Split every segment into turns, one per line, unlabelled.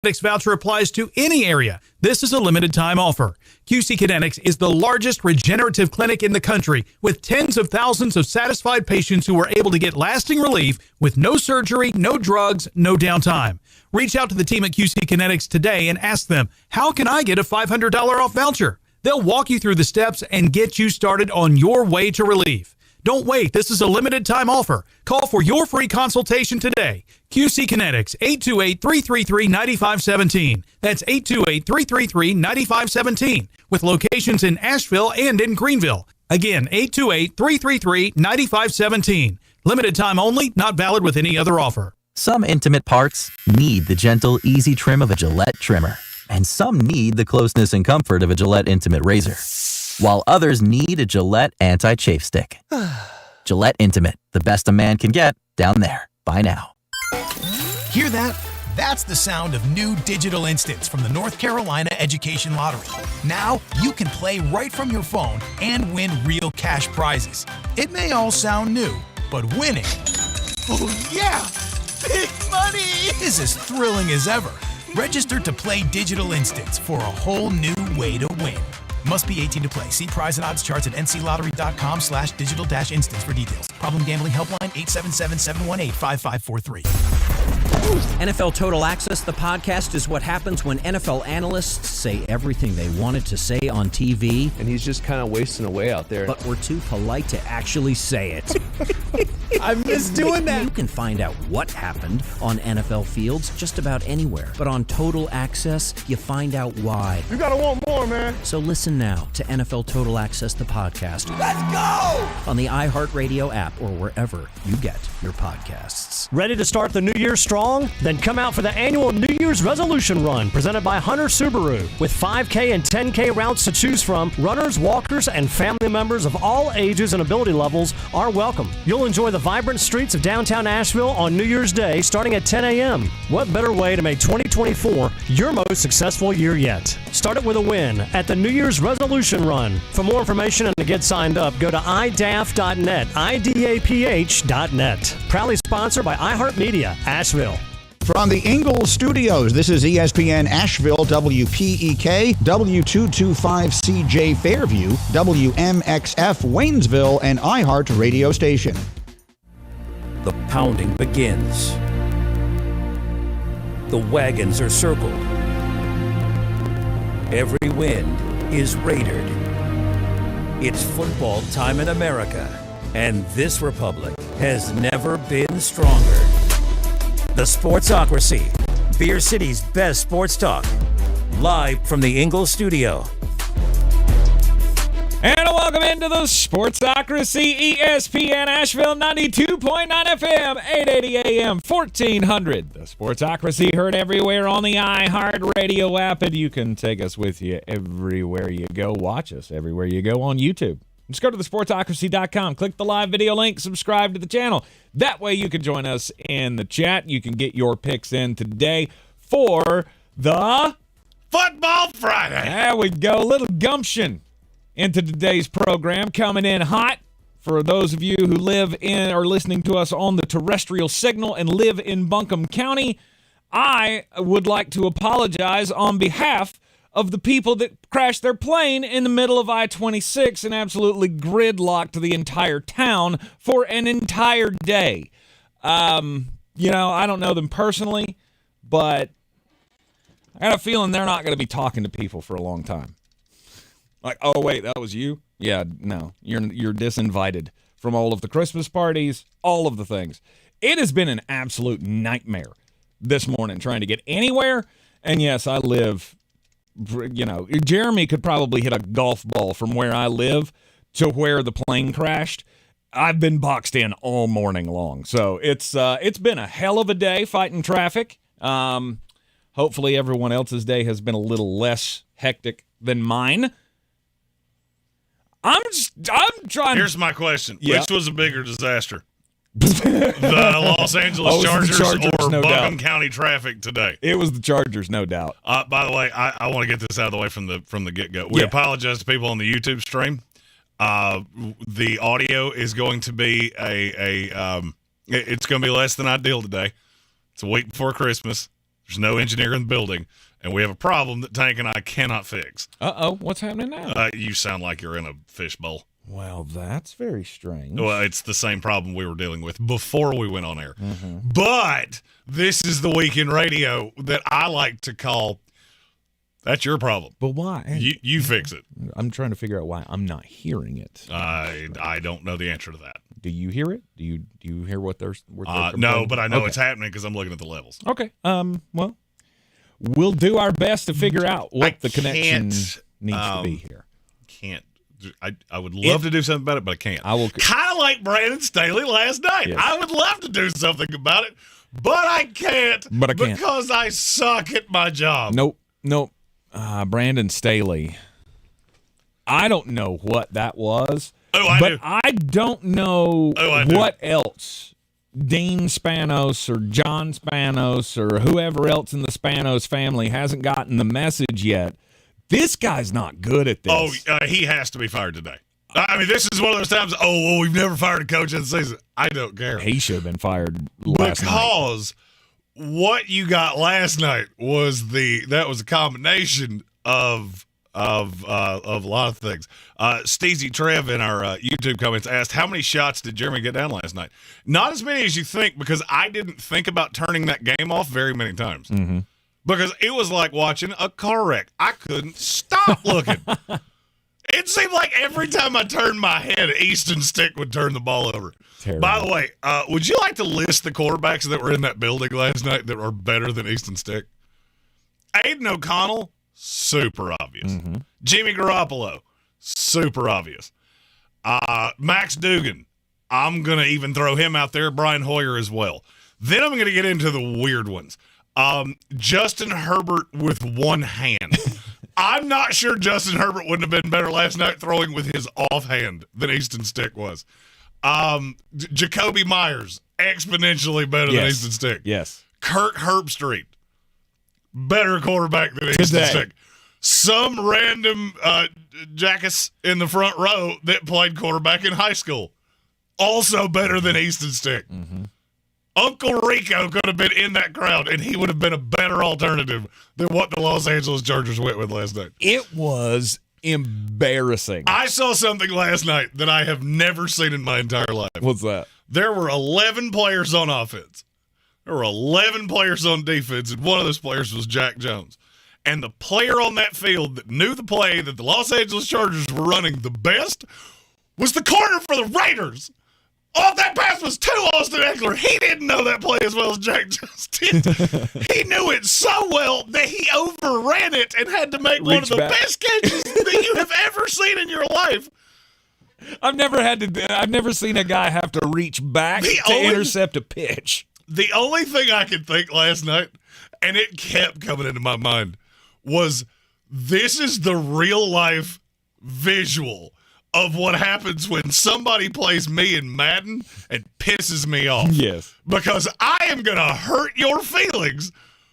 Kinetics voucher applies to any area. This is a limited time offer. QC Kinetics is the largest regenerative clinic in the country with tens of thousands of satisfied patients who are able to get lasting relief with no surgery, no drugs, no downtime. Reach out to the team at QC Kinetics today and ask them, how can I get a $500 off voucher? They'll walk you through the steps and get you started on your way to relief. Don't wait. This is a limited time offer. Call for your free consultation today. QC Kinetics, 828-333-9517. That's 828-333-9517. With locations in Asheville and in Greenville. Again, 828-333-9517. Limited time only, not valid with any other offer.
Some intimate parts need the gentle, easy trim of a Gillette trimmer. And some need the closeness and comfort of a Gillette Intimate Razor. While others need a Gillette Anti-Chafe Stick. Gillette Intimate, the best a man can get, down there. Buy now.
Hear that? That's the sound of new digital instants from the North Carolina Education Lottery. Now you can play right from your phone and win real cash prizes. It may all sound new, but winning, oh yeah, big money, is as thrilling as ever. Register to play digital instants for a whole new way to win. Must be 18 to play. See prize and odds charts at nclottery.com/digital-instants for details. Problem gambling helpline 877-718-5543.
NFL Total Access, the podcast, is what happens when NFL analysts say everything they wanted to say on TV.
And he's just kind of wasting away out there.
But we're too polite to actually say it.
I miss doing that.
You can find out what happened on NFL fields just about anywhere. But on Total Access, you find out why.
You gotta want more, man.
So listen now to NFL Total Access, the podcast.
Let's go!
On the iHeartRadio app or wherever you get your podcasts.
Ready to start the new year strong? Then come out for the annual New Year's Resolution Run presented by Hunter Subaru. With 5K and 10K routes to choose from, runners, walkers, and family members of all ages and ability levels are welcome. You'll enjoy the vibrant streets of downtown Asheville on New Year's Day starting at 10 a.m. What better way to make 2024 your most successful year yet? Start it with a win at the New Year's Resolution Run. For more information and to get signed up, go to idaph.net, idaph.net. Proudly sponsored by iHeartMedia, Asheville.
From the Ingalls Studios, this is ESPN Asheville, WPEK, W225CJ Fairview, WMXF Waynesville, and iHeart radio station.
The pounding begins. The wagons are circled. Every wind is raided. It's football time in America, and this republic has never been stronger. The Sportsocracy, Beer City's best sports talk, live from the Ingalls studio.
And welcome into the Sportsocracy, ESPN Asheville, 92.9 FM, 880 AM, 1400. The Sportsocracy heard everywhere on the iHeart Radio app, and you can take us with you everywhere you go. Watch us everywhere you go on YouTube. Just go to thesportsocracy.com, click the live video link, subscribe to the channel. That way you can join us in the chat. You can get your picks in today for the
Football Friday.
There we go. A little gumption into today's program. Coming in hot for those of you who live in or listening to us on the terrestrial signal and live in Buncombe County. I would like to apologize on behalf of the people that crashed their plane in the middle of I-26 and absolutely gridlocked the entire town for an entire day. I don't know them personally, but I got a feeling they're not going to be talking to people for a long time. Like, oh, wait, that was you? Yeah, no, you're disinvited from all of the Christmas parties, all of the things. It has been an absolute nightmare this morning trying to get anywhere. And yes, I live... Jeremy could probably hit a golf ball from where I live to where the plane crashed. I've been boxed in all morning long. So it's been a hell of a day fighting traffic. Hopefully everyone else's day has been a little less hectic than mine. I'm trying.
Here's my question.
Yeah.
Which was a bigger disaster? The Los Angeles Chargers or
no
Buncombe
doubt.
County traffic today?
It was the Chargers, no doubt.
By the way, I want to get this out of the way from the get-go. We apologize to people on the YouTube stream. The audio is going to be it's going to be less than ideal today. It's a week before Christmas. There's no engineer in the building, and we have a problem that Tank and I cannot fix.
Uh-oh, what's happening now?
You sound like you're in a fishbowl.
Well, that's very strange.
Well, it's the same problem we were dealing with before we went on air. But this is the week in radio that I like to call, that's your problem.
But why?
You fix it.
I'm trying to figure out why I'm not hearing it.
I don't know the answer to that.
Do you hear it? Do you hear what they're
no, but I know it's happening because I'm looking at the levels.
Okay. Well, we'll do our best to figure out what the connection needs to be here.
Can't. I would love to do something about it, but I can't.
I will.
Kind of like Brandon Staley last night.
Yes.
I would love to do something about it, but I can't. Because I suck at my job.
Nope. Brandon Staley. I don't know what that was. I don't know what else Dean Spanos or John Spanos or whoever else in the Spanos family hasn't gotten the message yet. This guy's not good at this.
He has to be fired today. I mean, this is one of those times, we've never fired a coach in the season. I don't care.
He should have been fired last night.
Because what you got last night was a combination of a lot of things. Steezy Trev in our YouTube comments asked, how many shots did Jeremy get down last night? Not as many as you think, because I didn't think about turning that game off very many times.
Mm-hmm.
Because it was like watching a car wreck. I couldn't stop looking. It seemed like every time I turned my head, Easton Stick would turn the ball over.
Terrible.
By the way, would you like to list the quarterbacks that were in that building last night that are better than Easton Stick? Aiden O'Connell, super obvious.
Mm-hmm.
Jimmy Garoppolo, super obvious. Max Dugan, I'm going to even throw him out there. Brian Hoyer as well. Then I'm going to get into the weird ones. Justin Herbert with one hand. I'm not sure Justin Herbert wouldn't have been better last night throwing with his offhand than Easton Stick was. Jacoby Myers, exponentially better than Easton Stick.
Yes.
Kirk Herbstreit, better quarterback than Easton Stick. Some random jackass in the front row that played quarterback in high school, also better than Easton Stick.
Mm-hmm.
Uncle Rico could have been in that crowd, and he would have been a better alternative than what the Los Angeles Chargers went with last night.
It was embarrassing.
I saw something last night that I have never seen in my entire life.
What's that?
There were 11 players on offense. There were 11 players on defense, and one of those players was Jack Jones. And the player on that field that knew the play that the Los Angeles Chargers were running the best was the corner for the Raiders. Oh, that pass was to Austin Eckler. He didn't know that play as well as Jack Jones did. He knew it so well that he overran it and had to make one of the best catches that you have ever seen in your life.
I've never seen a guy have to reach back to intercept a pitch.
The only thing I could think last night, and it kept coming into my mind, was this is the real life visual of what happens when somebody plays me in Madden and pisses me off.
Yes.
Because I am going to hurt your feelings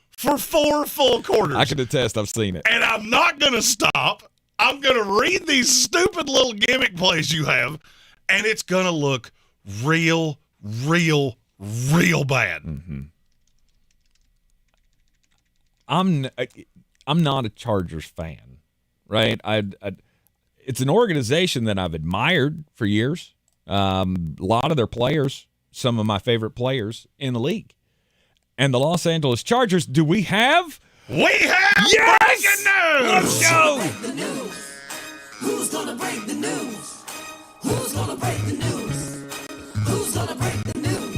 for 4 full quarters.
I can attest. I've seen it.
And I'm not going to stop. I'm going to read these stupid little gimmick plays you have, and it's going to look real bad.
Mm-hmm. I'm not a Chargers fan, right? It's an organization that I've admired for years. A lot of their players, some of my favorite players in the league. And the Los Angeles Chargers, do we have?
We have breaking news!
Let's go!
Who's gonna break the news? Who's gonna break the news? Who's gonna break the news?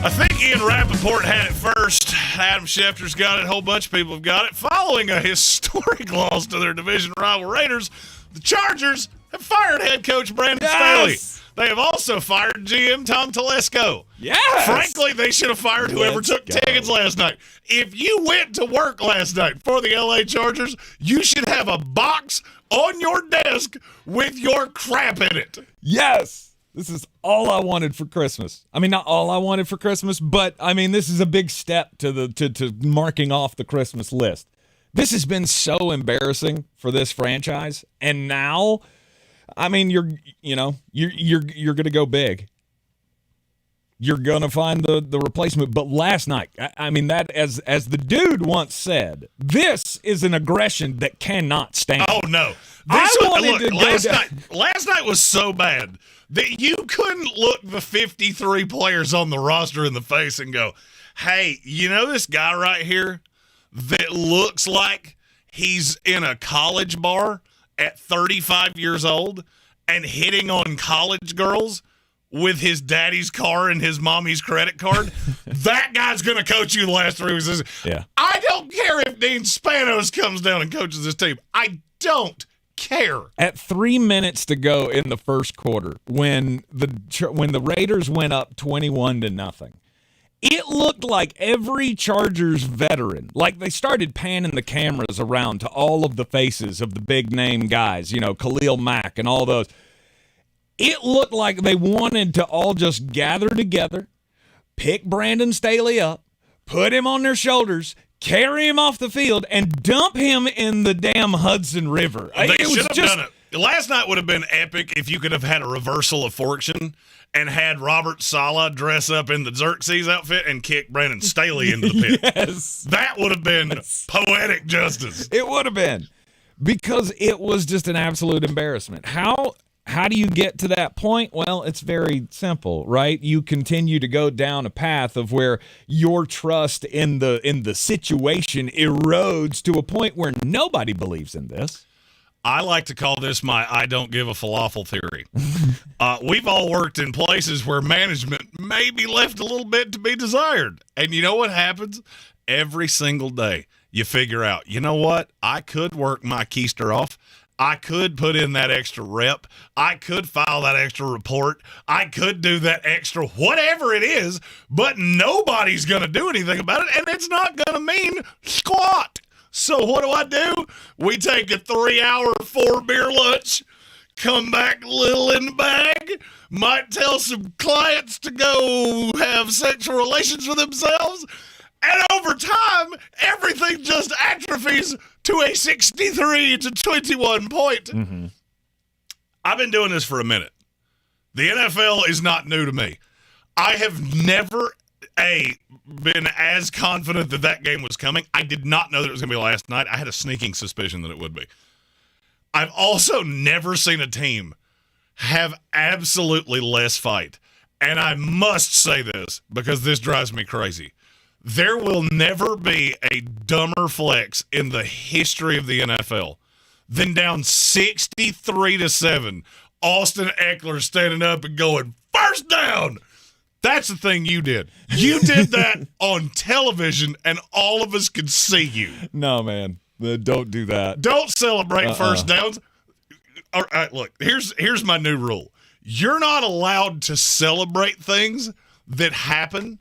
I think Ian Rappaport had it first. Adam Schefter's got it. A whole bunch of people have got it. Following a historic loss to their division rival Raiders, the Chargers have fired head coach Brandon Staley. They have also fired GM Tom Telesco.
Yes!
Frankly, they should have fired whoever took tickets last night. If you went to work last night for the LA Chargers, you should have a box on your desk with your crap in it.
Yes! This is all I wanted for Christmas. I mean, not all I wanted for Christmas, but I mean, this is a big step to marking off the Christmas list. This has been so embarrassing for this franchise, and now, I mean, you're going to go big. you're going to find the replacement. But last night, I mean, that as the dude once said, this is an aggression that cannot stand.
Oh, no. Last night was so bad that you couldn't look the 53 players on the roster in the face and go, hey, you know this guy right here that looks like he's in a college bar at 35 years old and hitting on college girls with his daddy's car and his mommy's credit card? That guy's going to coach you the last 3 weeks.
Yeah.
I don't care if Dean Spanos comes down and coaches this team. I don't care.
At 3 minutes to go in the first quarter, when the Raiders went up 21-0, it looked like every Chargers veteran, like they started panning the cameras around to all of the faces of the big name guys, Khalil Mack and all those. It looked like they wanted to all just gather together, pick Brandon Staley up, put him on their shoulders, carry him off the field, and dump him in the damn Hudson River.
They should have done it. Last night would have been epic if you could have had a reversal of fortune and had Robert Saleh dress up in the Xerxes outfit and kick Brandon Staley into the pit.
Yes.
That would have been poetic justice.
It would have been, because it was just an absolute embarrassment. How do you get to that point? Well, it's very simple, right? You continue to go down a path of where your trust in the situation erodes to a point where nobody believes in this.
I like to call this my I don't give a falafel theory. We've all worked in places where management may be left a little bit to be desired. And you know what happens? Every single day, you figure out, you know what? I could work my keister off. I could put in that extra rep. I could file that extra report. I could do that extra whatever it is, but nobody's going to do anything about it, and it's not going to mean squat. So what do? We take a 3-hour, 4-beer lunch, come back a little in the bag, might tell some clients to go have sexual relations with themselves, and over time, everything just atrophies to a 63-21 point.
Mm-hmm.
I've been doing this for a minute. The NFL is not new to me. I have never, been as confident that game was coming. I did not know that it was going to be last night. I had a sneaking suspicion that it would be. I've also never seen a team have absolutely less fight. And I must say this because this drives me crazy. There will never be a dumber flex in the history of the NFL than down 63-7, Austin Eckler standing up and going, first down. That's the thing you did. You did that on television, and all of us could see you.
No, man. Don't do that.
Don't celebrate first downs. All right, look, here's my new rule. You're not allowed to celebrate things that happen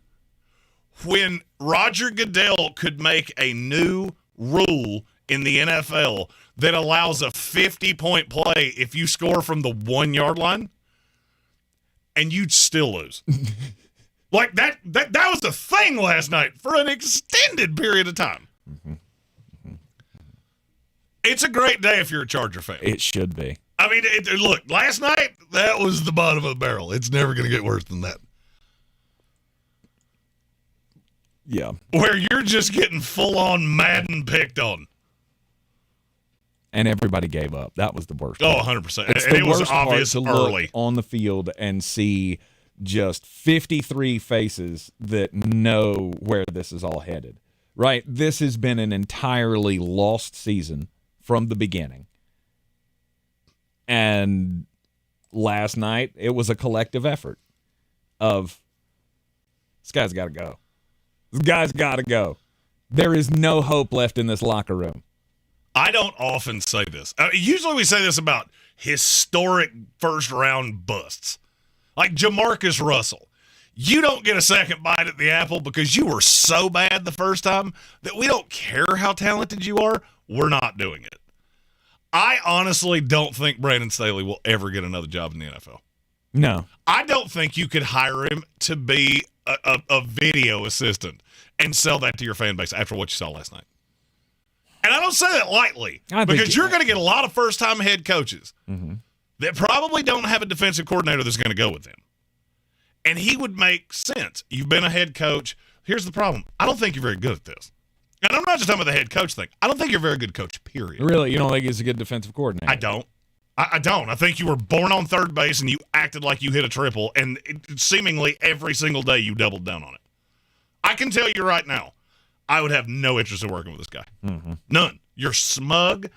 when Roger Goodell could make a new rule in the NFL that allows a 50-point play if you score from the 1-yard line, and you'd still lose. Like that was a thing last night for an extended period of time.
Mm-hmm.
It's a great day if you're a Charger fan.
It should be.
I mean, look, last night, that was the bottom of the barrel. It's never going to get worse than that.
Yeah.
Where you're just getting full-on Madden picked on.
And everybody gave up. That was the worst.
Oh,
part.
100%.
It's
and
the
it was
worst part
obvious
to
early.
Look on the field and see just 53 faces that know where this is all headed. Right? This has been an entirely lost season from the beginning. And last night, it was a collective effort of, this guy's got to go. This guy's got to go. There is no hope left in this locker room.
I don't often say this. Usually we say this about historic first-round busts. Like Jamarcus Russell. You don't get a second bite at the apple because you were so bad the first time that we don't care how talented you are. We're not doing it. I honestly don't think Brandon Staley will ever get another job in the NFL.
No.
I don't think you could hire him to be a video assistant and sell that to your fan base after what you saw last night. And I don't say that lightly because you're going to get a lot of first-time head coaches that probably don't have a defensive coordinator that's going to go with them. And he would make sense. You've been a head coach. Here's the problem. I don't think you're very good at this. And I'm not just talking about the head coach thing. I don't think you're a very good coach, period.
Really? You don't think he's a good defensive coordinator?
I don't. I don't. I think you were born on third base and you acted like you hit a triple, and seemingly every single day you doubled down on it. I can tell you right now, I would have no interest in working with this guy.
Mm-hmm.
None. You're smug.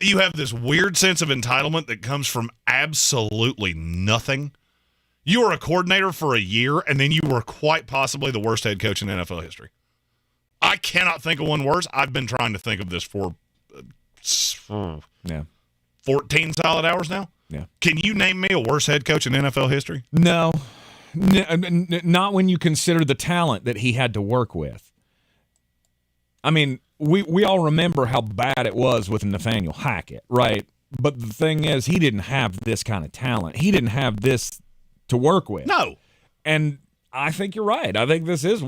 You have this weird sense of entitlement that comes from absolutely nothing. You were a coordinator for a year, and then you were quite possibly the worst head coach in NFL history. I cannot think of one worse. I've been trying to think of this for 14 solid hours now.
Yeah.
Can you name me a worse head coach in NFL history?
No. Not when you consider the talent that he had to work with. I mean, we all remember how bad it was with Nathaniel Hackett, right? But the thing is, he didn't have this kind of talent. He didn't have this to work with.
No.
And I think you're right. I think this is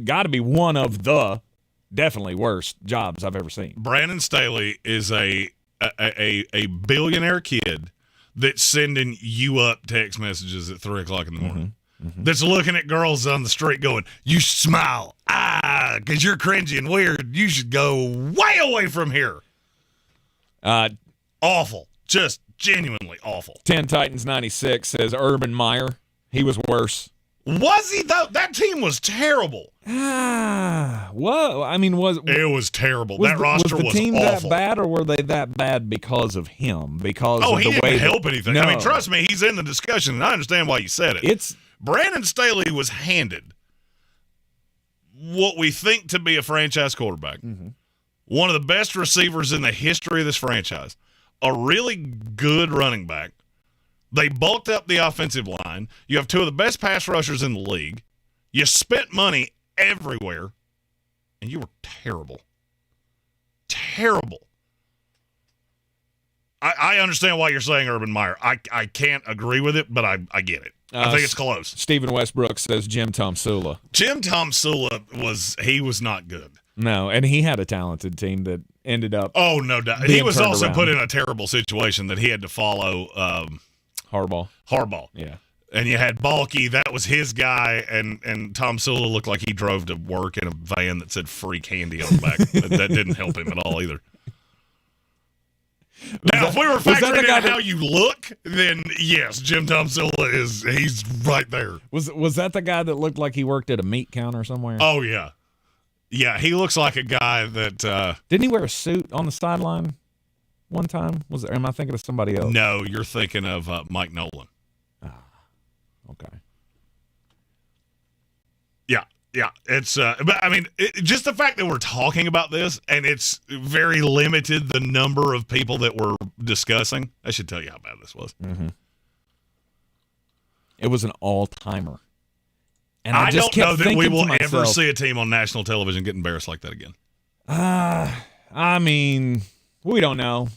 got to be one of the definitely worst jobs I've ever seen.
Brandon Staley is a billionaire kid that's sending you up text messages at 3 o'clock in the morning.
Mm-hmm.
That's looking at girls on the street going, you smile, because you're cringy and weird. You should go way away from here. Awful. Just genuinely awful.
10 Titans 96 says Urban Meyer. He was worse.
Was he, though? That team was terrible.
Well, I mean,
it was terrible. That roster was
the team
awful.
that bad, or were they that bad because of him? Because of
he
the way
didn't help anything.
No.
I mean, trust me, he's in the discussion, and I understand why you said it. Brandon Staley was handed what we think to be a franchise quarterback, one of the best receivers in the history of this franchise, a really good running back. They bulked up the offensive line. You have two of the best pass rushers in the league. You spent money everywhere, and you were terrible. Terrible. I understand why you're saying Urban Meyer. I can't agree with it, but I get it. I think it's close.
Stephen Westbrook says Jim Tomsula.
Jim Tomsula was not good.
No, and he had a talented team that ended up.
Oh, no doubt. He was also put in a terrible situation that he had to follow. Harbaugh.
Yeah.
And you had Balky, that was his guy, and Tom Sula looked like he drove to work in a van that said free candy on the back. That didn't help him at all either. Now, if we were factoring in how you look, then yes, Jim Tomsula he's right there.
Was that the guy that looked like he worked at a meat counter somewhere?
Oh, yeah. Yeah, he looks like a guy that...
Didn't he wear a suit on the sideline one time? Am I thinking of somebody else?
No, you're thinking of Mike Nolan.
Okay.
Yeah. It's, but I mean, just the fact that we're talking about this and it's very limited the number of people that we're discussing, I should tell you how bad this was.
Mm-hmm. It was an all-timer. And
I
just
don't know
kept
that we
thinking
will
to myself,
ever see a team on national television get embarrassed like that again.
I mean, we don't know.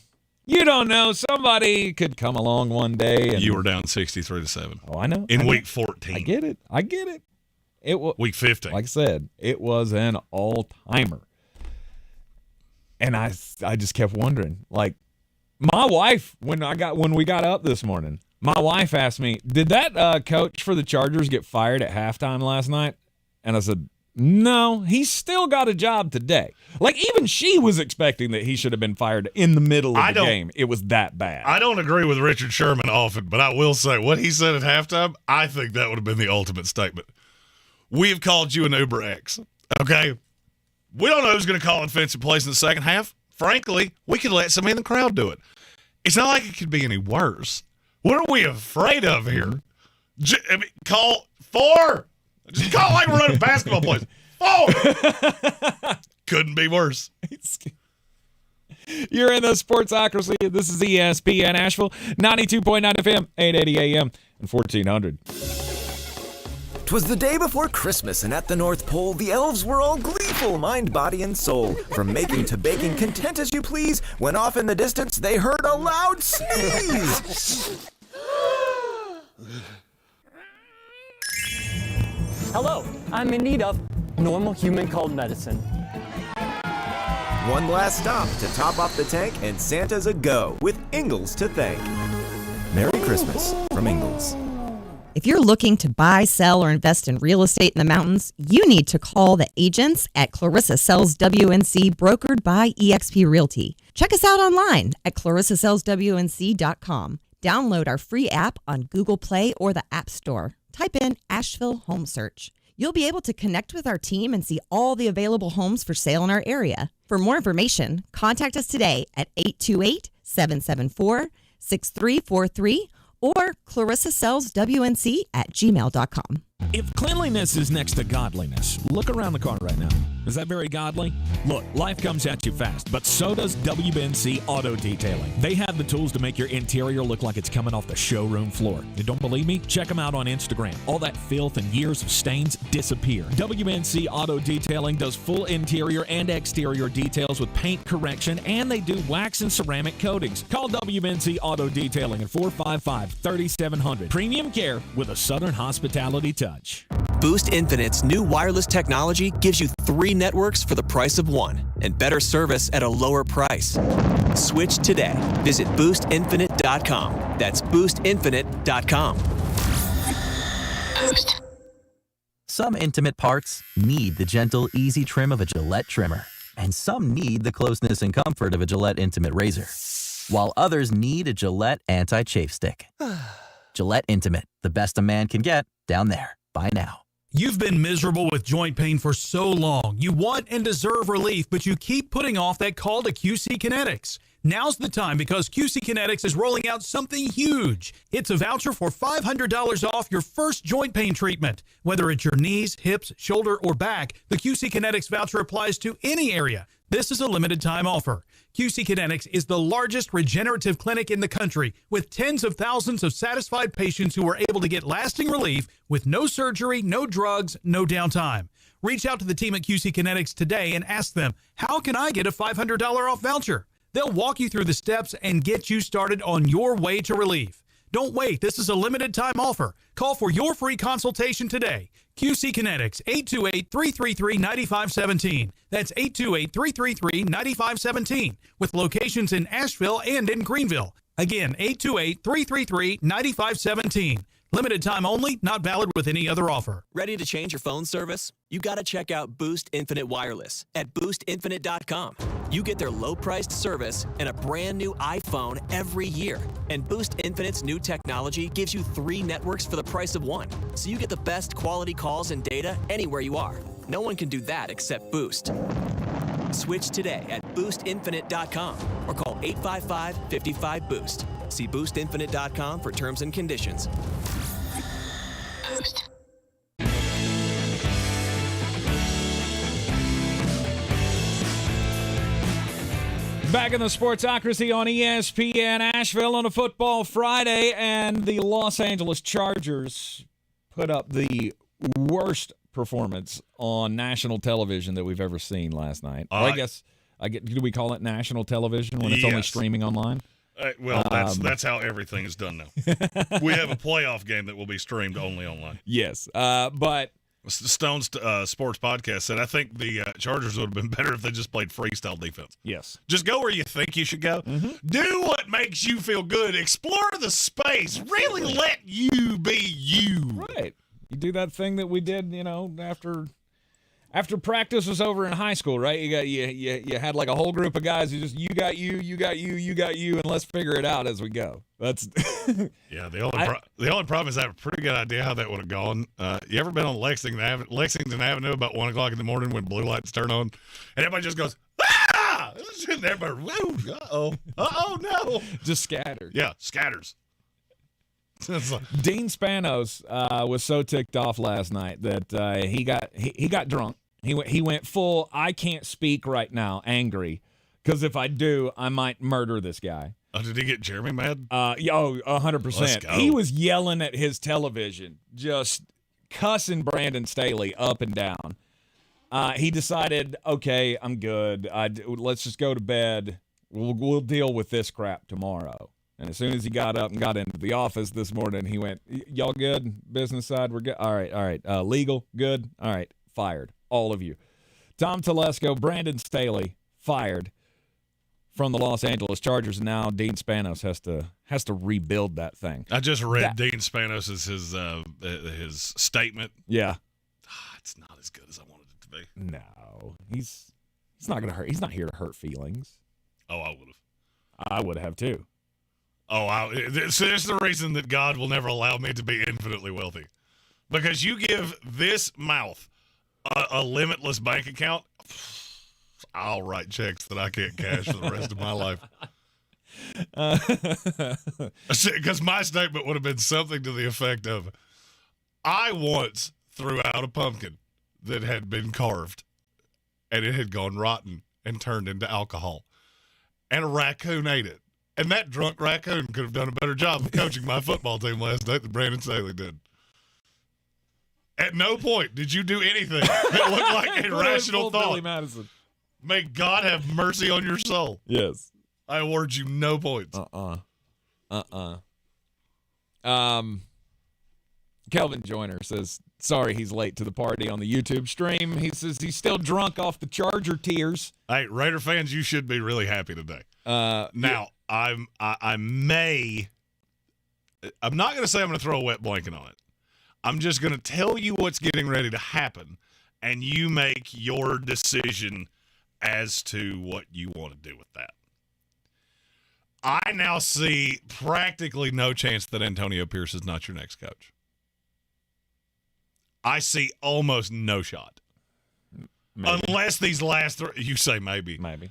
You don't know. Somebody could come along one day. And
you were down 63-7.
Oh, I know.
In week 14.
I get it. It was
week 15.
Like I said, it was an all-timer. And I just kept wondering, like, my wife, when we got up this morning, my wife asked me, did that coach for the Chargers get fired at halftime last night? And I said, no, he's still got a job today. Like, even she was expecting that he should have been fired in the middle of the game. It was that bad.
I don't agree with Richard Sherman often, but I will say what he said at halftime, I think that would have been the ultimate statement. We have called you an Uber X, okay? We don't know who's going to call offensive plays in the second half. Frankly, we could let somebody in the crowd do it. It's not like it could be any worse. What are we afraid of here? Call 4. Just call like we're running basketball plays. 4. Couldn't be worse.
You're in the Sportsocracy. This is ESPN Asheville, 92.9 FM, 880 AM, and 1400.
'Twas the day before Christmas, and at the North Pole, the elves were all gleeful, mind, body, and soul. From making to baking, content as you please, when off in the distance they heard a loud sneeze.
Hello, I'm in need of normal human called medicine.
One last stop to top off the tank, and Santa's a go, with Ingalls to thank. Merry Christmas from Ingalls.
If you're looking to buy, sell, or invest in real estate in the mountains, you need to call the agents at Clarissa Sells WNC, brokered by eXp Realty. Check us out online at clarissasellswnc.com. Download our free app on Google Play or the App Store. Type in Asheville Home Search. You'll be able to connect with our team and see all the available homes for sale in our area. For more information, contact us today at 828-774-6343 or clarissasellswnc@gmail.com.
If cleanliness is next to godliness, look around the car right now. Is that very godly? Look, life comes at you fast, but so does WNC Auto Detailing. They have the tools to make your interior look like it's coming off the showroom floor. You don't believe me? Check them out on Instagram. All that filth and years of stains disappear. WNC Auto Detailing does full interior and exterior details with paint correction, and they do wax and ceramic coatings. Call WNC Auto Detailing at 455-3700. Premium care with a Southern hospitality touch.
Boost Infinite's new wireless technology gives you 3 networks for the price of 1 and better service at a lower price. Switch today. Visit boostinfinite.com. That's boostinfinite.com.
Boost. Some intimate parts need the gentle, easy trim of a Gillette trimmer, and some need the closeness and comfort of a Gillette Intimate razor, while others need a Gillette Anti-Chafe Stick. Gillette Intimate, the best a man can get, down there. Buy now.
You've been miserable with joint pain for so long. You want and deserve relief, but you keep putting off that call to QC Kinetics. Now's the time, because QC Kinetics is rolling out something huge. It's a voucher for $500 off your first joint pain treatment. Whether it's your knees, hips, shoulder, or back, the QC Kinetics voucher applies to any area. This is a limited time offer. QC Kinetics is the largest regenerative clinic in the country, with tens of thousands of satisfied patients who are able to get lasting relief with no surgery, no drugs, no downtime. Reach out to the team at QC Kinetics today and ask them, how can I get a $500 off voucher? They'll walk you through the steps and get you started on your way to relief. Don't wait. This is a limited time offer. Call for your free consultation today. QC Kinetics, 828-333-9517. That's 828-333-9517, with locations in Asheville and in Greenville. Again, 828-333-9517. Limited time only, not valid with any other offer.
Ready to change your phone service? You got to check out Boost Infinite Wireless at boostinfinite.com. You get their low-priced service and a brand new iPhone every year. And Boost Infinite's new technology gives you 3 networks for the price of 1. So you get the best quality calls and data anywhere you are. No one can do that except Boost. Switch today at boostinfinite.com or call 855-55-BOOST. See boostinfinite.com for terms and conditions.
Boost.
Back in the Sportsocracy on ESPN Asheville on a football Friday, and the Los Angeles Chargers put up the worst performance on national television that we've ever seen last night. Do we call it national television when it's only streaming online?
Well, that's how everything is done now. We have a playoff game that will be streamed only online.
Yes, but
Stone's Sports Podcast said, I think the Chargers would have been better if they just played freestyle defense.
Yes.
Just go where you think you should go. Mm-hmm. Do what makes you feel good. Explore the space. Really let you be you.
Right. You do that thing that we did, after practice was over in high school, right? You had like a whole group of guys who just you got you, and let's figure it out as we go. That's
yeah. The only problem is I have a pretty good idea how that would have gone. You ever been on Lexington Avenue about 1 o'clock in the morning when blue lights turn on, and everybody just goes ah, and everybody no,
just scattered.
Yeah, scatters.
Dean Spanos was so ticked off last night that he got drunk. He went full I can't speak right now, angry, because if I do, I might murder this guy.
Oh, did he get Jeremy mad?
100%. He was yelling at his television, just cussing Brandon Staley up and down. He decided, okay, I'm good. Let's just go to bed. We'll deal with this crap tomorrow. And as soon as he got up and got into the office this morning, he went, y'all good? Business side, we're good? All right. Legal, good? All right, fired. All of you. Tom Telesco, Brandon Staley, fired from the Los Angeles Chargers, and now Dean Spanos has to rebuild that thing.
I just read Dean Spanos' his statement.
Yeah.
It's not as good as I wanted it to be.
No. He's not going to hurt. He's not here to hurt feelings.
Oh, I would have.
I would have too.
Oh, so this is the reason that God will never allow me to be infinitely wealthy. Because you give this mouth a limitless bank account, I'll write checks that I can't cash for the rest of my life. Because my statement would have been something to the effect of, I once threw out a pumpkin that had been carved, and it had gone rotten and turned into alcohol. And a raccoon ate it. And that drunk raccoon could have done a better job of coaching my football team last night than Brandon Staley did. At no point did you do anything that looked like a rational thought.
Billy Madison.
May God have mercy on your soul.
Yes.
I award you no points.
Kelvin Joyner says, sorry he's late to the party on the YouTube stream. He says he's still drunk off the Charger tears.
Hey, Raider fans, you should be really happy today. Now, I'm not going to say I'm going to throw a wet blanket on it. I'm just going to tell you what's getting ready to happen, and you make your decision as to what you want to do with that. I now see practically no chance that Antonio Pierce is not your next coach. I see almost no shot. Maybe. Unless these last three, you say maybe.
Maybe.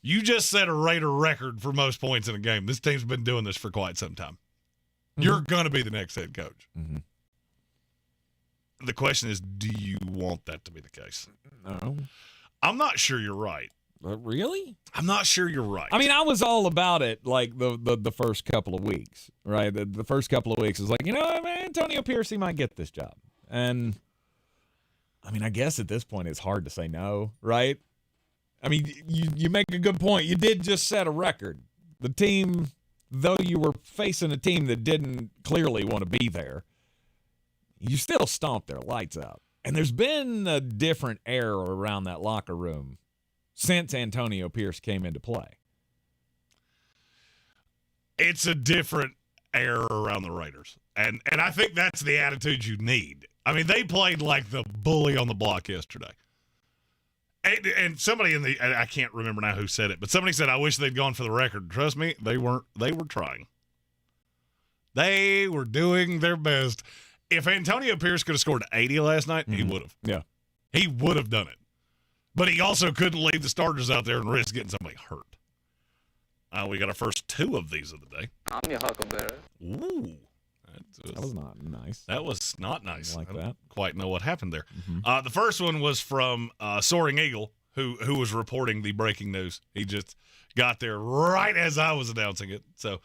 You just set a Raider record for most points in a game. This team's been doing this for quite some time. Mm-hmm. You're going to be the next head coach.
Mm-hmm.
The question is, do you want that to be the case?
No.
I'm not sure you're right.
Really?
I'm not sure you're right.
I mean, I was all about it like the first couple of weeks, right? The first couple of weeks is like, Antonio Pierce, he might get this job. And, I mean, I guess at this point it's hard to say no, right? I mean, you make a good point. You did just set a record. The team, though you were facing a team that didn't clearly want to be there, you still stomped their lights out. And there's been a different air around that locker room since Antonio Pierce came into play.
It's a different air around the Raiders. And I think that's the attitude you need. I mean, they played like the bully on the block yesterday. And somebody I can't remember now who said it, but somebody said, I wish they'd gone for the record. Trust me, they were trying. They were doing their best. If Antonio Pierce could have scored 80 last night, he would have.
Yeah.
He would have done it. But he also couldn't leave the starters out there and risk getting somebody hurt. We got our first two of these of the day.
I'm your huckleberry.
Ooh.
That was not nice.
That was not nice.
I
don't quite know what happened there. Mm-hmm. The first one was from Soaring Eagle, who was reporting the breaking news. He just got there right as I was announcing it. So,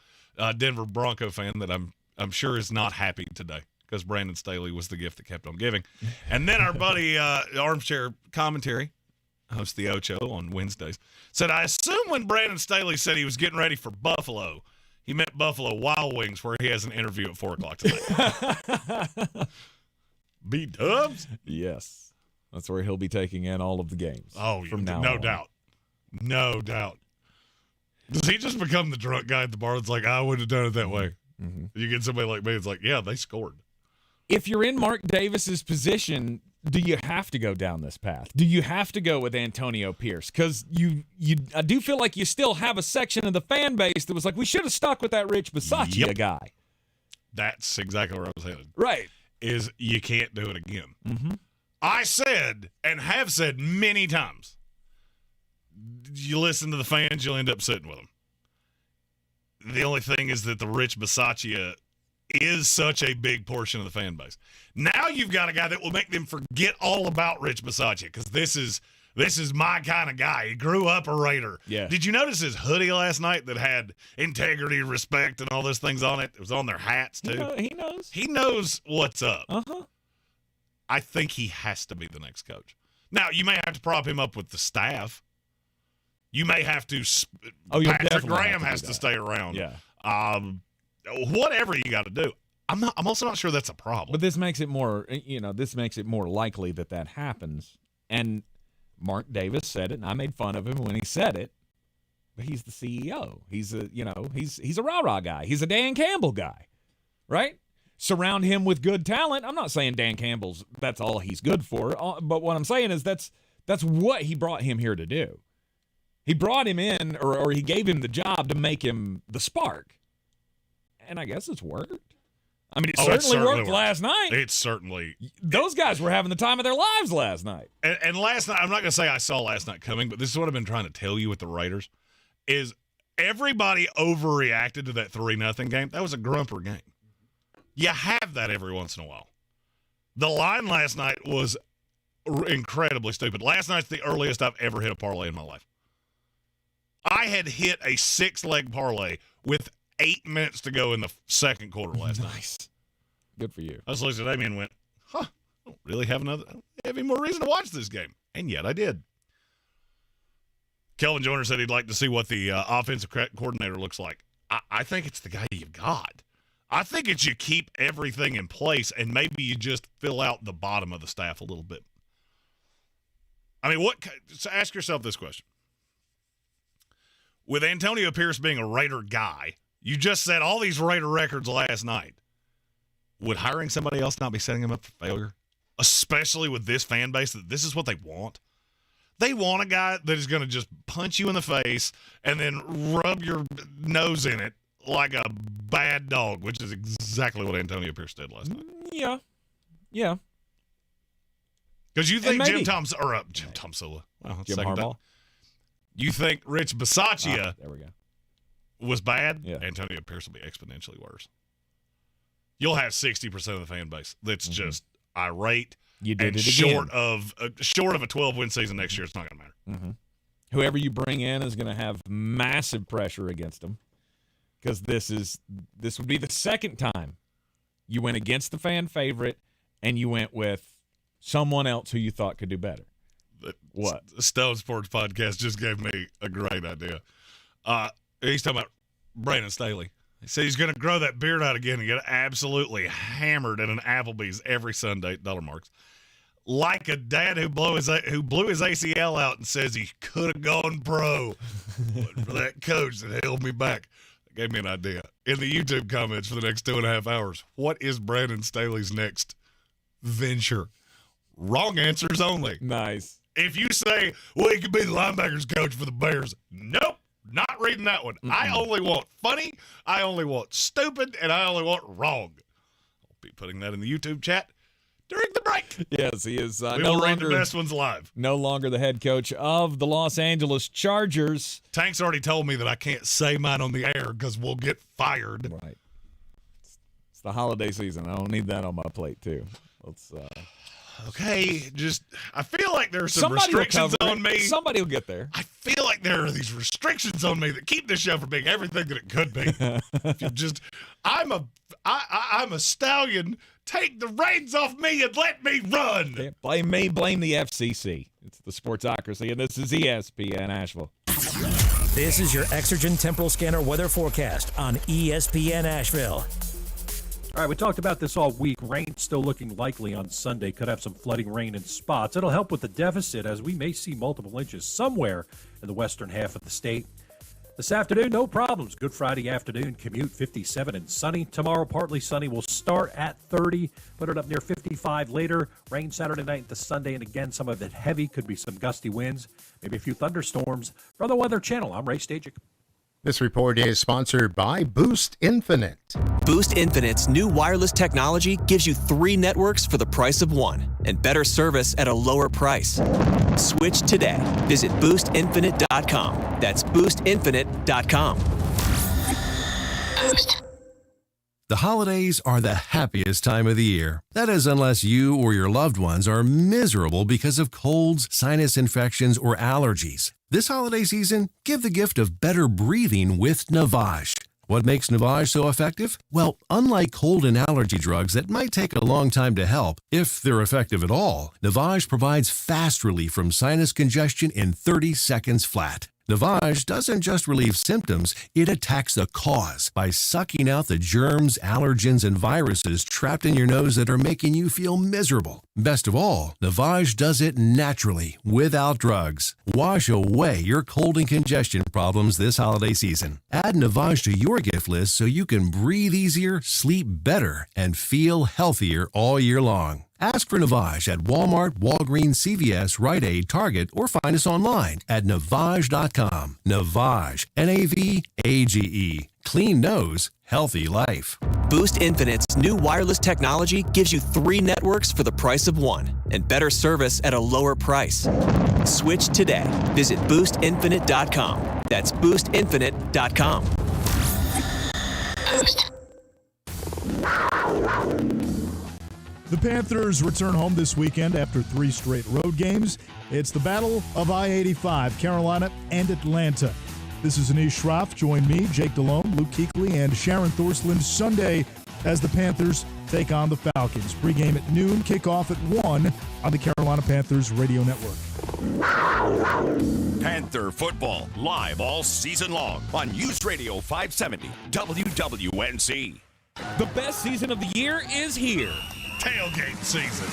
Denver Bronco fan that I'm sure is not happy today because Brandon Staley was the gift that kept on giving. And then our buddy Armchair Commentary, hosts the Ocho on Wednesdays, said, I assume when Brandon Staley said he was getting ready for Buffalo, he meant Buffalo Wild Wings, where he has an interview at 4 o'clock tonight. B-Dubs?
Yes. That's where he'll be taking in all of the games.
Oh,
from now
no
on.
doubt. No doubt. Does he just become the drunk guy at the bar that's like, I wouldn't have done it that way? Mm-hmm. You get somebody like me, it's like, yeah, they scored.
If you're in Mark Davis's position, do you have to go down this path? Do you have to go with Antonio Pierce? Because I do feel like you still have a section of the fan base that was like, we should have stuck with that Rich Bisaccia guy.
That's exactly where I was headed.
Right.
Is you can't do it again.
Mm-hmm.
I said, and have said many times, you listen to the fans, you'll end up sitting with them. The only thing is that the Rich Bisaccia is such a big portion of the fan base. Now you've got a guy that will make them forget all about Rich Bisaccia because this is my kind of guy. He grew up a Raider.
Yeah.
Did you notice his hoodie last night that had integrity, respect, and all those things on it? It was on their hats, too.
He knows.
He knows what's up.
Uh-huh.
I think he has to be the next coach. Now, you may have to prop him up with the staff. You may have to. Patrick Graham has to stay around.
Yeah.
Whatever you got to do. I'm also not sure that's a problem.
But this makes it more. This makes it more likely that happens. And Mark Davis said it, and I made fun of him when he said it. he's the CEO. He's a rah-rah guy. He's a Dan Campbell guy, right? Surround him with good talent. I'm not saying Dan Campbell's that's all he's good for, but what I'm saying is that's what he brought him here to do. He brought him in, or he gave him the job to make him the spark, and I guess it's worked. I mean, it certainly worked last night.
It certainly.
Those guys were having the time of their lives last night.
And last night, I'm not going to say I saw last night coming, but this is what I've been trying to tell you with the Raiders, is everybody overreacted to that 3-0 game. That was a grumper game. You have that every once in a while. The line last night was incredibly stupid. Last night's the earliest I've ever hit a parlay in my life. I had hit a 6-leg parlay with 8 minutes to go in the second quarter last night.
Nice. Good for you.
I was looking at Amy and went, I don't really have any more reason to watch this game. And yet I did. Kelvin Joyner said he'd like to see what the offensive coordinator looks like. I think it's the guy you've got. I think it's you keep everything in place and maybe you just fill out the bottom of the staff a little bit. I mean, so ask yourself this question. With Antonio Pierce being a Raider guy, you just said all these Raider records last night. Would hiring somebody else not be setting him up for failure? Especially with this fan base, that this is what they want. They want a guy that is going to just punch you in the face and then rub your nose in it like a bad dog, which is exactly what Antonio Pierce did last night.
Yeah. Yeah.
Because you think Jim Tomsula. Well,
Jim Harbaugh.
You think Rich Bisaccia
there we go.
Was bad?
Yeah.
Antonio Pierce will be exponentially worse. You'll have 60% of the fan base that's just irate.
You did
and
it
short
again.
Short of a 12-win season next year, it's not going to matter.
Mm-hmm. Whoever you bring in is going to have massive pressure against them, because this would be the second time you went against the fan favorite and you went with someone else who you thought could do better. What?
The Stone Sports Podcast just gave me a great idea. He's talking about Brandon Staley. He said he's going to grow that beard out again and get absolutely hammered at an Applebee's every Sunday, $. Marks. Like a dad who blew his ACL out and says he could have gone pro. But for that coach that held me back. That gave me an idea. In the YouTube comments for the next 2.5 hours, what is Brandon Staley's next venture? Wrong answers only.
Nice.
If you say, well, he could be the linebackers coach for the Bears. Nope. Not reading that one. Mm-mm. I only want funny, I only want stupid, and I only want wrong. I'll be putting that in the YouTube chat during the break.
Yes, he is
we will read the best ones live.
No longer the head coach of the Los Angeles Chargers.
Tank's already told me that I can't say mine on the air because we'll get fired.
Right. It's the holiday season. I don't need that on my plate, too. Let's
okay, I feel like there's some restrictions on me.
Somebody will get there.
I feel like there are these restrictions on me that keep this show from being everything that it could be. If you I'm a stallion. Take the reins off me and let me run.
Can't blame me, blame the FCC. It's the Sportsocracy, and this is ESPN Asheville.
This is your Exergen Temporal Scanner weather forecast on ESPN Asheville.
All right, we talked about this all week. Rain still looking likely on Sunday. Could have some flooding rain in spots. It'll help with the deficit as we may see multiple inches somewhere in the western half of the state. This afternoon, no problems. Good Friday afternoon. Commute 57 and sunny. Tomorrow, partly sunny. Will start at 30. Put it up near 55 later. Rain Saturday night into Sunday. And again, some of it heavy. Could be some gusty winds. Maybe a few thunderstorms. From the Weather Channel, I'm Ray Stajic.
This report is sponsored by Boost Infinite.
Boost Infinite's new wireless technology gives you 3 networks for the price of 1 and better service at a lower price. Switch today. Visit boostinfinite.com. That's boostinfinite.com.
Boost. The holidays are the happiest time of the year. That is, unless you or your loved ones are miserable because of colds, sinus infections, or allergies. This holiday season, give the gift of better breathing with Navage. What makes Navage so effective? Well, unlike cold and allergy drugs that might take a long time to help, if they're effective at all, Navage provides fast relief from sinus congestion in 30 seconds flat. Navage doesn't just relieve symptoms, it attacks the cause by sucking out the germs, allergens, and viruses trapped in your nose that are making you feel miserable. Best of all, Navage does it naturally, without drugs. Wash away your cold and congestion problems this holiday season. Add Navage to your gift list so you can breathe easier, sleep better, and feel healthier all year long. Ask for Navage at Walmart, Walgreens, CVS, Rite Aid, Target, or find us online at Navage.com. Navage, Navage. Clean nose, healthy life.
Boost Infinite's new wireless technology gives you 3 networks for the price of 1 and better service at a lower price. Switch today. Visit boostinfinite.com. That's boostinfinite.com.
Boost.
The Panthers return home this weekend after 3 straight road games. It's the Battle of I-85, Carolina and Atlanta. This is Anish Shroff. Join me, Jake Delhomme, Luke Kuechly, and Sharon Thorsland Sunday as the Panthers take on the Falcons. Pre-game at noon, kickoff at 1 on the Carolina Panthers radio network.
Panther football live all season long on News Radio 570 WWNC.
The best season of the year is here.
Tailgate season.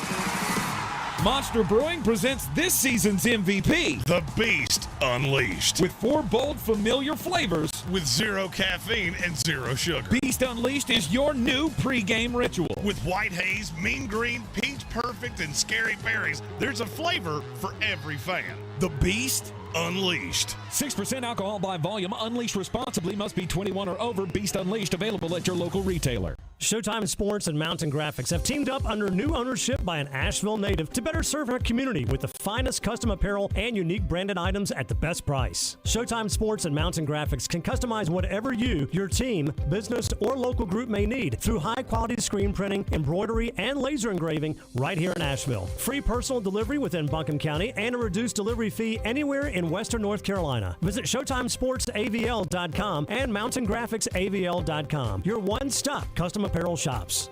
Monster Brewing presents this season's MVP,
The Beast Unleashed.
with 4 bold, familiar flavors.
With 0 caffeine and 0 sugar.
Beast Unleashed is your new pregame ritual.
With white haze, mean green, peach perfect, and scary berries, there's a flavor for every fan. The Beast Unleashed.
6% alcohol by volume. Unleashed responsibly. Must be 21 or over. Beast Unleashed available at your local retailer.
Showtime Sports and Mountain Graphics have teamed up under new ownership by an Asheville native to better serve our community with the finest custom apparel and unique branded items at the best price. Showtime Sports and Mountain Graphics can customize whatever you, your team, business, or local group may need through high-quality screen printing, embroidery, and laser engraving right here in Asheville. Free personal delivery within Buncombe County and a reduced delivery fee anywhere in Western North Carolina. Visit ShowtimeSportsAVL.com and MountainGraphicsAVL.com. Your one-stop custom apparel shops.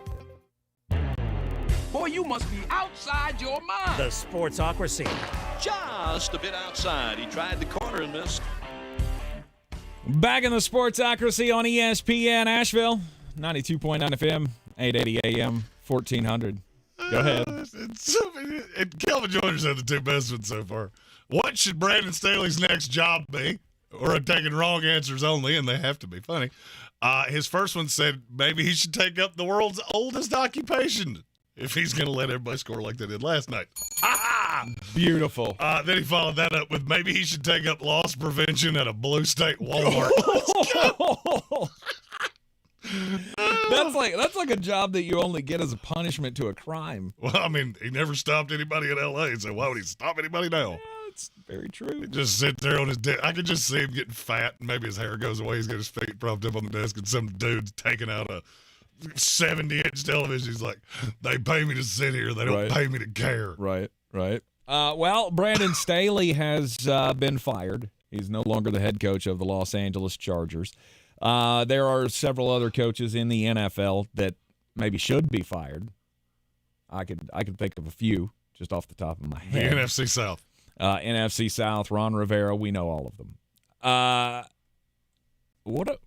Boy, you must be outside your mind.
The Sportsocracy.
Just a bit outside. He tried the corner and missed.
Back in the Sportsocracy on ESPN Asheville, 92.9 FM, 880 AM, 1400. Go ahead.
And Kelvin Joyner said the 2 best ones so far. What should Brandon Staley's next job be? Or I'm taking wrong answers only, and they have to be funny. His first one said maybe he should take up the world's oldest occupation if he's going to let everybody score like they did last night.
Beautiful.
Then he followed that up with maybe he should take up loss prevention at a Blue State Walmart.
That's like a job that you only get as a punishment to a crime.
Well, I mean, he never stopped anybody in L.A., so why would he stop anybody now?
That's very true.
He just sit there on his desk. I could just see him getting fat, and maybe his hair goes away. He's got his feet propped up on the desk, and some dude's taking out a 70-inch television. He's like, they pay me to sit here. They don't pay me to care.
Right. Well, Brandon Staley has been fired. He's no longer the head coach of the Los Angeles Chargers. There are several other coaches in the NFL that maybe should be fired. I could think of a few just off the top of my head.
The NFC South.
NFC South, Ron Rivera, we know all of them. What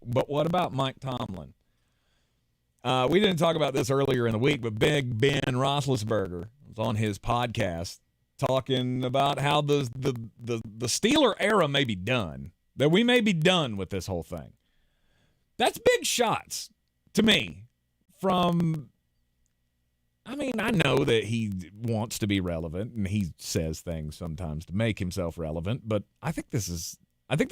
about Mike Tomlin? We didn't talk about this earlier in the week, but Big Ben Roethlisberger was on his podcast talking about how the Steeler era may be done, that we may be done with this whole thing. That's big shots to me from, I mean, I know that he wants to be relevant and he says things sometimes to make himself relevant, but I think there's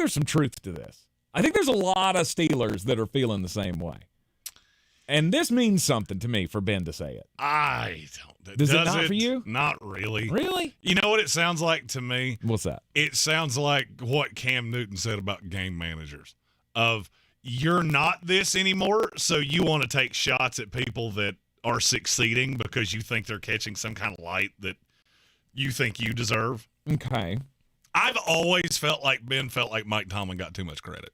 some truth to this. I think there's a lot of Steelers that are feeling the same way. And this means something to me for Ben to say it.
I don't.
Does it not for you?
Not really.
Really?
You know what it sounds like to me?
What's that?
It sounds like what Cam Newton said about game managers of you're not this anymore, so you want to take shots at people that are succeeding because you think they're catching some kind of light that you think you deserve.
Okay.
I've always felt like Ben felt like Mike Tomlin got too much credit.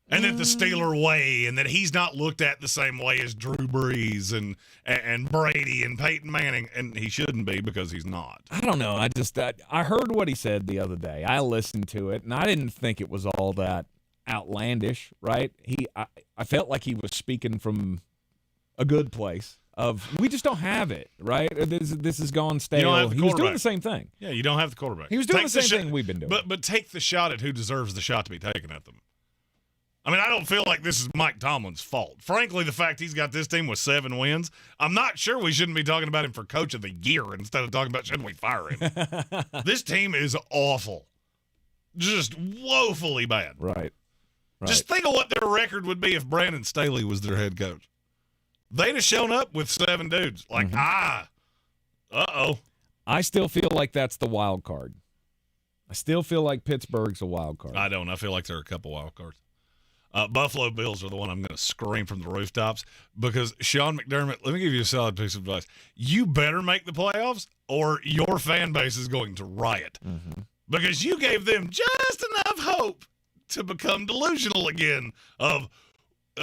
And that the Steeler way, and that he's not looked at the same way as Drew Brees and Brady and Peyton Manning, and he shouldn't be because he's not.
I don't know. I heard what he said the other day. I listened to it, and I didn't think it was all that outlandish, right? I felt like he was speaking from a good place of we just don't have it, right? This has gone stale.
You don't have the
he was doing
quarterback.
the same thing.
Yeah, you don't have the quarterback.
He was doing
Take
the same thing we've been doing.
But take the shot at who deserves the shot to be taken at them. I mean, I don't feel like this is Mike Tomlin's fault. Frankly, the fact he's got this team with 7 wins, I'm not sure we shouldn't be talking about him for coach of the year instead of talking about shouldn't we fire him. This team is awful. Just woefully bad.
Right.
Just think of what their record would be if Brandon Staley was their head coach. They'd have shown up with 7 dudes. Like, uh-oh.
I still feel like that's the wild card. I still feel like Pittsburgh's a wild card.
I don't. I feel like there are a couple wild cards. Buffalo Bills are the one I'm going to scream from the rooftops because Sean McDermott, let me give you a solid piece of advice. You better make the playoffs or your fan base is going to riot because you gave them just enough hope to become delusional again of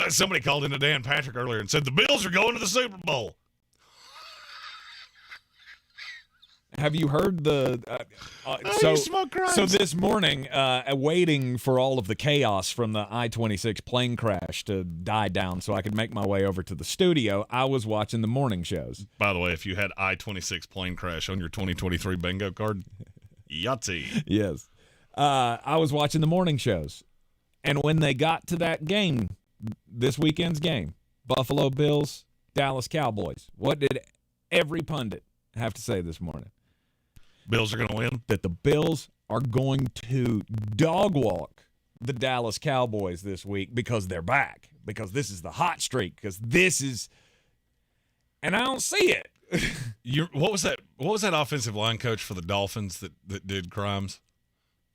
somebody called into Dan Patrick earlier and said the Bills are going to the Super Bowl.
Have you heard the so this morning, waiting for all of the chaos from the I-26 plane crash to die down so I could make my way over to the studio, I was watching the morning shows.
By the way, if you had I-26 plane crash on your 2023 bingo card, Yahtzee.
Yes. I was watching the morning shows, and when they got to that game, this weekend's game, Buffalo Bills, Dallas Cowboys, what did every pundit have to say this morning?
Bills are going to win?
That the Bills are going to dog walk the Dallas Cowboys this week because they're back, because this is the hot streak, because this is – and I don't see it.
What was that offensive line coach for the Dolphins that did crimes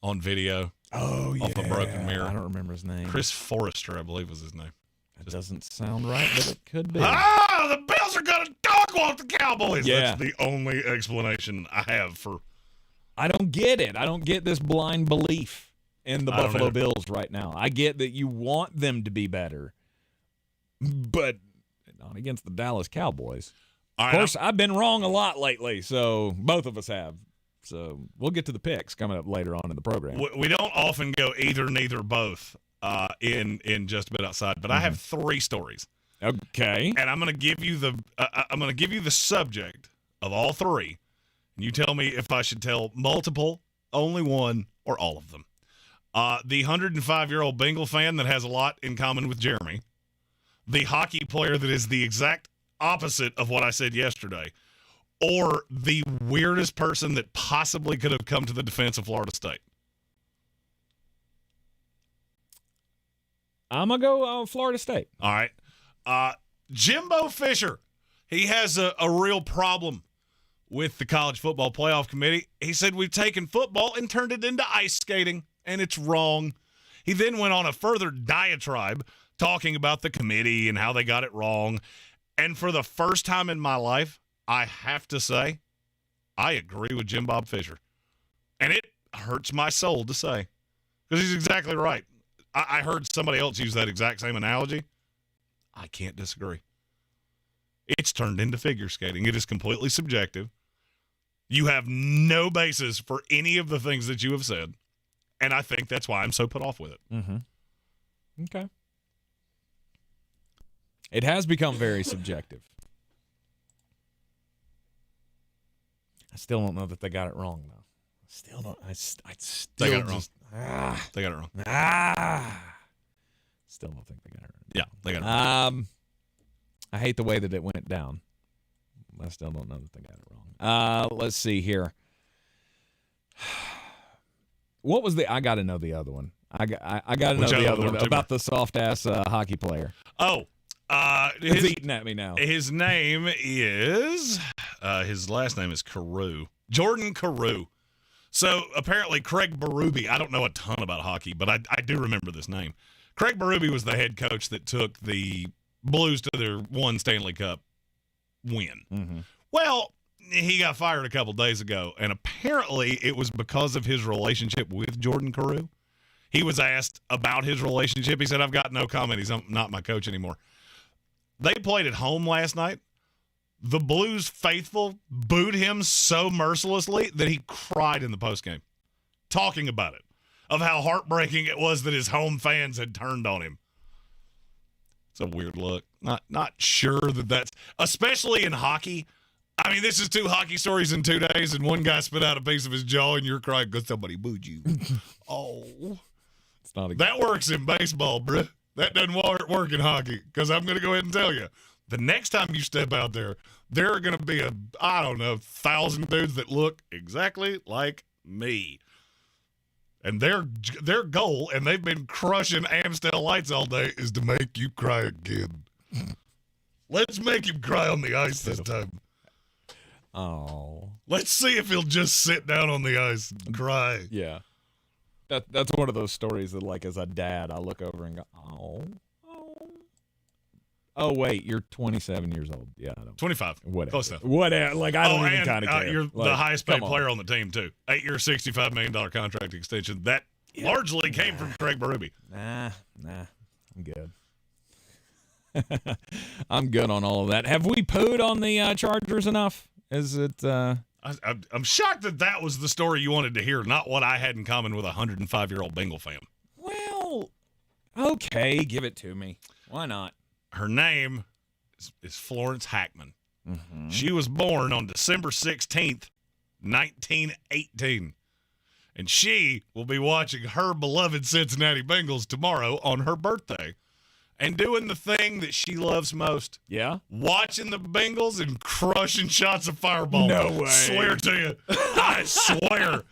on video?
Oh, yeah.
Off a broken mirror.
I don't remember his name.
Chris Forrester, I believe was his name.
That doesn't sound right, but it could be.
The Bills are going to dog walk the Cowboys.
Yeah.
That's the only explanation I have for.
I don't get it. I don't get this blind belief in the Buffalo Bills right now. I get that you want them to be better, but not against the Dallas Cowboys.
All
of
right,
course, I've been wrong a lot lately, so both of us have. So we'll get to the picks coming up later on in the program.
We don't often go either, neither, both in Just a Bit Outside, but I have 3 stories.
Okay.
And I'm going to give you the subject of all 3. And you tell me if I should tell multiple, only one, or all of them. The 105-year-old Bengal fan that has a lot in common with Jeremy. The hockey player that is the exact opposite of what I said yesterday. Or the weirdest person that possibly could have come to the defense of Florida State.
I'm going to go Florida State.
All right. Jimbo Fisher. He has a real problem with the College Football Playoff Committee. He said we've taken football and turned it into ice skating, and it's wrong. He then went on a further diatribe talking about the committee and how they got it wrong. And for the first time in my life, I have to say, I agree with Jim Bob Fisher. And it hurts my soul to say, because he's exactly right. I heard somebody else use that exact same analogy. I can't disagree. It's turned into figure skating. It is completely subjective. You have no basis for any of the things that you have said. And I think that's why I'm so put off with it.
Mm-hmm. Okay. It has become very subjective. I still don't know that they got it wrong, though. Still don't. I still
They got it wrong.
just,
They got it wrong.
Still don't think they got it wrong.
Yeah, they got it wrong.
I hate the way that it went down. I still don't know that they got it wrong. Let's see here. What was I got to know the other one. I got to know the other one about the soft ass hockey player.
Oh,
he's eating at me now.
His name is his last name is Carew. Jordan Carew. So apparently Craig Berube, I don't know a ton about hockey, but I do remember this name. Craig Berube was the head coach that took the Blues to their one Stanley Cup win.
Mm-hmm.
Well, he got fired a couple days ago, and apparently it was because of his relationship with Jordan Carew. he was asked about his relationship. He said, I've got no comment. He's not my coach anymore. They played at home last night. The Blues faithful booed him so mercilessly that he cried in the postgame, talking about it, of how heartbreaking it was that his home fans had turned on him. It's a weird look. Not sure that's, especially in hockey. I mean, this is 2 hockey stories in 2 days, and one guy spit out a piece of his jaw, and you're crying because somebody booed you. Oh.
It's not
that works in baseball, bruh. That doesn't work in hockey, because I'm going to go ahead and tell you. The next time you step out there are going to be 1,000 dudes that look exactly like me. And their goal, and they've been crushing Amstel Lights all day, is to make you cry again. Let's make him cry on the ice this time.
Oh.
Let's see if he'll just sit down on the ice and cry.
Yeah. That's one of those stories that, like, as a dad, I look over and go, oh, wait, you're 27 years old. Yeah, I don't.
25.
Whatever.
Close enough.
Whatever. Like, I don't even kind of care.
You're
like,
the highest paid
come
player on the team, too. 8-year, $65 million contract extension. That largely came from Craig Berube.
Nah, I'm good. I'm good on all of that. Have we pooed on the Chargers enough? Is it?
I'm shocked that was the story you wanted to hear, not what I had in common with a 105-year-old Bengal fan.
Well, okay, give it to me. Why not?
Her name is Florence Hackman.
Mm-hmm.
She was born on December 16th, 1918. And she will be watching her beloved Cincinnati Bengals tomorrow on her birthday and doing the thing that she loves most.
Yeah?
Watching the Bengals and crushing shots of Fireball.
No way.
Swear to you. I swear.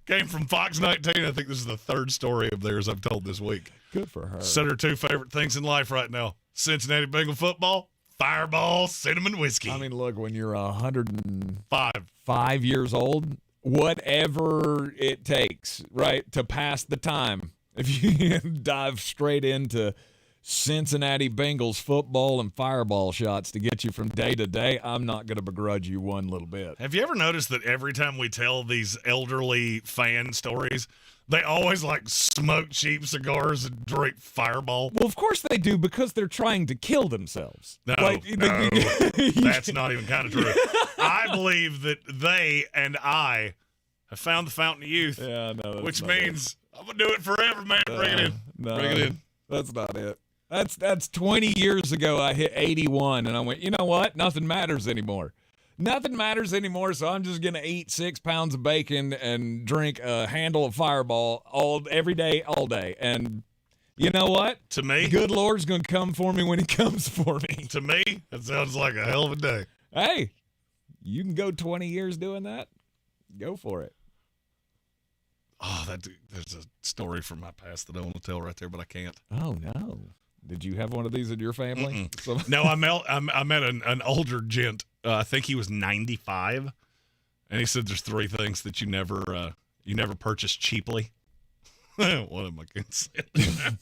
Came from Fox 19. I think this is the 3rd story of theirs I've told this week.
Good for her.
Said her 2 favorite things in life right now. Cincinnati Bengal football, Fireball, cinnamon whiskey.
I mean, look, when you're 105 years old, whatever it takes, right, to pass the time, if you dive straight into Cincinnati Bengals football and Fireball shots to get you from day to day, I'm not going to begrudge you one little bit.
Have you ever noticed that every time we tell these elderly fan stories, they always like smoke cheap cigars and drink Fireball?
Well, of course they do, because they're trying to kill themselves.
No, that's not even kind of true. I believe that they and I have found the fountain of youth.
Yeah, no,
which means I'm gonna do it forever, man. Bring it in.
No,
Bring it in.
That's not it. That's 20 years ago. I hit 81, and I went, you know what? Nothing matters anymore. Nothing matters anymore, so I'm just going to eat 6 pounds of bacon and drink a handle of Fireball every day, all day. And you know what?
To me,
the good Lord's going to come for me when he comes for me.
To me, that sounds like a hell of a day.
Hey, you can go 20 years doing that. Go for it.
Oh, there's a story from my past that I want to tell right there, but I can't.
Oh, no. Did you have one of these in your family?
No, I met an older gent. I think he was 95, and he said there's 3 things that you never purchase cheaply. What am I considering?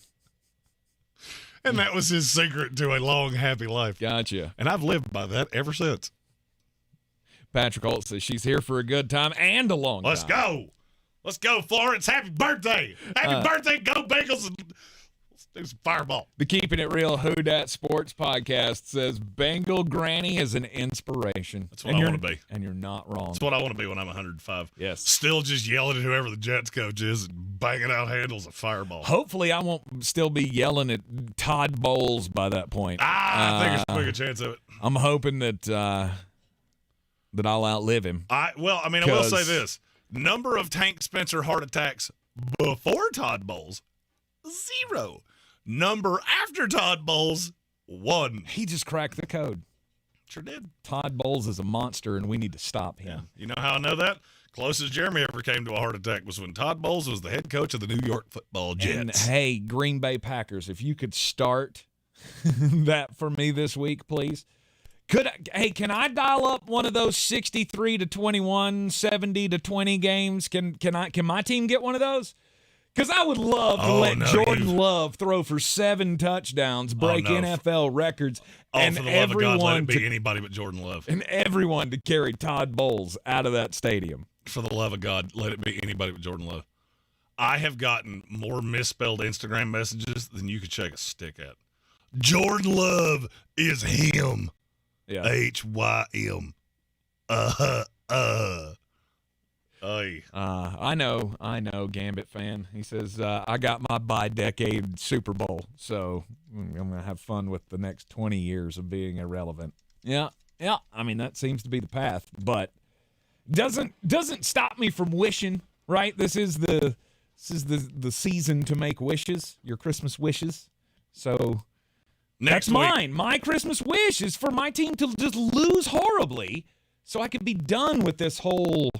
And that was his secret to a long, happy life.
Gotcha.
And I've lived by that ever since.
Patrick Holt says she's here for a good time and a long time.
Let's go, Florence. Happy birthday. Happy birthday. Go Bengals. And let's do some Fireball.
The Keeping It Real Who Dat Sports podcast says Bengal Granny is an inspiration.
That's what I want to be.
And you're not wrong.
That's what I want to be when I'm 105.
Yes.
Still just yelling at whoever the Jets coach is and banging out handles of Fireball.
Hopefully I won't still be yelling at Todd Bowles by that point.
I think there's a bigger chance of it.
I'm hoping that I'll outlive him.
I will say this. Number of Tank Spencer heart attacks before Todd Bowles, 0. Number after Todd Bowles, 1.
He just cracked the code.
Sure did.
Todd Bowles is a monster, and we need to stop him.
Yeah. You know how I know that? Closest Jeremy ever came to a heart attack was when Todd Bowles was the head coach of the New York Football Jets.
And hey, Green Bay Packers, if you could start that for me this week, please. Can I dial up one of those 63-21, 70-20 games? Can my team get one of those? Because I would love to let Jordan Love throw for 7 touchdowns, break NFL records, and
for the love of God, let it be
to
anybody but Jordan Love.
And everyone to carry Todd Bowles out of that stadium.
For the love of God, let it be anybody but Jordan Love. I have gotten more misspelled Instagram messages than you could shake a stick at. Jordan Love is him.
Yeah.
H-Y-M.
I know, Gambit fan. He says, I got my bi-decade Super Bowl, so I'm going to have fun with the next 20 years of being irrelevant. Yeah. I mean, that seems to be the path, but doesn't stop me from wishing, right? This is the season to make wishes, your Christmas wishes. So
Next
that's mine. My Christmas wish is for my team to just lose horribly so I can be done with this whole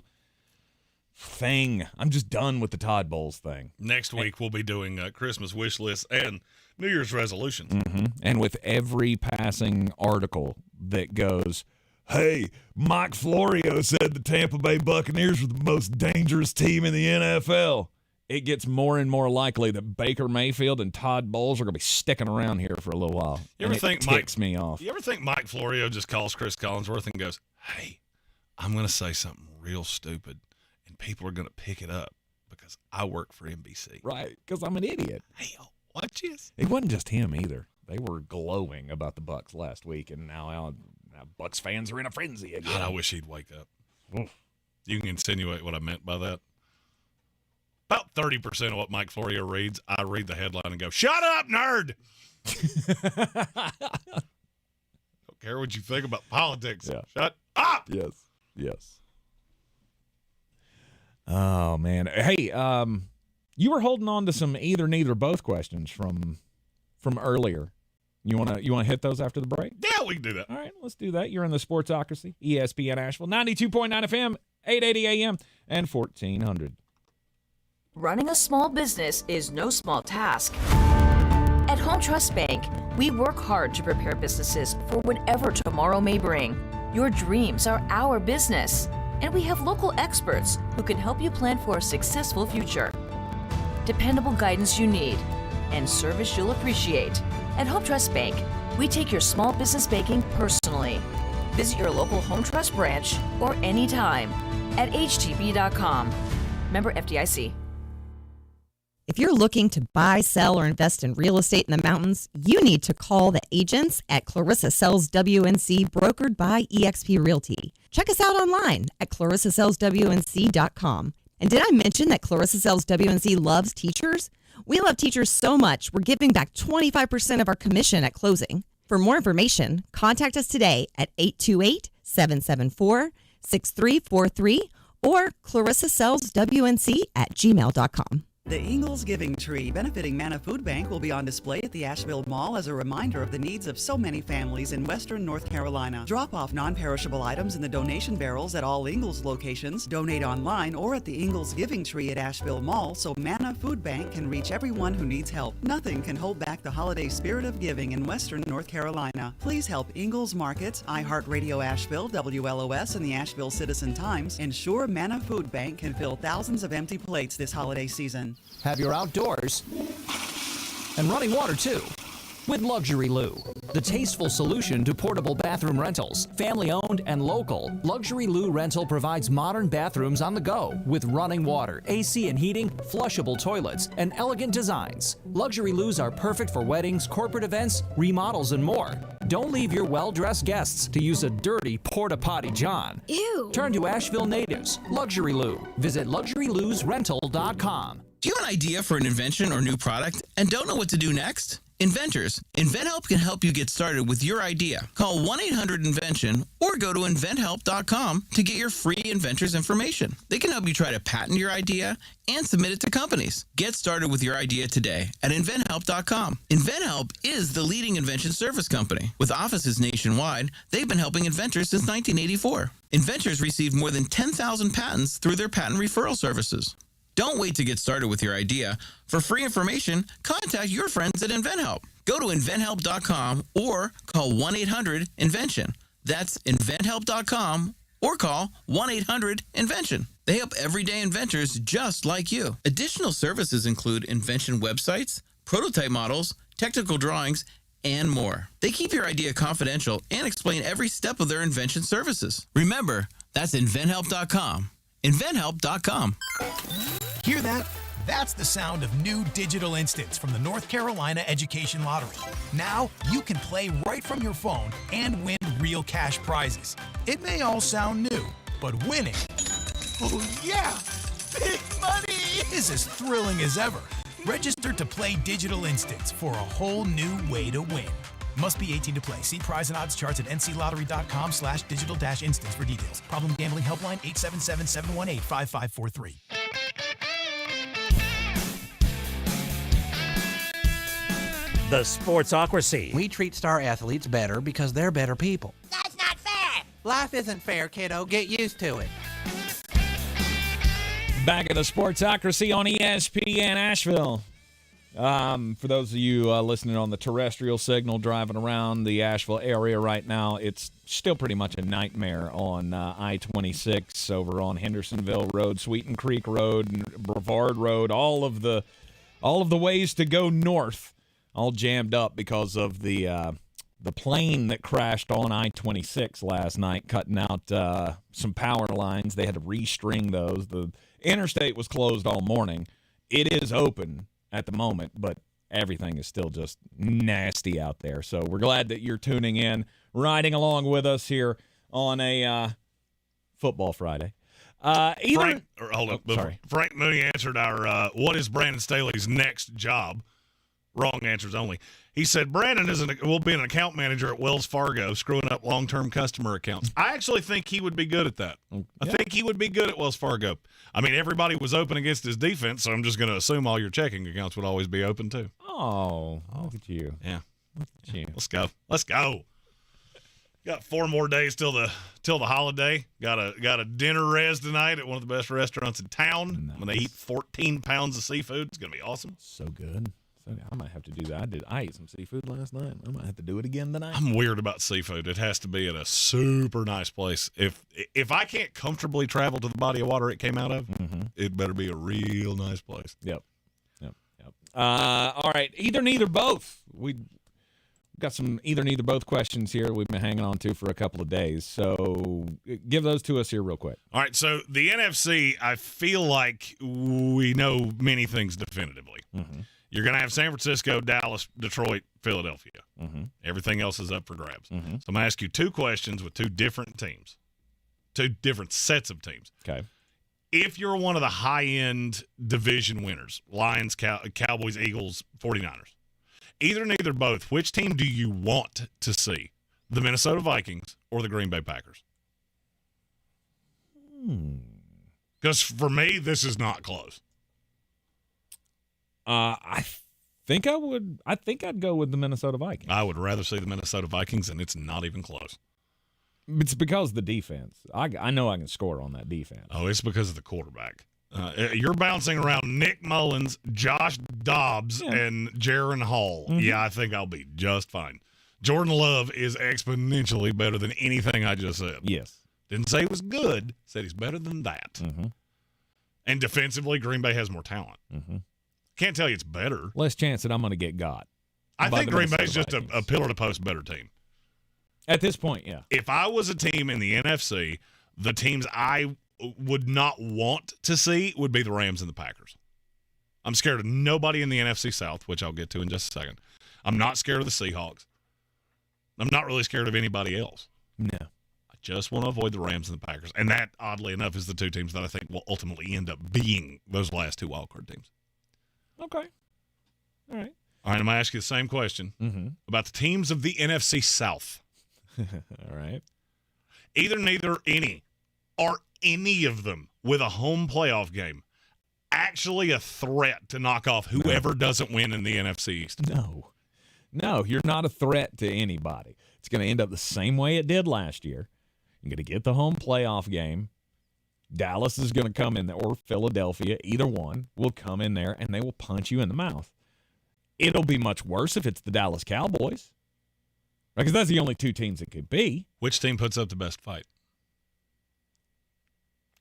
thing. I'm just done with the Todd Bowles thing.
Next week, we'll be doing Christmas wish lists and New Year's resolutions.
Mm-hmm. And with every passing article that goes, hey, Mike Florio said the Tampa Bay Buccaneers were the most dangerous team in the NFL, it gets more and more likely that Baker Mayfield and Todd Bowles are going to be sticking around here for a little while.
You ever think Mike
ticks me off?
You ever think Mike Florio just calls Chris Collinsworth and goes, hey, I'm going to say something real stupid, and people are going to pick it up because I work for NBC.
Right, because I'm an idiot.
Hey, watch this.
It wasn't just him either. They were glowing about the Bucs last week, and now Bucs fans are in a frenzy again.
God, I wish he'd wake up. You can insinuate what I meant by that. About 30% of what Mike Florio reads, I read the headline and go, shut up, nerd! Don't care what you think about politics.
Yeah.
Shut up!
Yes. Oh, man. Hey, you were holding on to some either, neither, both questions from earlier. You wanna hit those after the break?
Yeah, we can do that.
All right, let's do that. You're in the Sportsocracy, ESPN Asheville, 92.9 FM, 880 AM, and 1400.
Running a small business is no small task. At Home Trust Bank, we work hard to prepare businesses for whatever tomorrow may bring. Your dreams are our business, and we have local experts who can help you plan for a successful future. Dependable guidance you need, and service you'll appreciate. At Home Trust Bank, we take your small business banking personally. Visit your local Home Trust branch or anytime at htb.com. Member FDIC.
If you're looking to buy, sell, or invest in real estate in the mountains, you need to call the agents at Clarissa Sells WNC, brokered by eXp Realty. Check us out online at clarissasellswnc.com. And did I mention that Clarissa Sells WNC loves teachers? We love teachers so much, we're giving back 25% of our commission at closing. For more information, contact us today at 828-774-6343 or clarissasellswnc@gmail.com.
The Ingalls Giving Tree, benefiting Manna Food Bank, will be on display at the Asheville Mall as a reminder of the needs of so many families in western North Carolina. Drop off non-perishable items in the donation barrels at all Ingalls locations, donate online or at the Ingalls Giving Tree at Asheville Mall so Manna Food Bank can reach everyone who needs help. Nothing can hold back the holiday spirit of giving in western North Carolina. Please help Ingalls Market, iHeartRadio Asheville, WLOS, and the Asheville Citizen-Times ensure Manna Food Bank can fill thousands of empty plates this holiday season.
Have your outdoors and running water too with Luxury Lou, the tasteful solution to portable bathroom rentals. Family owned and local, Luxury Lou Rental provides modern bathrooms on the go with running water, AC and heating, flushable toilets, and elegant designs. Luxury Loos are perfect for weddings, corporate events, remodels, and more. Don't leave your well-dressed guests to use a dirty porta-potty John.
Ew.
Turn to Asheville natives. Luxury Lou. Visit LuxuryLoosRental.com.
Do you have an idea for an invention or new product and don't know what to do next? Inventors, InventHelp can help you get started with your idea. Call 1-800-INVENTION or go to InventHelp.com to get your free inventor's information. They can help you try to patent your idea and submit it to companies. Get started with your idea today at InventHelp.com. InventHelp is the leading invention service company. With offices nationwide, they've been helping inventors since 1984. Inventors receive more than 10,000 patents through their patent referral services. Don't wait to get started with your idea. For free information, contact your friends at InventHelp. Go to InventHelp.com or call 1-800-INVENTION. That's InventHelp.com or call 1-800-INVENTION. They help everyday inventors just like you. Additional services include invention websites, prototype models, technical drawings, and more. They keep your idea confidential and explain every step of their invention services. Remember, that's InventHelp.com. InventHelp.com.
Hear that?
That's the sound of new digital instants from the North Carolina Education Lottery. Now you can play right from your phone and win real cash prizes. It may all sound new, but winning, oh yeah, big money, is as thrilling as ever. Register to play digital instants for a whole new way to win. Must be 18 to play. See prize and odds charts at nclottery.com/digital-instants for details. Problem gambling helpline 877-718-5543.
The Sportsocracy.
We treat star athletes better because they're better people.
That's not fair.
Life isn't fair, kiddo. Get used to it.
Back at the Sportsocracy on ESPN Asheville. For those of you listening on the terrestrial signal, driving around the Asheville area right now, it's still pretty much a nightmare on I-26 over on Hendersonville Road, Sweeten Creek Road, and Brevard Road. All of the ways to go north, all jammed up because of the plane that crashed on I-26 last night, cutting out some power lines. They had to restring those. The interstate was closed all morning. It is open at the moment, but everything is still just nasty out there. So we're glad that you're tuning in, riding along with us here on a Football Friday.
Frank Mooney answered our what is Brandon Staley's next job? Wrong answers only. He said Brandon will be an account manager at Wells Fargo, screwing up long-term customer accounts. I actually think he would be good at that. I think he would be good at Wells Fargo. I mean, everybody was open against his defense, so I'm just going to assume all your checking accounts would always be open too.
Oh, look at you.
Yeah.
Look at you.
Let's go. Got 4 more days till the holiday. Got a dinner res tonight at one of the best restaurants in town. Nice. When they eat 14 pounds of seafood, it's going to be awesome.
So good. I might have to do that. I ate some seafood last night. I might have to do it again tonight.
I'm weird about seafood. It has to be at a super nice place. If I can't comfortably travel to the body of water it came out of, it better be a real nice place.
Yep. All right. Either, neither, both. We got some either, neither, both questions here we've been hanging on to for a couple of days. So give those to us here real quick.
All right. So the NFC, I feel like we know many things definitively. You're going to have San Francisco, Dallas, Detroit, Philadelphia. Everything else is up for grabs. So I'm going to ask you 2 questions with 2 different teams, 2 different sets of teams.
Okay.
If you're one of the high-end division winners, Lions, Cowboys, Eagles, 49ers, either, neither, both, which team do you want to see? The Minnesota Vikings or the Green Bay Packers? Because for me, this is not close.
I think I'd go with the Minnesota Vikings.
I would rather see the Minnesota Vikings, and it's not even close.
It's because of the defense. I know I can score on that defense.
Oh, it's because of the quarterback. You're bouncing around Nick Mullins, Josh Dobbs, and Jaron Hall. Yeah, I think I'll be just fine. Jordan Love is exponentially better than anything I just said.
Yes.
Didn't say he was good. Said he's better than that. And defensively, Green Bay has more talent. Can't tell you it's better.
Less chance that I'm going to get got.
I think Green Bay's just a pillar-to-post better team.
At this point, yeah.
If I was a team in the NFC, the teams I would not want to see would be the Rams and the Packers. I'm scared of nobody in the NFC South, which I'll get to in just a second. I'm not scared of the Seahawks. I'm not really scared of anybody else.
No.
I just want to avoid the Rams and the Packers. And that, oddly enough, is the 2 teams that I think will ultimately end up being those last 2 wildcard teams.
Okay. All right.
I'm going to ask you the same question about the teams of the NFC South.
All right.
Either, neither, any. Are any of them with a home playoff game actually a threat to knock off whoever doesn't win in the NFC East?
No, you're not a threat to anybody. It's going to end up the same way it did last year. You're going to get the home playoff game. Dallas is going to come in there, or Philadelphia, either one will come in there, and they will punch you in the mouth. It'll be much worse if it's the Dallas Cowboys, because that's the only 2 teams it could be.
Which team puts up the best fight?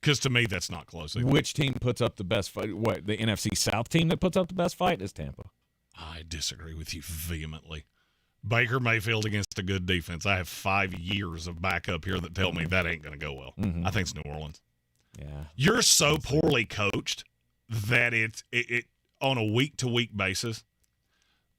Because to me, that's not close either.
Which team puts up the best fight? What, the NFC South team that puts up the best fight is Tampa.
I disagree with you vehemently. Baker Mayfield against a good defense. I have 5 years of backup here that tell me that ain't going to go well. I think it's New Orleans.
Yeah.
You're so poorly coached that it on a week-to-week basis,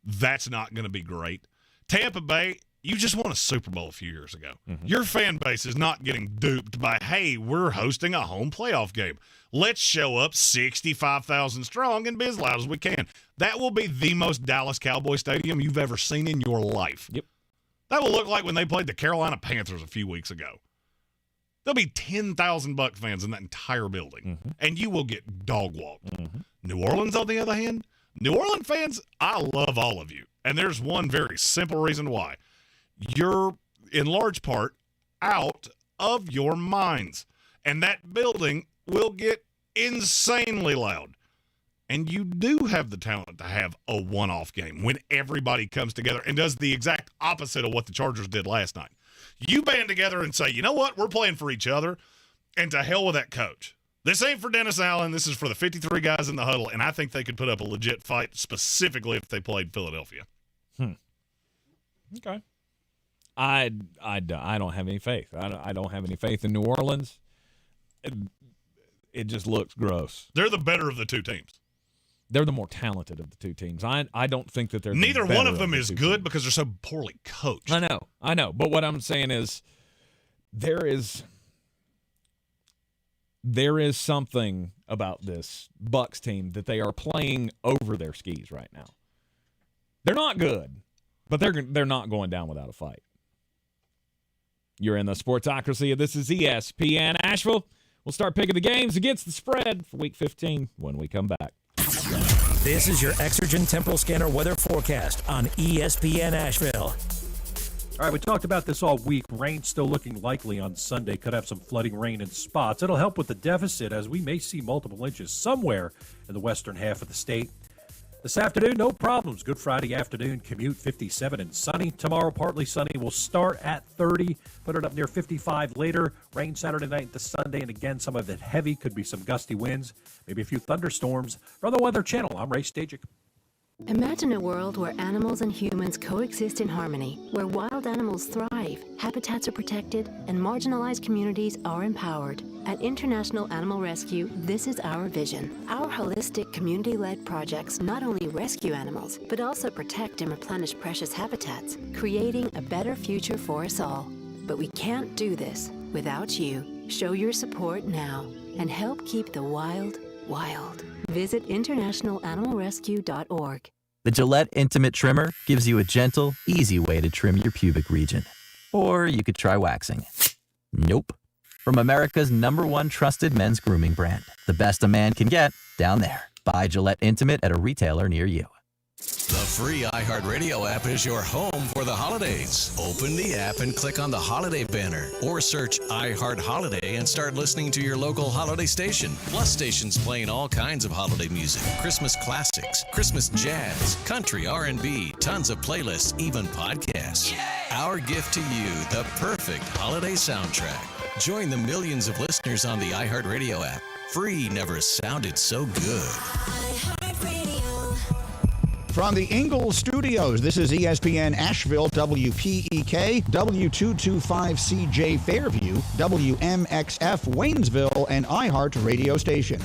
that's not going to be great. Tampa Bay, you just won a Super Bowl a few years ago. Your fan base is not getting duped by, hey, we're hosting a home playoff game. Let's show up 65,000 strong and be as loud as we can. That will be the most Dallas Cowboy stadium you've ever seen in your life.
Yep.
That will look like when they played the Carolina Panthers a few weeks ago. There'll be 10,000 Buck fans in that entire building, and you will get dog-walked. New Orleans, on the other hand, New Orleans fans, I love all of you. And there's one very simple reason why. You're, in large part, out of your minds. And that building will get insanely loud. And you do have the talent to have a one-off game when everybody comes together and does the exact opposite of what the Chargers did last night. You band together and say, you know what, we're playing for each other, and to hell with that coach. This ain't for Dennis Allen. This is for the 53 guys in the huddle, and I think they could put up a legit fight, specifically if they played Philadelphia.
Okay. I don't have any faith. I don't have any faith in New Orleans. It just looks gross.
They're the better of the two teams.
They're the more talented of the two teams. I don't think that they're
neither
the
one of them
the
is
two
good
teams.
because they're so poorly coached.
I know. But what I'm saying is there is something about this Bucks team that they are playing over their skis right now. They're not good, but they're not going down without a fight. You're in the Sportsocracy. This is ESPN Asheville. We'll start picking the games against the spread for Week 15 when we come back.
This is your Exergen Temporal Scanner weather forecast on ESPN Asheville.
All right, we talked about this all week. Rain still looking likely on Sunday. Could have some flooding rain in spots. It'll help with the deficit as we may see multiple inches somewhere in the western half of the state. This afternoon, no problems. Good Friday afternoon, commute 57 and sunny. Tomorrow, partly sunny. We'll start at 30, put it up near 55 later. Rain Saturday night to Sunday, and again, some of it heavy. Could be some gusty winds, maybe a few thunderstorms. From the Weather Channel, I'm Ray Stajic.
Imagine a world where animals and humans coexist in harmony, where wild animals thrive, habitats are protected, and marginalized communities are empowered. At International Animal Rescue, this is our vision. Our holistic, community-led projects not only rescue animals, but also protect and replenish precious habitats, creating a better future for us all. But we can't do this without you. Show your support now and help keep the wild, wild. Visit internationalanimalrescue.org.
The Gillette Intimate Trimmer gives you a gentle, easy way to trim your pubic region. Or you could try waxing. Nope. From America's #1 trusted men's grooming brand, the best a man can get, down there. Buy Gillette Intimate at a retailer near you.
The free iHeartRadio app is your home for the holidays. Open the app and click on the holiday banner or search iHeart Holiday and start listening to your local holiday station. Plus stations playing all kinds of holiday music, Christmas classics, Christmas jazz, country, R&B, tons of playlists, even podcasts. Yay! Our gift to you, the perfect holiday soundtrack. Join the millions of listeners on the iHeartRadio app. Free never sounded so good.
From the Ingalls Studios, this is ESPN Asheville, WPEK, W225CJ Fairview, WMXF Waynesville, and iHeart Radio Station.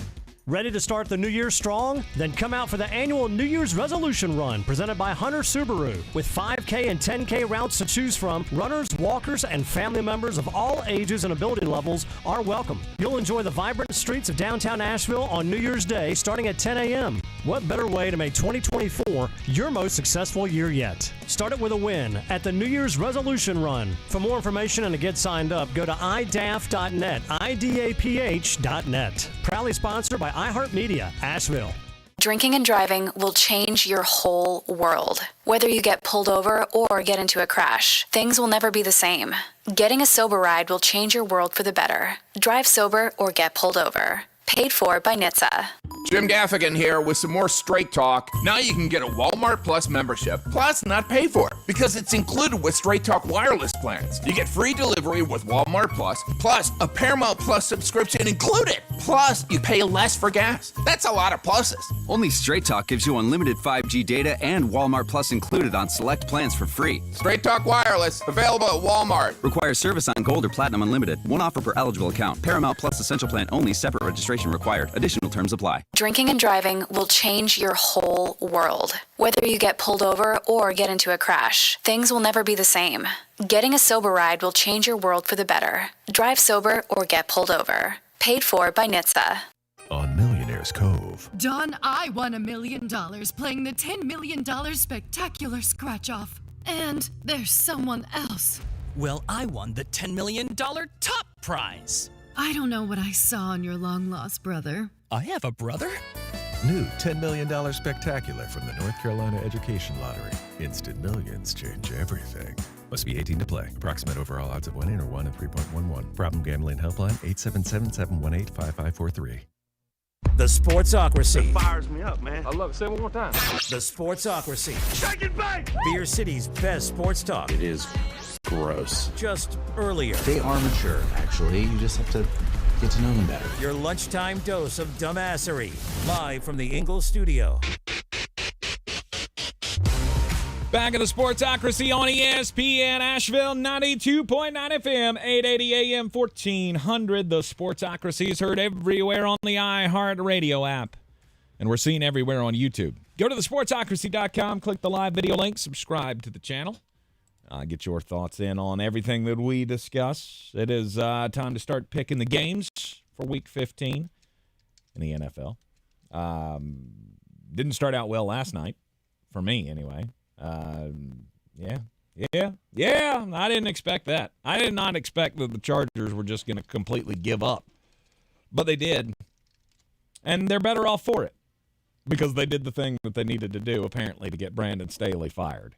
Ready to start the new year strong? Then come out for the annual New Year's Resolution Run presented by Hunter Subaru. With 5K and 10K routes to choose from, runners, walkers, and family members of all ages and ability levels are welcome. You'll enjoy the vibrant streets of downtown Asheville on New Year's Day starting at 10 a.m. What better way to make 2024 your most successful year yet? Start it with a win at the New Year's Resolution Run. For more information and to get signed up, go to idaph.net, idaph.net. Proudly sponsored by iHeartMedia, Asheville.
Drinking and driving will change your whole world. Whether you get pulled over or get into a crash, things will never be the same. Getting a sober ride will change your world for the better. Drive sober or get pulled over. Paid for by NHTSA.
Jim Gaffigan here with some more Straight Talk. Now you can get a Walmart Plus membership, plus not pay for it, because it's included with Straight Talk wireless plans. You get free delivery with Walmart Plus a Paramount Plus subscription included. Plus, you pay less for gas. That's a lot of pluses.
Only Straight Talk gives you unlimited 5G data and Walmart Plus included on select plans for free.
Straight Talk Wireless, available at Walmart.
Requires service on Gold or Platinum Unlimited. One offer per eligible account. Paramount Plus Essential Plan only. Separate registration required. Additional terms apply.
Drinking and driving will change your whole world. Whether you get pulled over or get into a crash, things will never be the same. Getting a sober ride will change your world for the better. Drive sober or get pulled over. Paid for by NHTSA.
On Millionaire's Cove.
Don, I won $1 million playing the $10 million spectacular scratch-off. And there's someone else.
Well, I won the $10 million top prize.
I don't know what I saw in your long-lost brother.
I have a brother?
New $10 million spectacular from the North Carolina Education Lottery. Instant millions change everything. Must be 18 to play. Approximate overall odds of winning are 1 in 3.11. Problem gambling helpline 877-718-5543.
The Sportsocracy.
It fires me up, man. I love it. Say it one more time.
The Sportsocracy.
Shake it back!
Beer City's best sports talk.
It is gross.
Just earlier.
They are mature, actually. You just have to get to know them better.
Your lunchtime dose of dumbassery. Live from the Ingalls studio.
Back in the Sportsocracy on ESPN Asheville, 92.9 FM, 880 AM, 1400. The Sportsocracy is heard everywhere on the iHeartRadio app. And we're seen everywhere on YouTube. Go to thesportsocracy.com, click the live video link, subscribe to the channel. Get your thoughts in on everything that we discuss. It is time to start picking the games for Week 15 in the NFL. Didn't start out well last night, for me anyway. Yeah. I didn't expect that. I did not expect that the Chargers were just going to completely give up. But they did. And they're better off for it. Because they did the thing that they needed to do, apparently, to get Brandon Staley fired.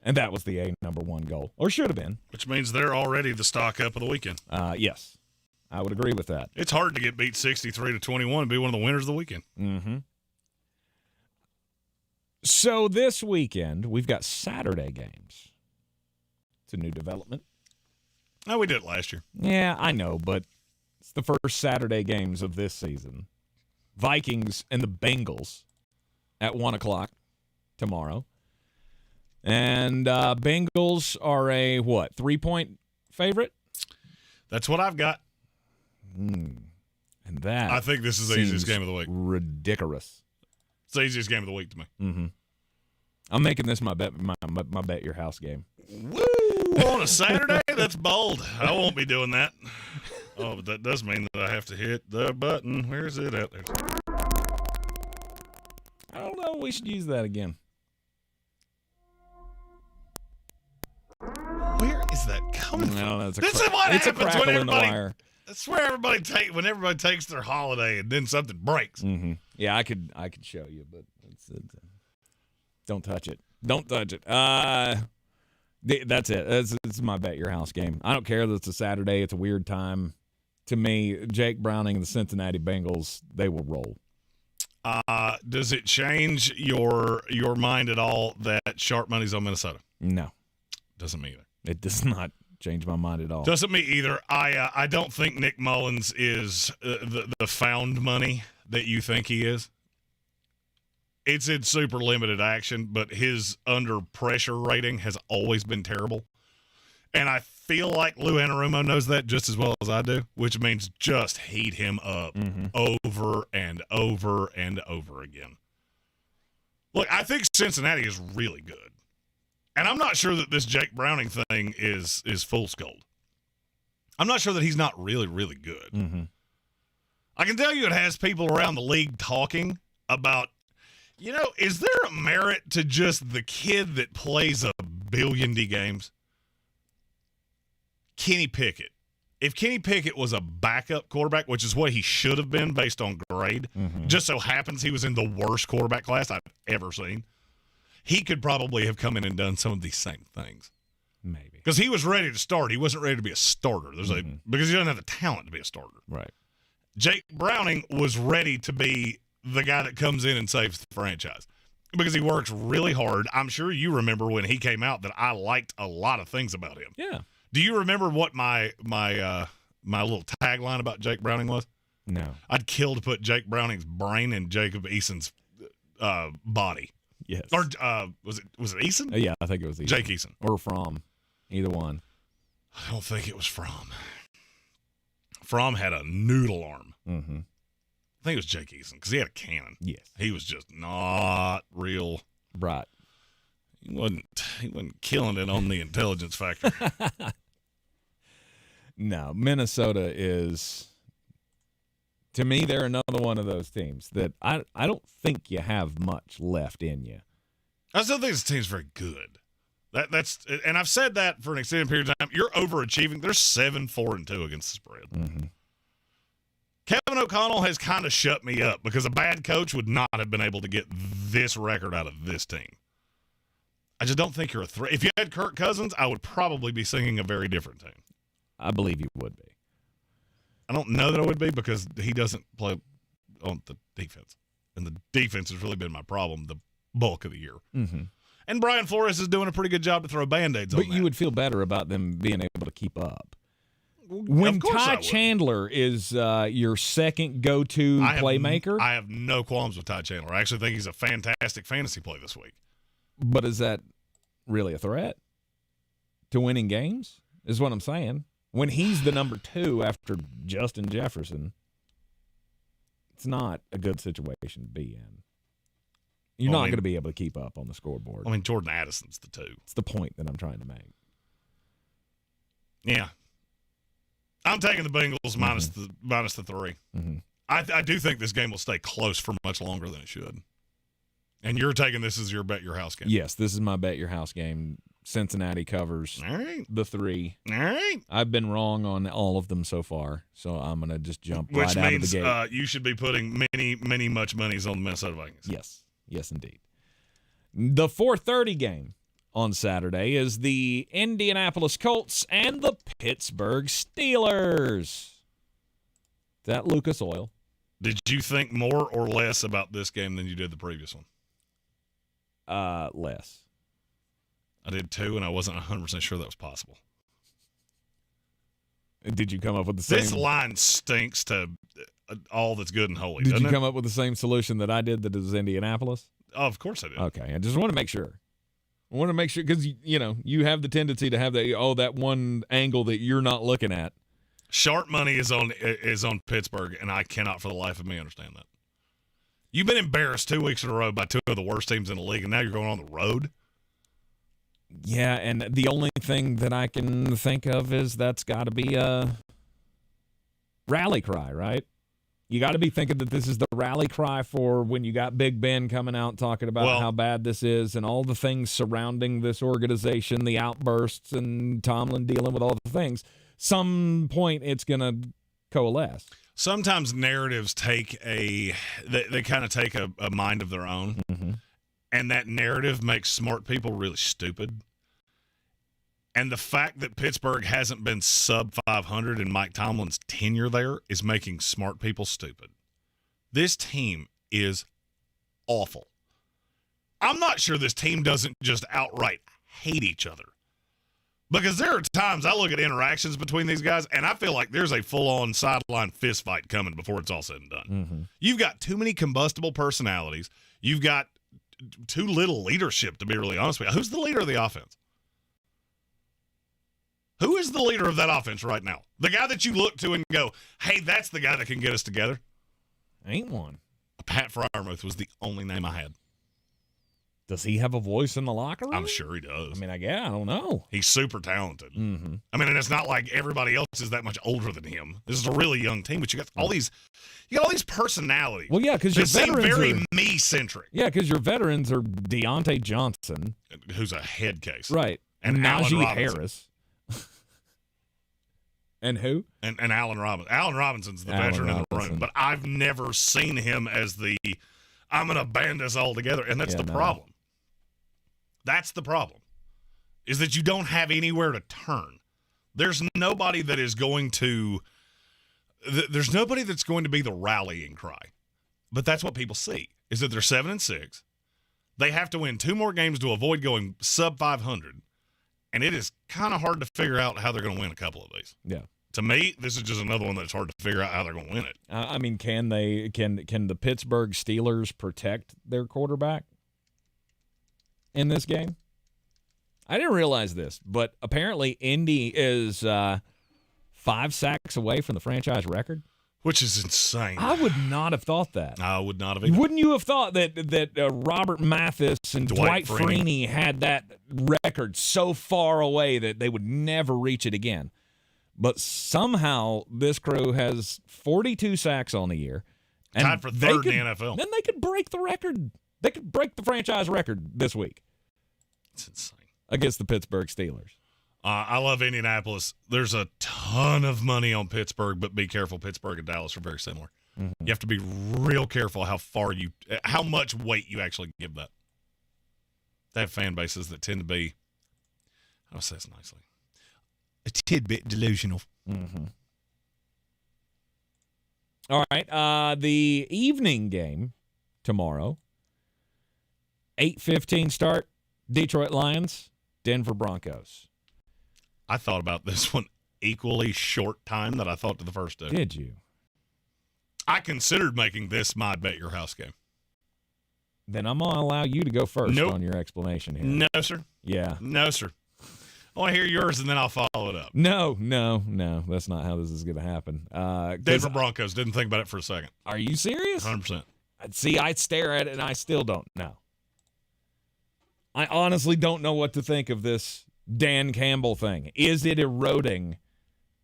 And that was the number one goal. Or should have been.
Which means they're already the stock up of the weekend.
Yes. I would agree with that.
It's hard to get beat 63-21 and be one of the winners of the weekend.
Mm-hmm. So this weekend, we've got Saturday games. It's a new development.
Oh, we did it last year.
Yeah, I know, but it's the first Saturday games of this season. Vikings and the Bengals at 1 o'clock tomorrow. And Bengals are a, 3-point favorite?
That's what I've got.
And that
I think this is the easiest game of the week.
Ridiculous.
It's the easiest game of the week to me.
Mm-hmm. I'm making this my bet your house game.
Woo! On a Saturday? That's bold. I won't be doing that. Oh, but that does mean that I have to hit the button. Where is it at there?
I don't know. We should use that again.
Where is that coming from?
No, that's
this is what
it's
happens
a crackle
when
in the wire.
That's where everybody takes their holiday and then something breaks.
Mm-hmm. Yeah, I could show you, but don't touch it. Don't touch it. That's it. It's my bet your house game. I don't care that it's a Saturday. It's a weird time. To me, Jake Browning and the Cincinnati Bengals, they will roll.
Does it change your mind at all that sharp money's on Minnesota?
No.
Doesn't me either.
It does not change my mind at all.
Doesn't me either. I don't think Nick Mullins is the found money that you think he is. It's in super limited action, but his under pressure rating has always been terrible. And I feel like Lou Anarumo knows that just as well as I do, which means just heat him up over and over and over again. Look, I think Cincinnati is really good. And I'm not sure that this Jake Browning thing is fool's gold. I'm not sure that he's not really, really good.
Mm-hmm.
I can tell you it has people around the league talking about, is there a merit to just the kid that plays a billion D games? Kenny Pickett. If Kenny Pickett was a backup quarterback, which is what he should have been based on grade, just so happens he was in the worst quarterback class I've ever seen, he could probably have come in and done some of these same things.
Maybe.
Because he was ready to start. He wasn't ready to be a starter. Because he doesn't have the talent to be a starter.
Right.
Jake Browning was ready to be the guy that comes in and saves the franchise because he works really hard. I'm sure you remember when he came out that I liked a lot of things about him.
Yeah.
Do you remember what my little tagline about Jake Browning was?
No.
I'd kill to put Jake Browning's brain in Jacob Eason's body.
Yes.
Or was it Easton?
Yeah, I think it was Easton.
Jake Easton.
Or Fromm. Either one.
I don't think it was Fromm. Fromm had a noodle arm.
Mm-hmm.
I think it was Jake Easton because he had a cannon.
Yes.
He was just not real.
Right.
He wasn't killing it on the intelligence factor.
No, Minnesota is, to me, they're another one of those teams that I don't think you have much left in you.
I still think this team's very good. That's and I've said that for an extended period of time. You're overachieving. They're 7-4-2 against the spread.
Mm-hmm.
Kevin O'Connell has kind of shut me up because a bad coach would not have been able to get this record out of this team. I just don't think you're a threat. If you had Kirk Cousins, I would probably be singing a very different tune.
I believe you would be.
I don't know that I would be because he doesn't play on the defense. And the defense has really been my problem the bulk of the year.
Mm-hmm.
And Brian Flores is doing a pretty good job to throw Band-Aids on that.
But you would feel better about them being able to keep up. When Ty Chandler is your second go-to playmaker.
I have no qualms with Ty Chandler. I actually think he's a fantastic fantasy play this week.
But is that really a threat to winning games? Is what I'm saying. When he's the number 2 after Justin Jefferson, it's not a good situation to be in. You're not going to be able to keep up on the scoreboard.
I mean, Jordan Addison's the 2.
It's the point that I'm trying to make.
Yeah. I'm taking the Bengals minus the 3.
Mm-hmm.
I do think this game will stay close for much longer than it should. And you're taking this as your bet your house game.
Yes, this is my bet your house game. Cincinnati covers the 3.
All right.
I've been wrong on all of them so far, so I'm going to just jump right out of the gate.
Which means you should be putting many much monies on the Minnesota Vikings.
Yes. Yes, indeed. The 4:30 game on Saturday is the Indianapolis Colts and the Pittsburgh Steelers. Is that Lucas Oil?
Did you think more or less about this game than you did the previous one?
Less.
I did too, and I wasn't 100% sure that was possible.
Did you come up with the same?
This line stinks to all that's good and holy.
Did you come up with the same solution that I did that is Indianapolis?
Oh, of course I did.
Okay, I just want to make sure. I want to make sure because you have the tendency to have that one angle that you're not looking at.
Sharp money is on Pittsburgh, and I cannot for the life of me understand that. You've been embarrassed 2 weeks in a row by 2 of the worst teams in the league, and now you're going on the road.
Yeah, and the only thing that I can think of is that's got to be a rally cry, right? You got to be thinking that this is the rally cry for when you got Big Ben coming out talking about how bad this is and all the things surrounding this organization, the outbursts, and Tomlin dealing with all the things. Some point it's going to coalesce.
Sometimes narratives take they kind of take a mind of their own, and that narrative makes smart people really stupid. And the fact that Pittsburgh hasn't been sub 500 in Mike Tomlin's tenure there is making smart people stupid. This team is awful. I'm not sure this team doesn't just outright hate each other. Because there are times I look at interactions between these guys, and I feel like there's a full-on sideline fist fight coming before it's all said and done.
Mm-hmm.
You've got too many combustible personalities. You've got too little leadership, to be really honest with you. Who's the leader of the offense? Who is the leader of that offense right now? The guy that you look to and go, hey, that's the guy that can get us together?
Ain't one.
Pat Freiermuth was the only name I had.
Does he have a voice in the locker room?
I'm sure he does.
I mean, I don't know.
He's super talented.
Mm-hmm.
I mean, and it's not like everybody else is that much older than him. This is a really young team, but you got all these personalities.
Well, yeah, because your
seem
veterans
very
are
me-centric.
Yeah, because your veterans are Deontay Johnson,
who's a head case,
right,
and
Najee
Allen
Harris, and who?
And Allen Robinson. Allen Robinson's the veteran in the room, but I've never seen him as the I'm going to band us all together, and that's the problem. That's the problem, is that you don't have anywhere to turn. There's nobody that is going to there's nobody that's going to be the rallying cry. But that's what people see, is that they're 7-6. They have to win 2 more games to avoid going sub 500. And it is kind of hard to figure out how they're going to win a couple of these.
Yeah.
To me, this is just another one that's hard to figure out how they're going to win it.
I mean, can the Pittsburgh Steelers protect their quarterback in this game? I didn't realize this, but apparently Indy is 5 sacks away from the franchise record.
Which is insane.
I would not have thought that.
I would not have either.
Wouldn't you have thought that Robert Mathis and Dwight Freeney had that record so far away that they would never reach it again? But somehow this crew has 42 sacks on the year. And
tied for third in the NFL.
Then they could break the record. They could break the franchise record this week.
It's insane.
Against the Pittsburgh Steelers.
I love Indianapolis. There's a ton of money on Pittsburgh, but be careful. Pittsburgh and Dallas are very similar. You have to be real careful how much weight you actually give that. They have fan bases that tend to be, how do I say this nicely, a tidbit delusional.
All right. The evening game tomorrow, 8:15 start, Detroit Lions, Denver Broncos.
I thought about this one equally short time that I thought to the first two.
Did you?
I considered making this my Bet Your House game.
Then I'm going to allow you to go first
Nope.
on your explanation here.
No, sir.
Yeah.
No, sir. I want to hear yours, and then I'll follow it up.
No. That's not how this is going to happen.
Denver Broncos. Didn't think about it for a second.
Are you serious?
100%.
See, I stare at it, and I still don't know. I honestly don't know what to think of this Dan Campbell thing. Is it eroding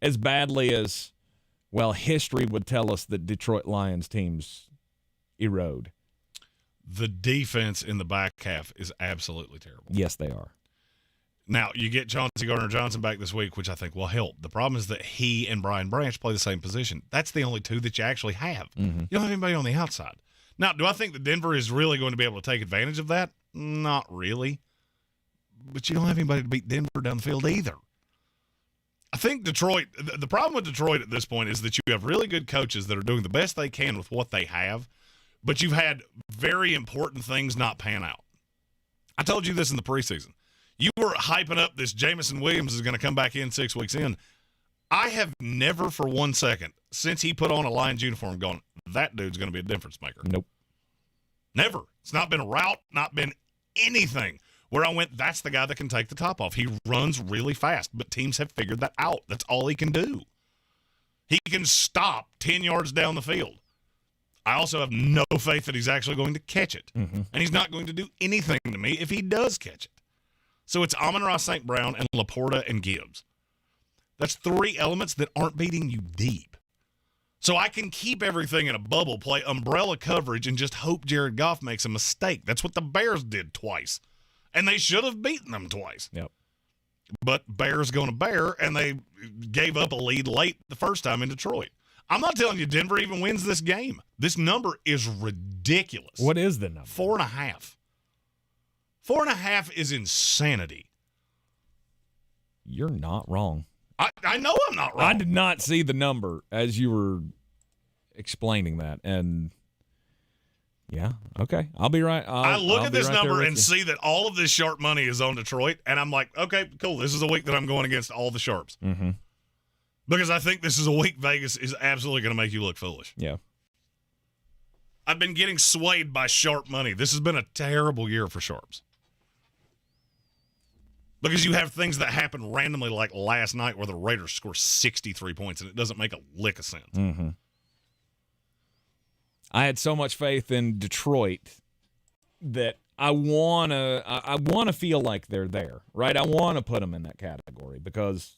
as badly as, well, history would tell us that Detroit Lions teams erode?
The defense in the back half is absolutely terrible.
Yes, they are.
Now, you get Chauncey Gardner-Johnson back this week, which I think will help. The problem is that he and Brian Branch play the same position. That's the only two that you actually have. You don't have anybody on the outside. Now, do I think that Denver is really going to be able to take advantage of that? Not really. But you don't have anybody to beat Denver down the field either. I think Detroit, the problem with Detroit at this point is that you have really good coaches that are doing the best they can with what they have, but you've had very important things not pan out. I told you this in the preseason. You were hyping up this Jameson Williams is going to come back in 6 weeks in. I have never for 1 second, since he put on a Lions uniform, gone, that dude's going to be a difference maker.
Nope.
Never. It's not been a route, not been anything where I went, that's the guy that can take the top off. He runs really fast, but teams have figured that out. That's all he can do. He can stop 10 yards down the field. I also have no faith that he's actually going to catch it. And he's not going to do anything to me if he does catch it. So it's Amon-Ra St. Brown and Laporta and Gibbs. That's three elements that aren't beating you deep. So I can keep everything in a bubble, play umbrella coverage, and just hope Jared Goff makes a mistake. That's what the Bears did twice. And they should have beaten them twice.
Yep.
But Bears going to bear, and they gave up a lead late the first time in Detroit. I'm not telling you Denver even wins this game. This number is ridiculous.
What is the number?
4.5. 4.5 is insanity.
You're not wrong.
I know I'm not wrong.
I did not see the number as you were explaining that. And, yeah, okay. I'll be right.
I look at this number and
you.
see that all of this sharp money is on Detroit, and I'm like, okay, cool. This is a week that I'm going against all the sharps. Because I think this is a week Vegas is absolutely going to make you look foolish.
Yeah.
I've been getting swayed by sharp money. This has been a terrible year for sharps. Because you have things that happen randomly like last night where the Raiders score 63 points, and it doesn't make a lick of sense.
I had so much faith in Detroit that I wanna feel like they're there, right? I want to put them in that category because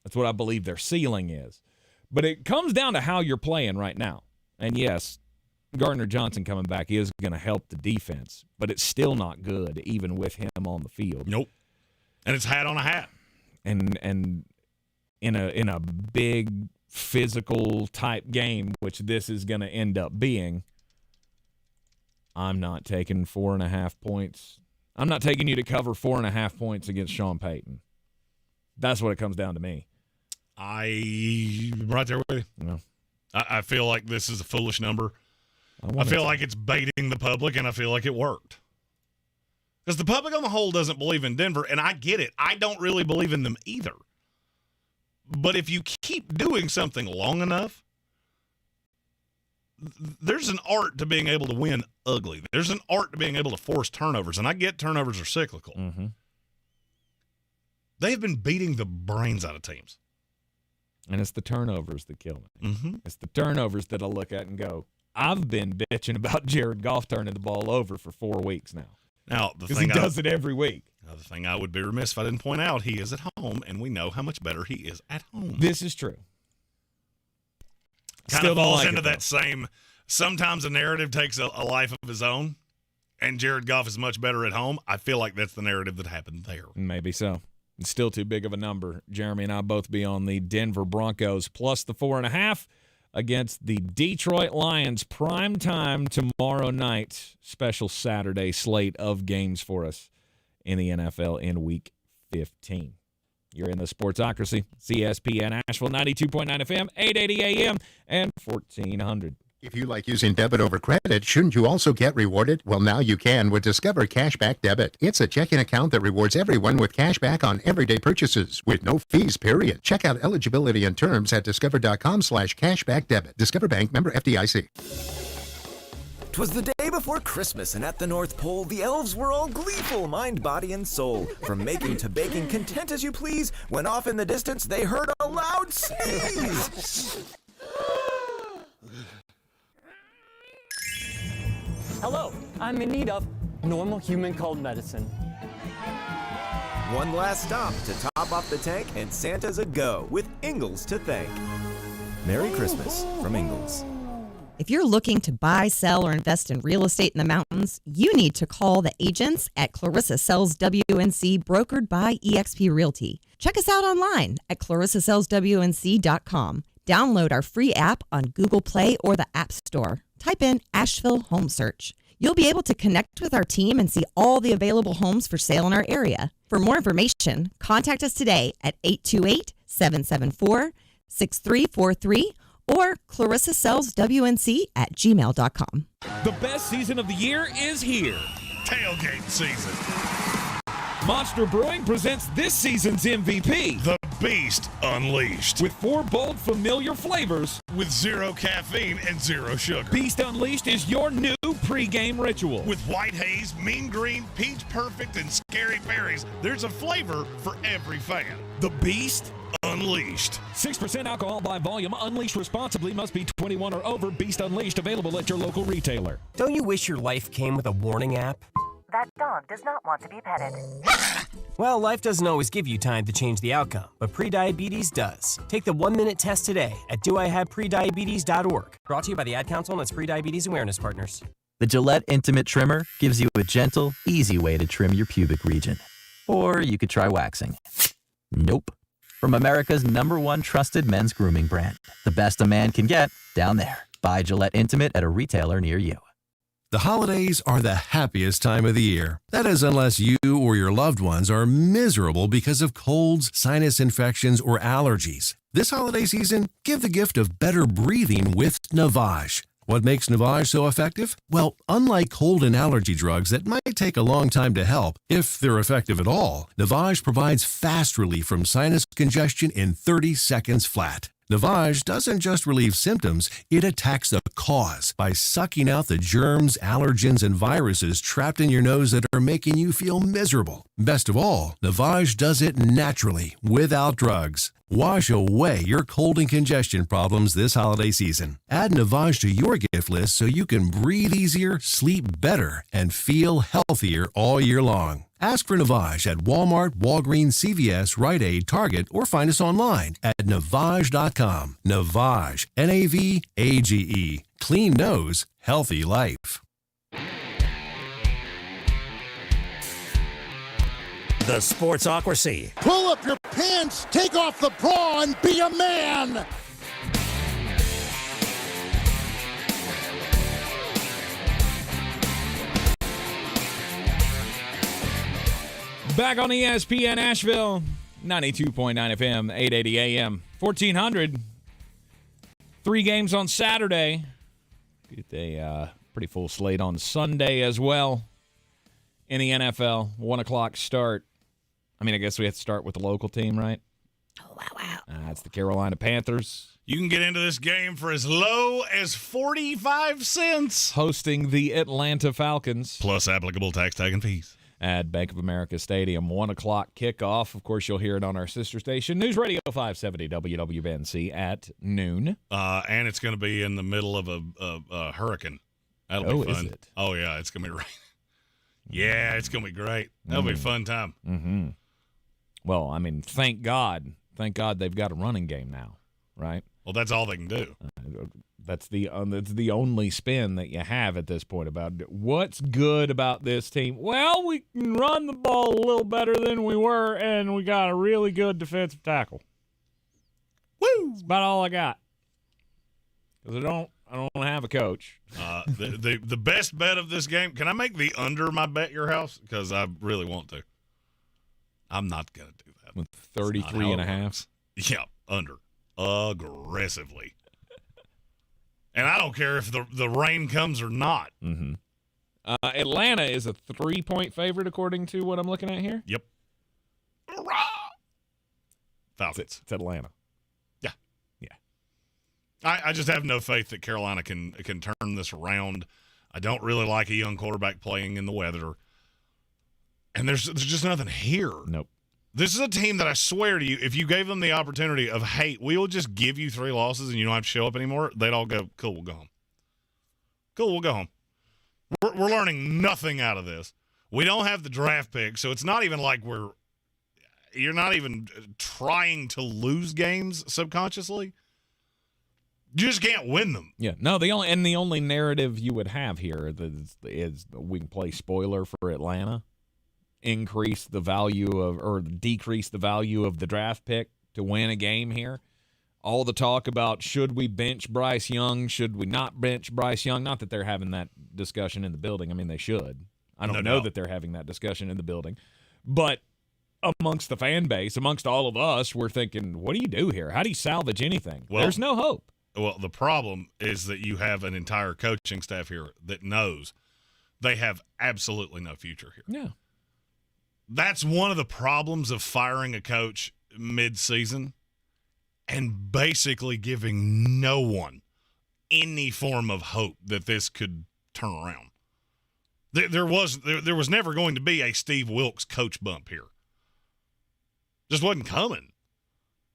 that's what I believe their ceiling is. But it comes down to how you're playing right now. And yes, Gardner-Johnson coming back is going to help the defense, but it's still not good even with him on the field.
Nope. And it's hat on a hat.
And in a big physical type game, which this is going to end up being, I'm not taking 4.5 points. I'm not taking you to cover 4.5 points against Sean Payton. That's what it comes down to me.
I'm right there with you.
Yeah.
I feel like this is a foolish number. I feel like it's baiting the public, and I feel like it worked. Because the public on the whole doesn't believe in Denver, and I get it. I don't really believe in them either. But if you keep doing something long enough, there's an art to being able to win ugly. There's an art to being able to force turnovers, and I get turnovers are cyclical.
Mm-hmm.
They've been beating the brains out of teams.
And it's the turnovers that kill me.
Mm-hmm.
It's the turnovers that I look at and go, I've been bitching about Jared Goff turning the ball over for 4 weeks now.
Now,
because he does it every week.
Now, the thing I would be remiss if I didn't point out, he is at home, and we know how much better he is at home.
This is true.
Kind
Still
of
don't
falls
like
into
it,
that same, sometimes a narrative takes a life of his own, and Jared Goff is much better at home. I feel like that's the narrative that happened there.
Maybe so. It's still too big of a number. Jeremy and I both be on the Denver Broncos plus the 4.5 against the Detroit Lions. Prime time tomorrow night. Special Saturday slate of games for us in the NFL in Week 15. You're in the Sportsocracy. ESPN Asheville, 92.9 FM, 880 AM, and 1400.
If you like using debit over credit, shouldn't you also get rewarded? Well, now you can with Discover Cashback Debit. It's a checking account that rewards everyone with cash back on everyday purchases with no fees, period. Check out eligibility and terms at discover.com/cashbackdebit. Discover Bank, member FDIC.
'Twas the day before Christmas, and at the North Pole, the elves were all gleeful, mind, body, and soul. From making to baking, content as you please, when off in the distance they heard a loud sneeze.
Hello, I'm in need of normal human cold medicine.
One last stop to top off the tank, and Santa's a go with Ingalls to thank. Merry Christmas from Ingalls.
If you're looking to buy, sell, or invest in real estate in the mountains, you need to call the agents at Clarissa Sells WNC, brokered by eXp Realty. Check us out online at clarissasellswnc.com. Download our free app on Google Play or the App Store. Type in Asheville Home Search. You'll be able to connect with our team and see all the available homes for sale in our area. For more information, contact us today at 828-774-6343 or clarissasellswnc@gmail.com.
The best season of the year is here.
Tailgate season.
Monster Brewing presents this season's MVP.
The Beast Unleashed.
With 4 bold, familiar flavors.
With 0 caffeine and 0 sugar.
Beast Unleashed is your new pregame ritual.
With white haze, mean green, peach perfect, and scary berries, there's a flavor for every fan.
The Beast
Unleashed.
6% alcohol by volume. Unleashed responsibly. Must be 21 or over. Beast Unleashed. Available at your local retailer.
Don't you wish your life came with a warning app?
That dog does not want to be petted.
Well, life doesn't always give you time to change the outcome, but prediabetes does. Take the 1-minute test today at doihaveprediabetes.org. Brought to you by the Ad Council and its prediabetes awareness partners.
The Gillette Intimate Trimmer gives you a gentle, easy way to trim your pubic region. Or you could try waxing. Nope. From America's #1 trusted men's grooming brand. The best a man can get, down there. Buy Gillette Intimate at a retailer near you.
The holidays are the happiest time of the year. That is, unless you or your loved ones are miserable because of colds, sinus infections, or allergies. This holiday season, give the gift of better breathing with Navage. What makes Navage so effective? Well, unlike cold and allergy drugs that might take a long time to help, if they're effective at all, Navage provides fast relief from sinus congestion in 30 seconds flat. Navage doesn't just relieve symptoms, it attacks the cause by sucking out the germs, allergens, and viruses trapped in your nose that are making you feel miserable. Best of all, Navage does it naturally, without drugs. Wash away your cold and congestion problems this holiday season. Add Navage to your gift list so you can breathe easier, sleep better, and feel healthier all year long. Ask for Navage at Walmart, Walgreens, CVS, Rite Aid, Target, or find us online at Navage.com. Navage, Navage. Clean nose, healthy life.
The Sportsocracy.
Pull up your pants, take off the bra, and be a man!
Back on ESPN Asheville, 92.9 FM, 880 AM, 1400. 3 games on Saturday. Get a pretty full slate on Sunday as well. In the NFL, 1 o'clock start. I mean, I guess we have to start with the local team, right?
Oh, wow.
It's the Carolina Panthers.
You can get into this game for as low as 45 cents.
Hosting the Atlanta Falcons.
Plus applicable tax, tag, and fees.
At Bank of America Stadium, 1 o'clock kickoff. Of course, you'll hear it on our sister station, News Radio 570 WWNC at noon.
And it's going to be in the middle of a hurricane. That'll be fun.
Is it?
Oh, yeah, it's going to be raining. Yeah, it's going to be great. That'll be a fun time.
Mm-hmm. Well, I mean, thank God. Thank God they've got a running game now, right?
Well, that's all they can do.
That's the only spin that you have at this point about what's good about this team. Well, we can run the ball a little better than we were, and we got a really good defensive tackle. Woo! That's about all I got. Because I don't have a coach.
The best bet of this game. Can I make the under my bet your house? Because I really want to. I'm not going to do that.
With 33 and a half.
Yeah, under. Aggressively. And I don't care if the rain comes or not.
Mm-hmm. Atlanta is a 3-point favorite according to what I'm looking at here.
Yep. Hurrah! Falcons.
It's Atlanta.
Yeah.
Yeah.
I just have no faith that Carolina can turn this around. I don't really like a young quarterback playing in the weather. And there's just nothing here.
Nope.
This is a team that I swear to you, if you gave them the opportunity of, hey, we will just give you 3 losses and you don't have to show up anymore, they'd all go, cool, we'll go home. Cool, we'll go home. We're learning nothing out of this. We don't have the draft pick, so it's not even like you're not even trying to lose games subconsciously. You just can't win them.
Yeah. No, the only narrative you would have here is we can play spoiler for Atlanta. Increase the value of or decrease the value of the draft pick to win a game here. All the talk about should we bench Bryce Young, should we not bench Bryce Young? Not that they're having that discussion in the building. I mean, they should. I don't know that they're having that discussion in the building. But amongst the fan base, amongst all of us, we're thinking, what do you do here? How do you salvage anything?
Well,
there's no hope.
Well, the problem is that you have an entire coaching staff here that knows they have absolutely no future here.
Yeah.
That's one of the problems of firing a coach mid-season and basically giving no one any form of hope that this could turn around. There was never going to be a Steve Wilkes coach bump here. Just wasn't coming.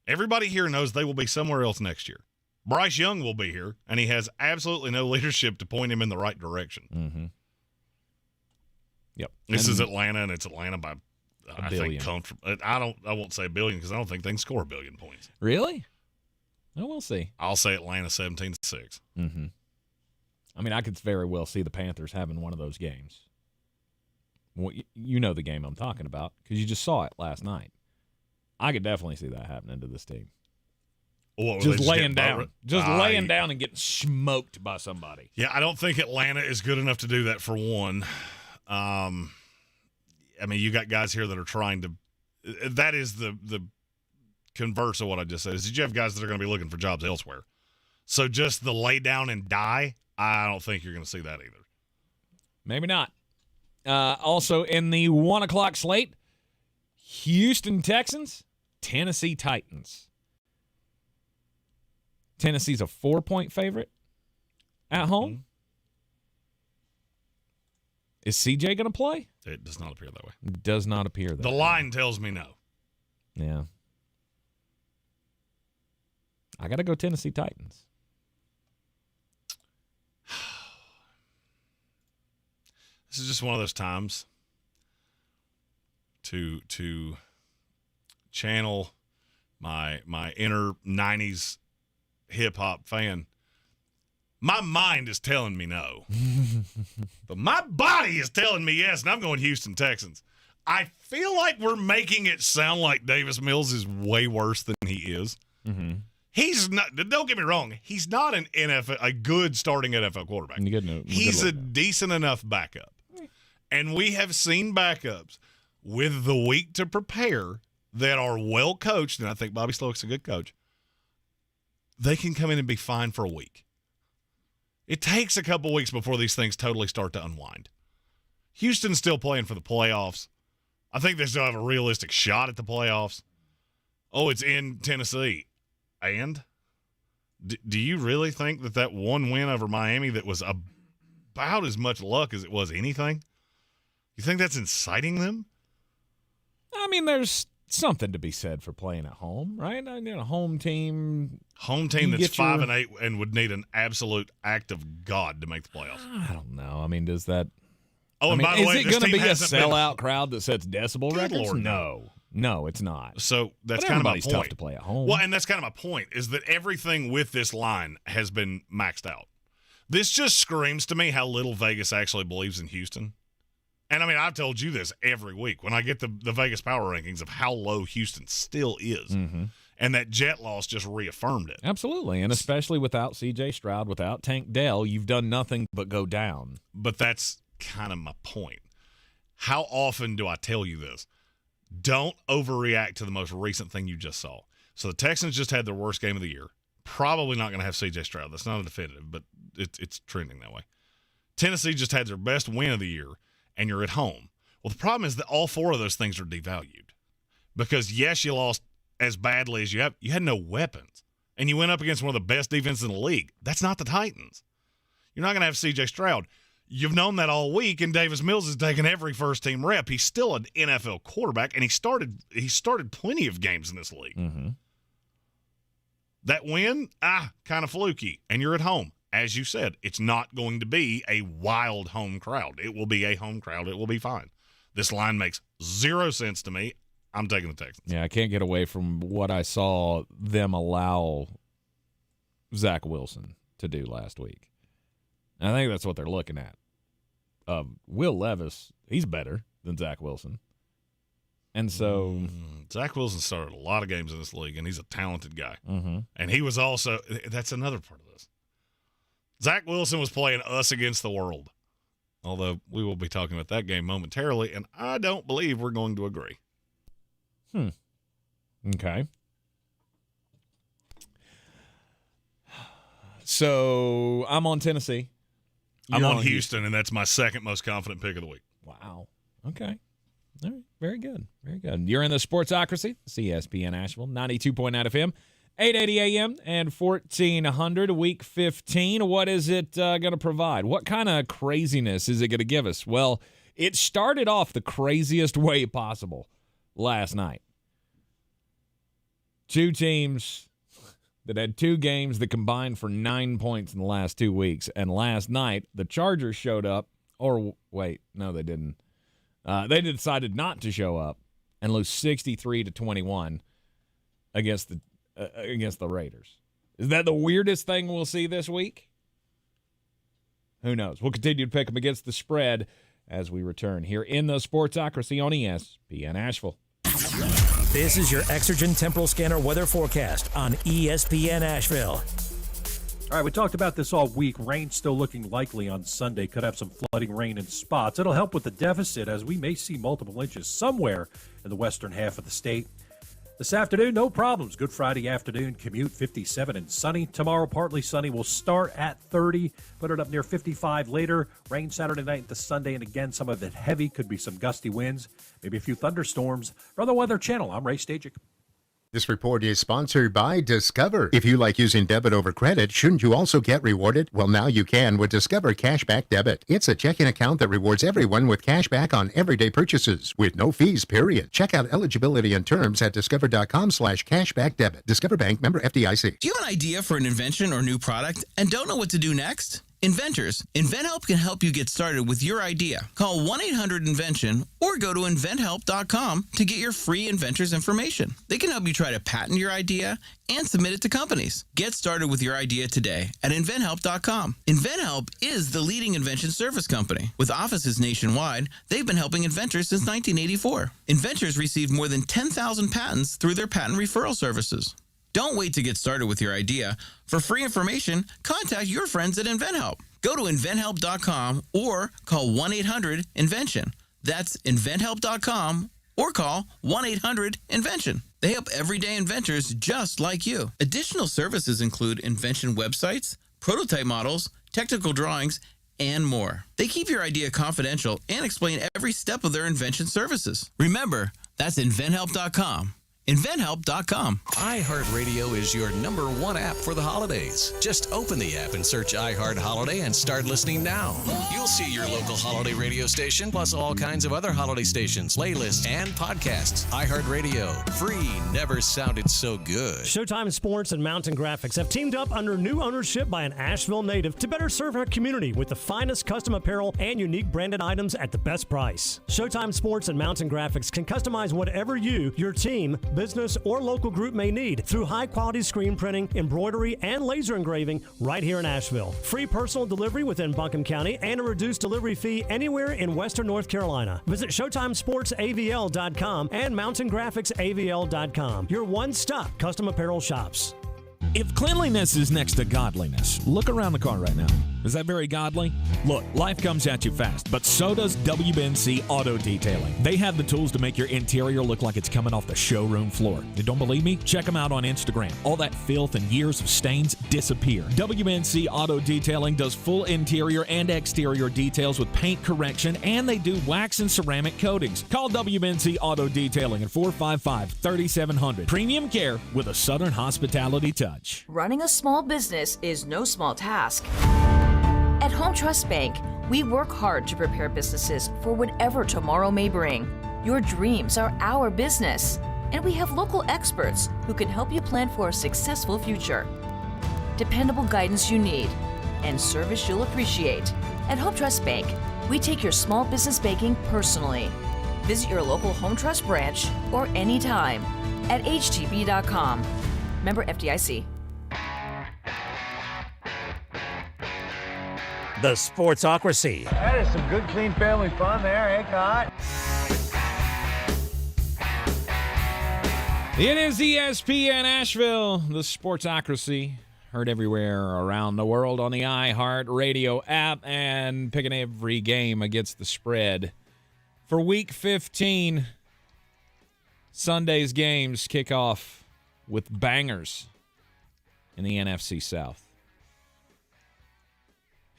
Everybody here knows they will be somewhere else next year. Bryce Young will be here, and he has absolutely no leadership to point him in the right direction.
Mm-hmm. Yep.
This is Atlanta, and it's Atlanta by, I
billion.
think, comfortable. I won't say a billion because I don't think they can score a billion points.
Really? Well, we'll see.
I'll say Atlanta 17-6.
Mm-hmm. I mean, I could very well see the Panthers having one of those games. Well, you know the game I'm talking about because you just saw it last night. I could definitely see that happening to this team.
Well,
just laying down. Just laying down and getting smoked by somebody.
Yeah, I don't think Atlanta is good enough to do that for one. I mean, you got guys here that are trying to – that is the converse of what I just said. Is you have guys that are going to be looking for jobs elsewhere. So just the lay down and die, I don't think you're going to see that either.
Maybe not. Also in the 1 o'clock slate, Houston Texans, Tennessee Titans. Tennessee's a 4-point favorite at home. Mm-hmm. Is CJ going to play?
It does not appear that way.
Does not appear that way.
The line tells me no.
Yeah. I got to go Tennessee Titans.
This is just one of those times to channel my inner 90s hip-hop fan. My mind is telling me no. But my body is telling me yes, and I'm going Houston Texans. I feel like we're making it sound like Davis Mills is way worse than he is.
Mm-hmm.
He's not. Don't get me wrong. He's not a good starting NFL quarterback. He's a decent enough backup. And we have seen backups with the week to prepare that are well coached, and I think Bobby Slowick's a good coach. They can come in and be fine for a week. It takes a couple weeks before these things totally start to unwind. Houston's still playing for the playoffs. I think they still have a realistic shot at the playoffs. Oh, it's in Tennessee. And do you really think that one win over Miami that was about as much luck as it was anything, you think that's inciting them?
I mean, there's something to be said for playing at home, right? I mean, a home team
that's 5-8 and would need an absolute act of God to make the playoffs.
I don't know. I mean, does that?
Oh, and by the way,
is it going to be a sellout crowd that sets decibel records?
Lord,
no, it's not.
So that's kind of my point.
Tough to play at home.
Well, and that's kind of my point, is that everything with this line has been maxed out. This just screams to me how little Vegas actually believes in Houston. And, I mean, I've told you this every week when I get the Vegas power rankings of how low Houston still is.
Mm-hmm.
And that Jet loss just reaffirmed it.
Absolutely, and especially without C.J. Stroud, without Tank Dell, you've done nothing but go down.
But that's kind of my point. How often do I tell you this? Don't overreact to the most recent thing you just saw. So the Texans just had their worst game of the year. Probably not going to have C.J. Stroud. That's not a definitive, but it's trending that way. Tennessee just had their best win of the year, and you're at home. Well, the problem is that all four of those things are devalued. Because, yes, you lost as badly as you have. You had no weapons. And you went up against one of the best defenses in the league. That's not the Titans. You're not going to have C.J. Stroud. You've known that all week, and Davis Mills has taken every first-team rep. He's still an NFL quarterback, and he started plenty of games in this league.
Mm-hmm.
That win, kind of fluky, and you're at home. As you said, it's not going to be a wild home crowd. It will be a home crowd. It will be fine. This line makes zero sense to me. I'm taking the Texans.
Yeah, I can't get away from what I saw them allow Zach Wilson to do last week. I think that's what they're looking at. Will Levis, he's better than Zach Wilson. And so
Zach Wilson started a lot of games in this league, and he's a talented guy.
Mm-hmm.
And he was also – that's another part of this. Zach Wilson was playing us against the world, although we will be talking about that game momentarily, and I don't believe we're going to agree.
Okay. So I'm on Tennessee.
I'm on Houston, and that's my second most confident pick of the week.
Wow. Okay. All right. Very good. Very good. You're in the Sportsocracy, ESPN Asheville, 92.9 FM, 880 AM, and 1400, week 15. What is it going to provide? What kind of craziness is it going to give us? Well, it started off the craziest way possible last night. Two teams that had two games that combined for 9 points in the last 2 weeks. And last night, the Chargers showed up. Or, wait, no, they didn't. They decided not to show up and lose 63-21 against the Raiders. Is that the weirdest thing we'll see this week? Who knows? We'll continue to pick them against the spread as we return here in the Sportsocracy on ESPN Asheville.
This is your Exergen Temporal Scanner weather forecast on ESPN Asheville.
All right, we talked about this all week. Rain still looking likely on Sunday. Could have some flooding rain in spots. It'll help with the deficit as we may see multiple inches somewhere in the western half of the state. This afternoon, no problems. Good Friday afternoon. Commute 57 and sunny. Tomorrow, partly sunny. We'll start at 30. Put it up near 55 later. Rain Saturday night into Sunday. And again, some of it heavy. Could be some gusty winds. Maybe a few thunderstorms. From the Weather Channel, I'm Ray Stajic.
This report is sponsored by Discover. If you like using debit over credit, shouldn't you also get rewarded? Well, now you can with Discover Cashback Debit. It's a checking account that rewards everyone with cash back on everyday purchases with no fees, period. Check out eligibility and terms at discover.com/cashbackdebit. Discover Bank, member FDIC.
Do you have an idea for an invention or new product and don't know what to do next? Inventors. InventHelp can help you get started with your idea. Call 1-800-INVENTION or go to inventhelp.com to get your free inventors information. They can help you try to patent your idea and submit it to companies. Get started with your idea today at inventhelp.com. InventHelp is the leading invention service company. With offices nationwide, they've been helping inventors since 1984. Inventors received more than 10,000 patents through their patent referral services. Don't wait to get started with your idea. For free information, contact your friends at InventHelp. Go to inventhelp.com or call 1-800-INVENTION. That's inventhelp.com or call 1-800-INVENTION. They help everyday inventors just like you. Additional services include invention websites, prototype models, technical drawings, and more. They keep your idea confidential and explain every step of their invention services. Remember, that's inventhelp.com. InventHelp.com.
iHeartRadio is your #1 app for the holidays. Just open the app and search iHeart Holiday and start listening now. You'll see your local holiday radio station, plus all kinds of other holiday stations, playlists, and podcasts. iHeartRadio. Free never sounded so good.
Showtime Sports and Mountain Graphics have teamed up under new ownership by an Asheville native to better serve our community with the finest custom apparel and unique branded items at the best price. Showtime Sports and Mountain Graphics can customize whatever you, your team, business, or local group may need through high-quality screen printing, embroidery, and laser engraving right here in Asheville. Free personal delivery within Buncombe County and a reduced delivery fee anywhere in Western North Carolina. Visit ShowtimeSportsAVL.com and MountainGraphicsAVL.com. Your one-stop custom apparel shops.
If cleanliness is next to godliness, look around the car right now. Is that very godly? Look, life comes at you fast, but so does WNC Auto Detailing. They have the tools to make your interior look like it's coming off the showroom floor. You don't believe me? Check them out on Instagram. All that filth and years of stains disappear. WNC Auto Detailing does full interior and exterior details with paint correction, and they do wax and ceramic coatings. Call WNC Auto Detailing at 455-3700. Premium care with a Southern hospitality touch.
Running a small business is no small task. At Home Trust Bank, we work hard to prepare businesses for whatever tomorrow may bring. Your dreams are our business, and we have local experts who can help you plan for a successful future. Dependable guidance you need, and service you'll appreciate. At Home Trust Bank, we take your small business banking personally. Visit your local Home Trust branch or anytime at htb.com. Member FDIC.
The Sportsocracy.
That is some good, clean family fun there, eh, Cot?
It is ESPN Asheville, the Sportsocracy. Heard everywhere around the world on the iHeartRadio app and picking every game against the spread. For Week 15, Sunday's games kick off with bangers in the NFC South.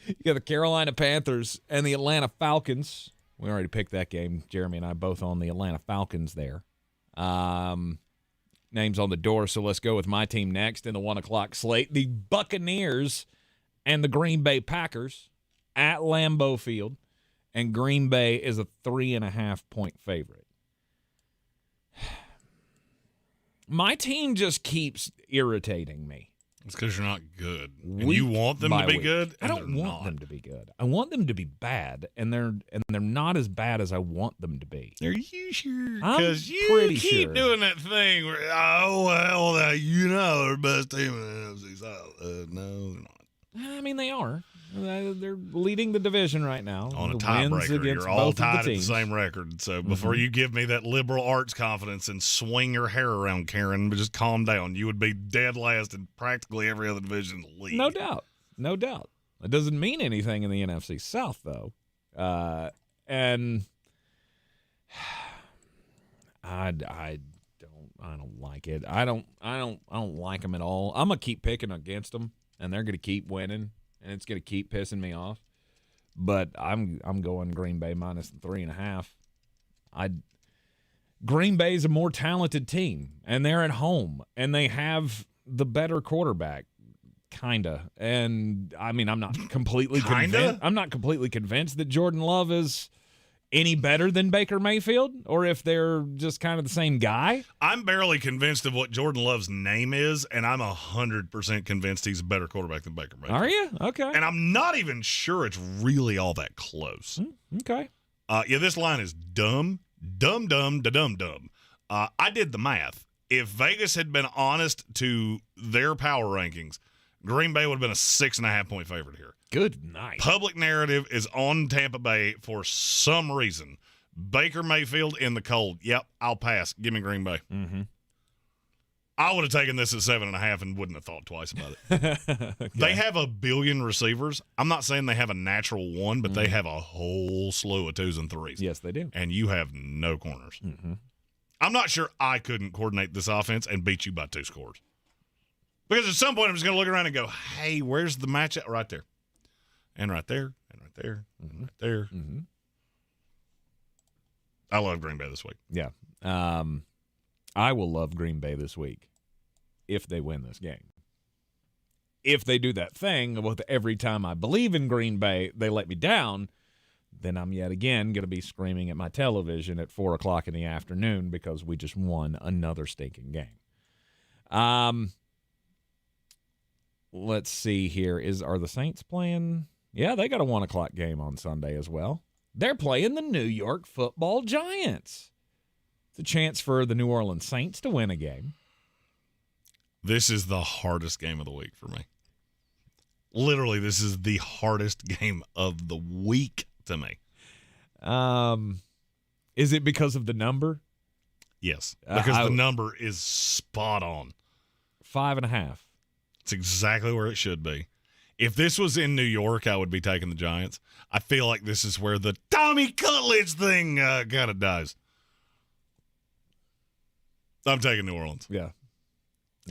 You got the Carolina Panthers and the Atlanta Falcons. We already picked that game. Jeremy and I both on the Atlanta Falcons there. Names on the door, so let's go with my team next in the 1 o'clock slate. The Buccaneers and the Green Bay Packers at Lambeau Field. And Green Bay is a 3.5-point favorite. My team just keeps irritating me.
It's because you're not good. And you want them to be good?
I don't want them to be good. I want them to be bad, and they're not as bad as I want them to be.
Are you sure?
Because
you keep doing that thing where, you know, they're the best team in the NFC South. No, they're not.
I mean, they are. They're leading the division right now.
On a
The wins
tiebreaker,
against
you're all
both of
tied
the
at the
teams.
same record. So before you give me that liberal arts confidence and swing your hair around, Karen, but just calm down. You would be dead last in practically every other division in the league.
No doubt. No doubt. It doesn't mean anything in the NFC South, though. And I don't like it. I don't like them at all. I'm gonna keep picking against them, and they're gonna keep winning, and it's gonna keep pissing me off. But I'm going Green Bay minus 3.5. Green Bay's a more talented team, and they're at home, and they have the better quarterback, kinda. And I mean, I'm not completely convinced. I'm not completely convinced that Jordan Love is any better than Baker Mayfield, or if they're just kind of the same guy.
I'm barely convinced of what Jordan Love's name is, and I'm 100% convinced he's a better quarterback than Baker Mayfield.
Are you? Okay.
And I'm not even sure it's really all that close.
Okay.
Yeah, this line is dumb. I did the math. If Vegas had been honest to their power rankings, Green Bay would have been a 6.5-point favorite here.
Good night.
Public narrative is on Tampa Bay for some reason. Baker Mayfield in the cold. Yep, I'll pass. Give me Green Bay.
Mm-hmm.
I would have taken this at 7.5 and wouldn't have thought twice about it.
Okay.
They have a billion receivers. I'm not saying they have a natural one, but they have a whole slew of 2s and 3s.
Yes, they do.
And you have no corners.
Mm-hmm.
I'm not sure I couldn't coordinate this offense and beat you by 2 scores. Because at some point I'm just going to look around and go, hey, where's the matchup? Right there. And right there, and right there, and right there.
Mm-hmm.
I love Green Bay this week.
Yeah. I will love Green Bay this week if they win this game. If they do that thing with every time I believe in Green Bay, they let me down, then I'm yet again going to be screaming at my television at 4 o'clock in the afternoon because we just won another stinking game. Let's see here. Are the Saints playing? Yeah, they got a 1 o'clock game on Sunday as well. They're playing the New York Football Giants. It's a chance for the New Orleans Saints to win a game.
This is the hardest game of the week for me. Literally, this is the hardest game of the week to me.
Is it because of the number?
Yes, because the number is spot on.
5.5.
It's exactly where it should be. If this was in New York, I would be taking the Giants. I feel like this is where the Tommy Cutlets thing kind of dies. I'm taking New Orleans.
Yeah.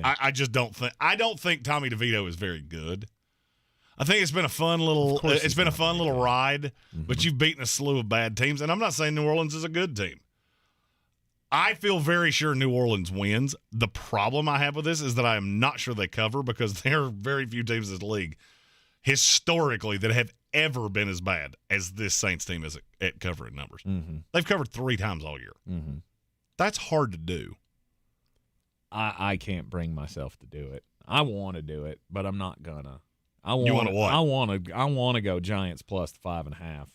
I just don't think. I don't think Tommy DeVito is very good. I think it's been a fun little. It's been a fun little ride, but you've beaten a slew of bad teams, and I'm not saying New Orleans is a good team. I feel very sure New Orleans wins. The problem I have with this is that I am not sure they cover because there are very few teams in this league historically that have ever been as bad as this Saints team is at covering numbers.
Mm-hmm.
They've covered 3 times all year.
Mm-hmm.
That's hard to do.
I can't bring myself to do it. I want to do it, but I'm not gonna.
You want to what?
I want to go Giants plus 5.5,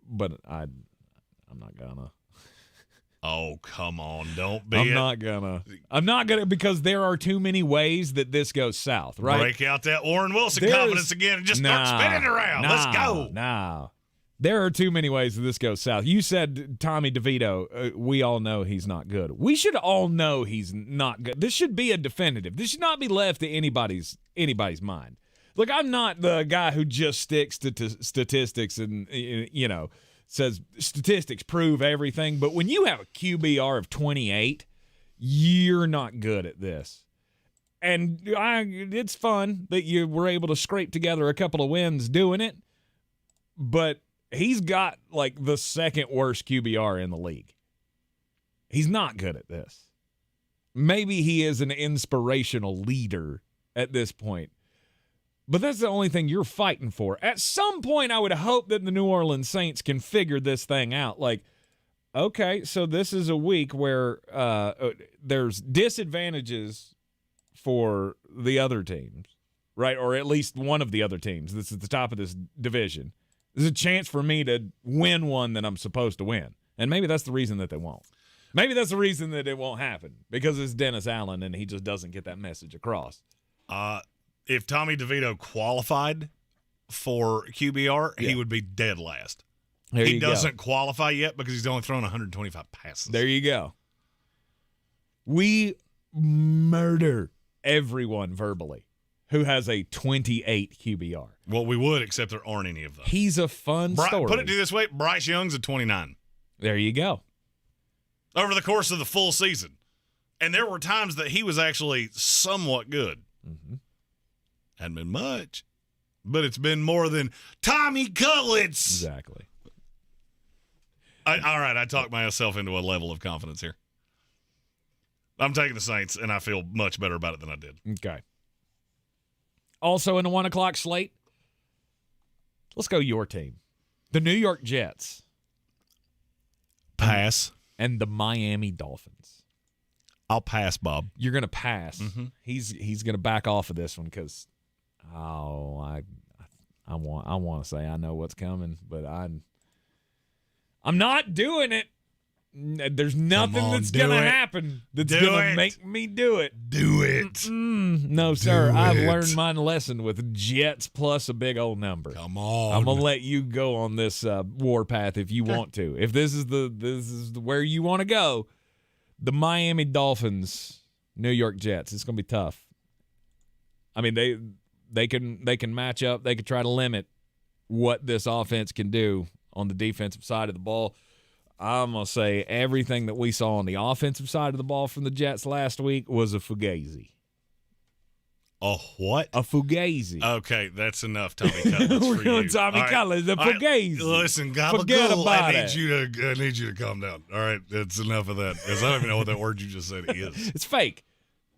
but I'm not gonna.
Oh, come on. Don't be
I'm not gonna because there are too many ways that this goes south, right?
Break out that Warren Wilson confidence again and just start spinning it around. Let's go.
Nah. There are too many ways that this goes south. You said Tommy DeVito. We all know he's not good. We should all know he's not good. This should be a definitive. This should not be left to anybody's mind. Look, I'm not the guy who just sticks to statistics and, says statistics prove everything. But when you have a QBR of 28, you're not good at this. And it's fun that you were able to scrape together a couple of wins doing it. But he's got like the second worst QBR in the league. He's not good at this. Maybe he is an inspirational leader at this point. But that's the only thing you're fighting for. At some point, I would hope that the New Orleans Saints can figure this thing out. Like, okay, so this is a week where there's disadvantages for the other teams, right? Or at least one of the other teams that's at the top of this division. There's a chance for me to win one that I'm supposed to win. And maybe that's the reason that they won't. Maybe that's the reason that it won't happen, because it's Dennis Allen and he just doesn't get that message across.
If Tommy DeVito qualified for QBR, he would be dead last. He doesn't qualify yet because he's only thrown 125 passes.
There you go. We murder everyone verbally who has a 28 QBR.
Well, we would, except there aren't any of those.
He's a fun story.
Put it this way, Bryce Young's a 29.
There you go.
Over the course of the full season. And there were times that he was actually somewhat good.
Mm-hmm.
Hadn't been much, but it's been more than Tommy Cutlets.
Exactly.
All right, I talked myself into a level of confidence here. I'm taking the Saints, and I feel much better about it than I did.
Okay. Also in the 1 o'clock slate, let's go your team. The New York Jets.
Pass.
And the Miami Dolphins.
I'll pass, Bob.
You're going to pass.
Mm-hmm.
He's going to back off of this one because, I want to say I know what's coming, but I'm not doing it. There's nothing that's going to happen that's going to make me do it.
Do it.
No, sir. I've learned my lesson with Jets plus a big old number.
Come on.
I'm going to let you go on this warpath if you want to. If this is where you want to go, the Miami Dolphins, New York Jets. It's going to be tough. I mean, they can match up. They can try to limit what this offense can do on the defensive side of the ball. I'm going to say everything that we saw on the offensive side of the ball from the Jets last week was a fugazi.
A what?
A fugazi.
Okay, that's enough, Tommy Cutlets.
We're going Tommy Cutlets. The fugazi.
Listen,
Forget
gabagool.
about
I need you to calm down. All right, that's enough of that. Because I don't even know what that word you just said is.
It's fake.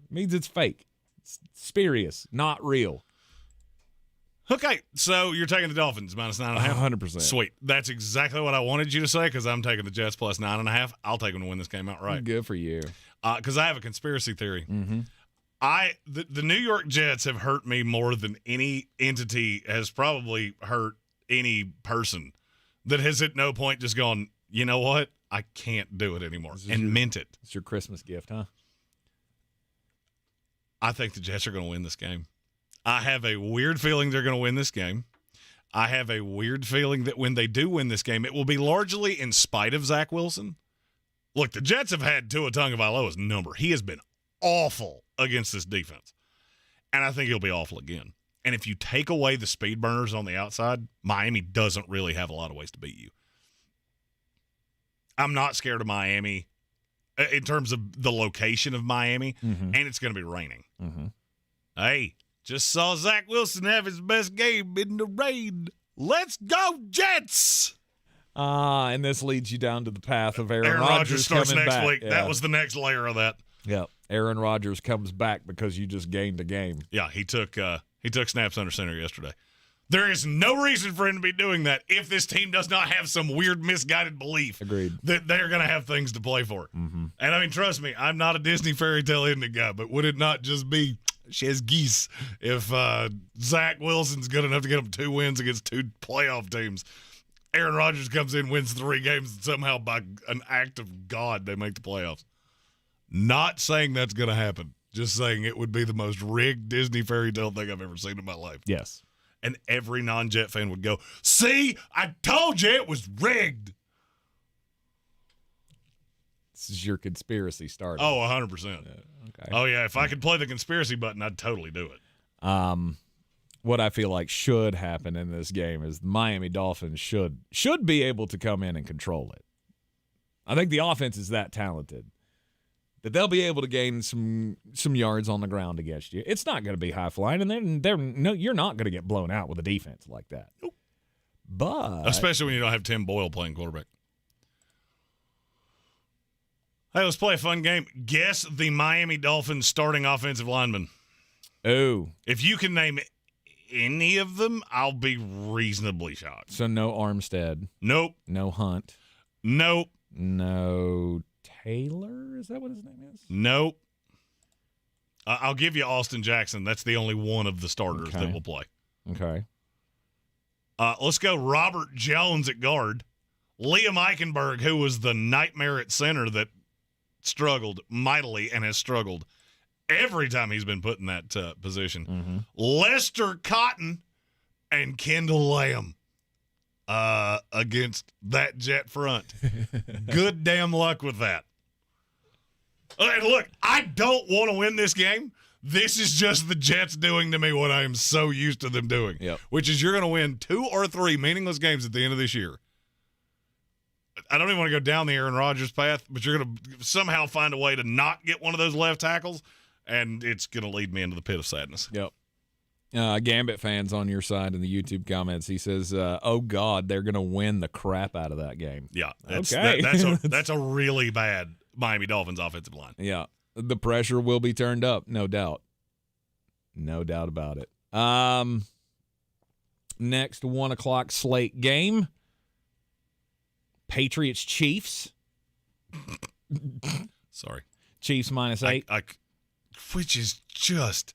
It means it's fake. It's spurious, not real.
Okay, so you're taking the Dolphins minus 9.5?
100%.
Sweet. That's exactly what I wanted you to say because I'm taking the Jets plus 9.5. I'll take them to win this game outright.
Good for you.
Because I have a conspiracy theory.
Mm-hmm.
The New York Jets have hurt me more than any entity has probably hurt any person that has at no point just gone, you know what? I can't do it anymore. And meant it.
It's your Christmas gift, huh?
I think the Jets are going to win this game. I have a weird feeling they're going to win this game. I have a weird feeling that when they do win this game, it will be largely in spite of Zach Wilson. Look, the Jets have had Tua Tagovailoa's number. He has been awful against this defense. And I think he'll be awful again. And if you take away the speed burners on the outside, Miami doesn't really have a lot of ways to beat you. I'm not scared of Miami in terms of the location of Miami, and it's going to be raining.
Mm-hmm.
Hey, just saw Zach Wilson have his best game in the rain. Let's go, Jets!
And this leads you down to the path of Aaron
Rodgers
Rodgers
starts
coming
next
back.
week.
Yeah.
That was the next layer of that.
Yep. Aaron Rodgers comes back because you just gained a game.
Yeah, he took snaps under center yesterday. There is no reason for him to be doing that if this team does not have some weird misguided belief that they're going to have things to play for.
Mm-hmm.
And I mean, trust me, I'm not a Disney fairy tale ending guy, but would it not just be Chez geese if Zach Wilson's good enough to get them 2 wins against 2 playoff teams? Aaron Rodgers comes in, wins 3 games, and somehow by an act of God, they make the playoffs. Not saying that's going to happen. Just saying it would be the most rigged Disney fairy tale thing I've ever seen in my life.
Yes.
And every non-Jet fan would go, see, I told you it was rigged.
This is your conspiracy starter.
Oh, 100%.
Okay.
Oh, yeah, if I could play the conspiracy button, I'd totally do it.
What I feel like should happen in this game is the Miami Dolphins should be able to come in and control it. I think the offense is that talented that they'll be able to gain some yards on the ground against you. It's not going to be high flying, and you're not going to get blown out with a defense like that.
Nope.
But
especially when you don't have Tim Boyle playing quarterback. Hey, let's play a fun game. Guess the Miami Dolphins starting offensive lineman.
Oh.
If you can name any of them, I'll be reasonably shocked.
So no Armstead.
Nope.
No Hunt.
Nope.
No Taylor? Is that what his name is?
Nope. I'll give you Austin Jackson. That's the only one of the starters that will play.
Okay.
Let's go Robert Jones at guard. Liam Eichenberg, who was the nightmare at center that struggled mightily and has struggled every time he's been put in that position.
Mm-hmm.
Lester Cotton and Kendall Lamb against that Jet front. Good damn luck with that. And look, I don't want to win this game. This is just the Jets doing to me what I am so used to them doing, which is you're going to win 2 or 3 meaningless games at the end of this year. I don't even want to go down the Aaron Rodgers path, but you're going to somehow find a way to not get one of those left tackles, and it's going to lead me into the pit of sadness.
Yep. Gambit fans on your side in the YouTube comments, he says, oh, God, they're going to win the crap out of that game.
Yeah. That's a really bad Miami Dolphins offensive line.
Yeah. The pressure will be turned up, no doubt. No doubt about it. Next 1 o'clock slate game. Patriots Chiefs.
Sorry.
Chiefs -8.
Which is just,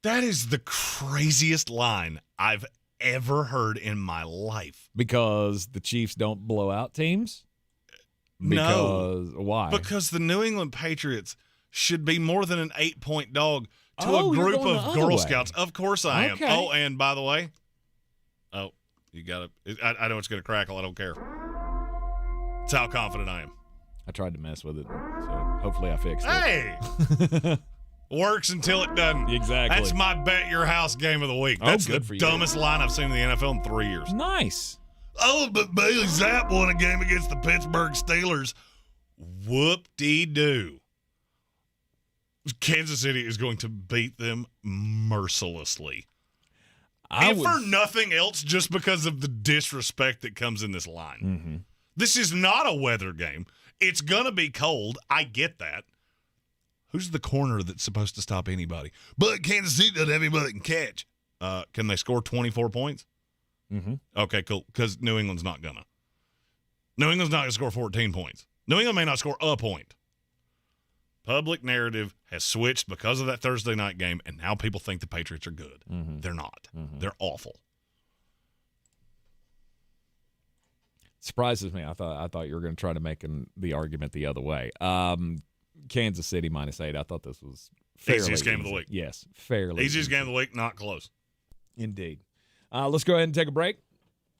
that is the craziest line I've ever heard in my life.
Because the Chiefs don't blow out teams? Why?
Because the New England Patriots should be more than an 8-point dog to a group of Girl Scouts. Of course I am. Oh, and by the way, you got to, I know it's going to crackle. I don't care. That's how confident I am.
I tried to mess with it, so hopefully I fixed it.
Hey! Works until it doesn't.
Exactly.
That's my bet your house game of the week. That's
good
the
for you.
dumbest line I've seen in the NFL in 3 years.
Nice.
Oh, but Bailey Zapp won a game against the Pittsburgh Steelers. Whoop-dee-doo. Kansas City is going to beat them mercilessly. For nothing else, just because of the disrespect that comes in this line.
Mm-hmm.
This is not a weather game. It's going to be cold. I get that. Who's the corner that's supposed to stop anybody? But Kansas City doesn't have anybody that can catch. Can they score 24 points?
Mm-hmm.
Okay, cool. Because New England's not going to. New England's not going to score 14 points. New England may not score a point. Public narrative has switched because of that Thursday night game, and now people think the Patriots are good.
Mm-hmm.
They're not.
Mm-hmm.
They're awful.
Surprises me. I thought you were going to try to make the argument the other way. Kansas City -8. I thought this was fairly
easiest game
easy.
of the week.
Yes, fairly
easiest
easy.
game of the week, not close.
Indeed. Let's go ahead and take a break.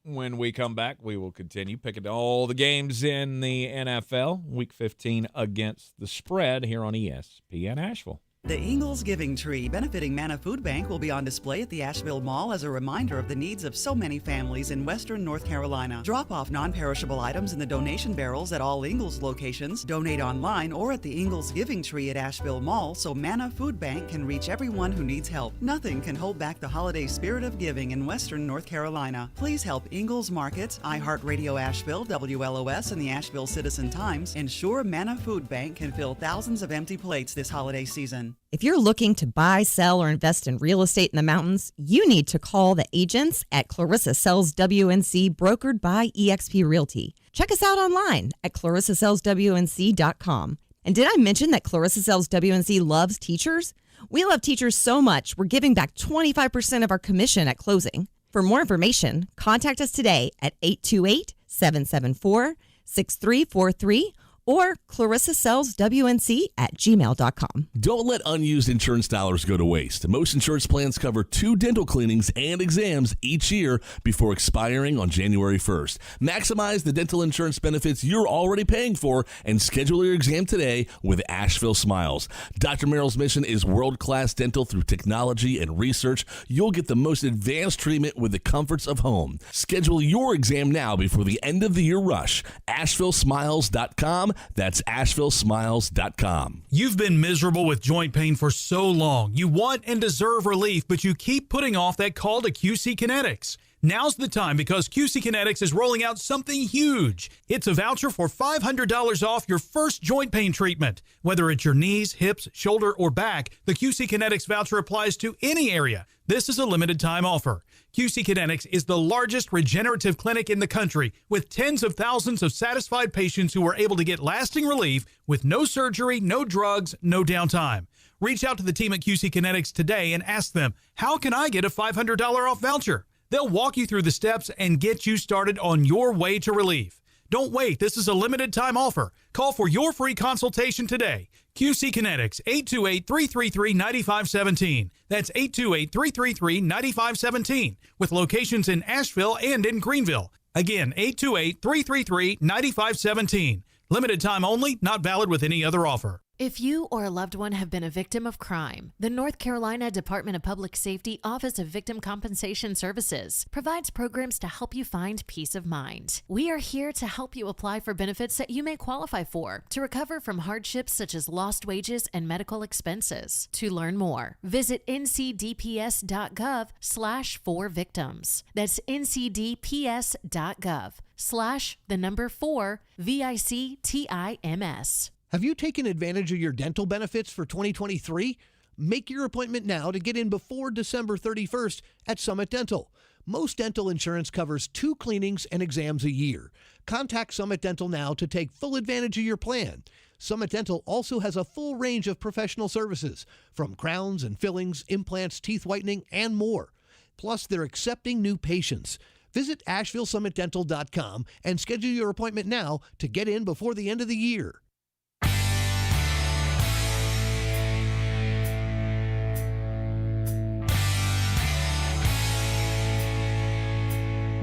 When we come back, we will continue picking all the games in the NFL. Week 15 against the spread here on ESPN Asheville.
The Ingalls Giving Tree, benefiting Manna Food Bank, will be on display at the Asheville Mall as a reminder of the needs of so many families in western North Carolina. Drop off non-perishable items in the donation barrels at all Ingalls locations, donate online or at the Ingalls Giving Tree at Asheville Mall so Manna Food Bank can reach everyone who needs help. Nothing can hold back the holiday spirit of giving in western North Carolina. Please help Ingalls Markets, iHeartRadio Asheville, WLOS, and the Asheville Citizen-Times ensure Manna Food Bank can fill thousands of empty plates this holiday season.
If you're looking to buy, sell, or invest in real estate in the mountains, you need to call the agents at Clarissa Sells WNC, brokered by eXp Realty. Check us out online at clarissasellswnc.com. And did I mention that Clarissa Sells WNC loves teachers? We love teachers so much, we're giving back 25% of our commission at closing. For more information, contact us today at 828-774-6343 or clarissasellswnc@gmail.com.
Don't let unused insurance dollars go to waste. Most insurance plans cover 2 dental cleanings and exams each year before expiring on January 1st. Maximize the dental insurance benefits you're already paying for and schedule your exam today with Asheville Smiles. Dr. Merrill's mission is world-class dental through technology and research. You'll get the most advanced treatment with the comforts of home. Schedule your exam now before the end of the year rush. AshevilleSmiles.com. That's AshevilleSmiles.com.
You've been miserable with joint pain for so long. You want and deserve relief, but you keep putting off that call to QC Kinetics. Now's the time because QC Kinetics is rolling out something huge. It's a voucher for $500 off your first joint pain treatment. Whether it's your knees, hips, shoulder, or back, the QC Kinetics voucher applies to any area. This is a limited time offer. QC Kinetics is the largest regenerative clinic in the country with tens of thousands of satisfied patients who are able to get lasting relief with no surgery, no drugs, no downtime. Reach out to the team at QC Kinetics today and ask them, how can I get a $500 off voucher? They'll walk you through the steps and get you started on your way to relief. Don't wait. This is a limited time offer. Call for your free consultation today. QC Kinetics, 828-333-9517. That's 828-333-9517. With locations in Asheville and in Greenville. Again, 828-333-9517. Limited time only, not valid with any other offer.
If you or a loved one have been a victim of crime, the North Carolina Department of Public Safety Office of Victim Compensation Services provides programs to help you find peace of mind. We are here to help you apply for benefits that you may qualify for to recover from hardships such as lost wages and medical expenses. To learn more, visit ncdps.gov/4victims. That's ncdps.gov/4VICTIMS.
Have you taken advantage of your dental benefits for 2023? Make your appointment now to get in before December 31st at Summit Dental. Most dental insurance covers 2 cleanings and exams a year. Contact Summit Dental now to take full advantage of your plan. Summit Dental also has a full range of professional services, from crowns and fillings, implants, teeth whitening, and more. Plus, they're accepting new patients. Visit AshevilleSummitDental.com and schedule your appointment now to get in before the end of the year.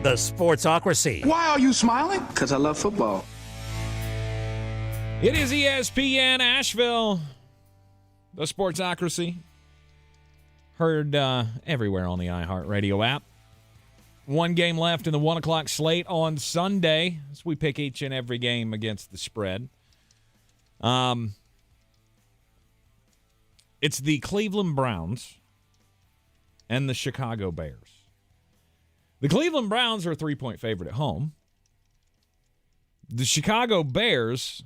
The Sportsocracy.
Why are you smiling? Because I love football.
It is ESPN Asheville. The Sportsocracy. Heard everywhere on the iHeartRadio app. 1 game left in the 1 o'clock slate on Sunday as we pick each and every game against the spread. It's the Cleveland Browns and the Chicago Bears. The Cleveland Browns are a 3-point favorite at home. The Chicago Bears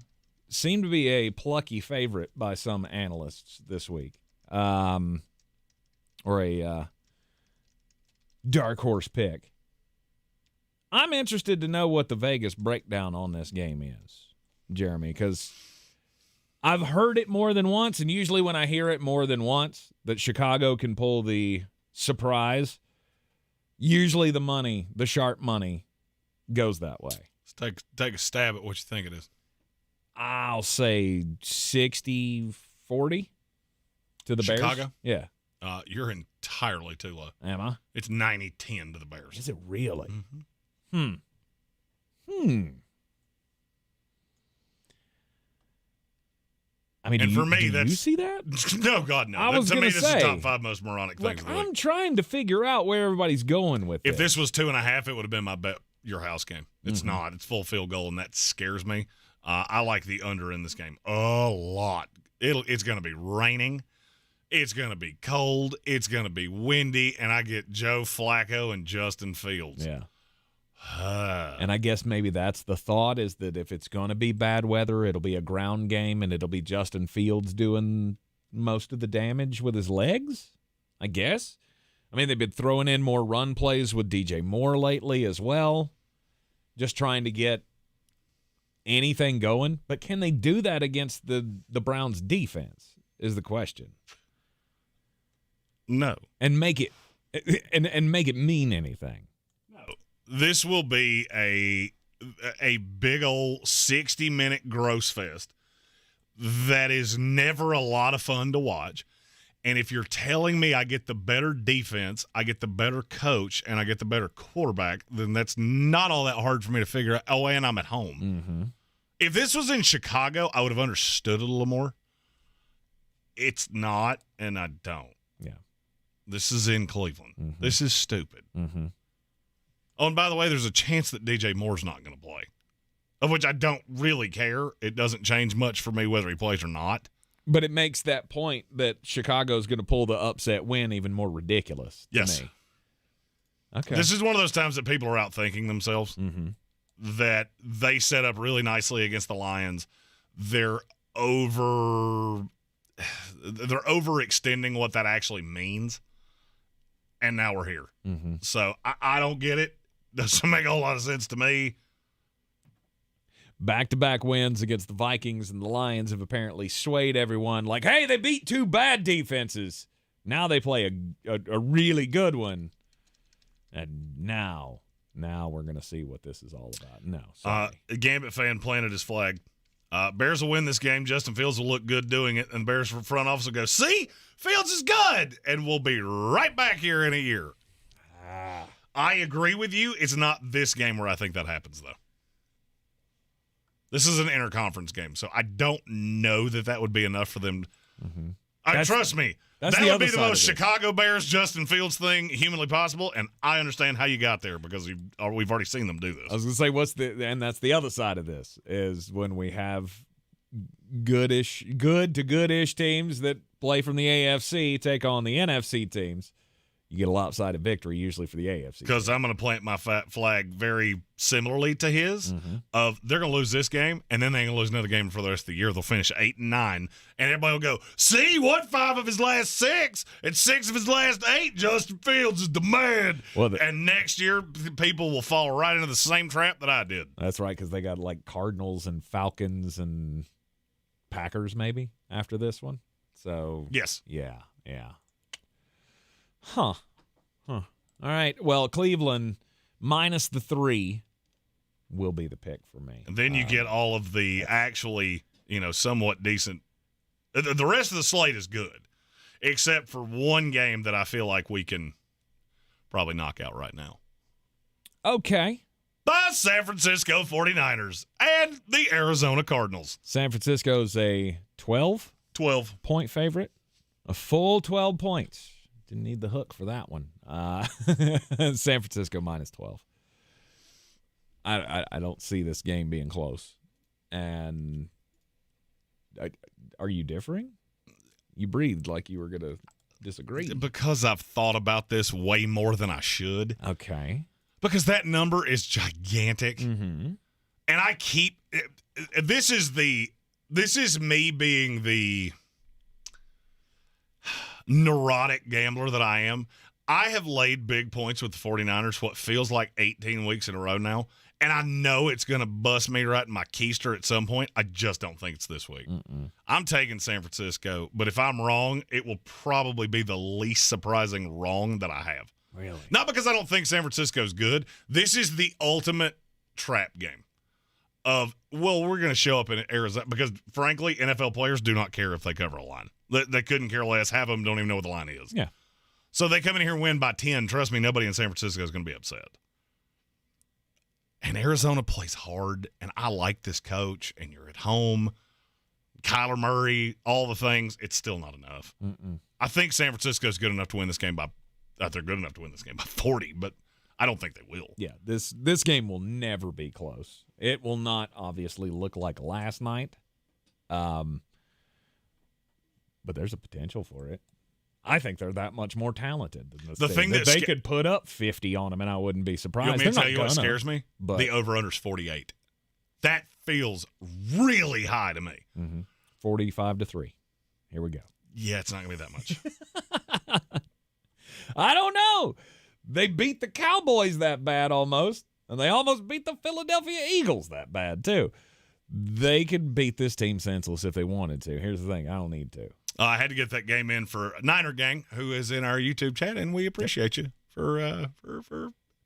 seem to be a plucky favorite by some analysts this week. Or a dark horse pick. I'm interested to know what the Vegas breakdown on this game is, Jeremy, because I've heard it more than once, and usually when I hear it more than once, that Chicago can pull the surprise, usually the money, the sharp money, goes that way.
Let's take a stab at what you think it is.
I'll say 60-40 to the Bears.
Chicago?
Yeah.
You're entirely too low.
Am I?
It's 90-10 to the Bears.
Is it really?
Mm-hmm.
I mean,
and
do
for me,
you
that's
see that?
No, God, no.
I was
to
gonna
me, this
say,
is the top 5 most moronic things.
Look, I'm trying to figure out where everybody's going with
If
this.
this was 2.5, it would have been my bet. Your house game. It's not. It's full field goal, and that scares me. I like the under in this game a lot. It's going to be raining. It's going to be cold. It's going to be windy, and I get Joe Flacco and Justin Fields.
Yeah. And I guess maybe that's the thought, is that if it's going to be bad weather, it'll be a ground game, and it'll be Justin Fields doing most of the damage with his legs, I guess. I mean, they've been throwing in more run plays with DJ Moore lately as well, just trying to get anything going. But can they do that against the Browns' defense is the question.
No.
And make it mean anything.
No. This will be a big old 60-minute gross fest that is never a lot of fun to watch. And if you're telling me I get the better defense, I get the better coach, and I get the better quarterback, then that's not all that hard for me to figure out. Oh, and I'm at home.
Mm-hmm.
If this was in Chicago, I would have understood it a little more. It's not, and I don't.
Yeah.
This is in Cleveland.
Mm-hmm.
This is stupid.
Mm-hmm.
Oh, and by the way, there's a chance that DJ Moore's not going to play, of which I don't really care. It doesn't change much for me whether he plays or not.
But it makes that point that Chicago's going to pull the upset win even more ridiculous to me. Okay.
This is one of those times that people are outthinking themselves, that they set up really nicely against the Lions. They're overextending what that actually means, and now we're here.
Mm-hmm.
So I don't get it. Doesn't make a whole lot of sense to me.
Back-to-back wins against the Vikings, and the Lions have apparently swayed everyone. Like, hey, they beat 2 bad defenses. Now they play a really good one. And now we're going to see what this is all about. No, sorry.
A Gambit fan planted his flag. Bears will win this game. Justin Fields will look good doing it, and the Bears front office will go, see, Fields is good, and we'll be right back here in a year. I agree with you. It's not this game where I think that happens, though. This is an interconference game, so I don't know that would be enough for them. Trust me, that would be the most Chicago Bears Justin Fields thing humanly possible, and I understand how you got there because we've already seen them do this.
I was going to say, and that's the other side of this, is when we have good to good-ish teams that play from the AFC take on the NFC teams. You get a lopsided victory usually for the AFC.
Because I'm going to plant my flag very similarly to his. Of they're going to lose this game, and then they're going to lose another game for the rest of the year. They'll finish 8-9, and everybody will go, see, won 5 of his last 6 and 6 of his last 8. Justin Fields is the man. And next year, people will fall right into the same trap that I did.
That's right, because they got like Cardinals and Falcons and Packers maybe after this one. So
yes,
yeah. Huh. All right. Well, Cleveland minus the 3 will be the pick for me.
And then you get all of the actually, somewhat decent. The rest of the slate is good, except for one game that I feel like we can probably knock out right now.
Okay.
The San Francisco 49ers and the Arizona Cardinals.
San Francisco's a 12 point favorite. A full 12 points. Didn't need the hook for that one. San Francisco minus 12. I don't see this game being close. And are you differing? You breathed like you were going to disagree.
Because I've thought about this way more than I should.
Okay.
Because that number is gigantic.
Mm-hmm.
And I keep this is me being the neurotic gambler that I am. I have laid big points with the 49ers what feels like 18 weeks in a row now, and I know it's going to bust me right in my keister at some point. I just don't think it's this week. I'm taking San Francisco, but if I'm wrong, it will probably be the least surprising wrong that I have.
Really?
Not because I don't think San Francisco's good. This is the ultimate trap game of, well, we're going to show up in Arizona because, frankly, NFL players do not care if they cover a line. They couldn't care less. Half of them don't even know what the line is.
Yeah.
So they come in here and win by 10. Trust me, nobody in San Francisco is going to be upset. And Arizona plays hard, and I like this coach, and you're at home. Kyler Murray, all the things, it's still not enough. I think San Francisco is good enough to win this game by – they're good enough to win this game by 40, but I don't think they will.
Yeah, this game will never be close. It will not obviously look like last night, but there's a potential for it. I think they're that much more talented than this
The
team.
thing that
they could put up 50 on them, and I wouldn't be surprised.
You want me to tell you what scares me?
But
The over-under's 48. That feels really high to me.
45-3. Here we go.
Yeah, it's not going to be that much.
I don't know. They beat the Cowboys that bad almost, and they almost beat the Philadelphia Eagles that bad too. They could beat this team senseless if they wanted to. Here's the thing. I don't need to.
I had to get that game in for Niner Gang, who is in our YouTube chat, and we appreciate you for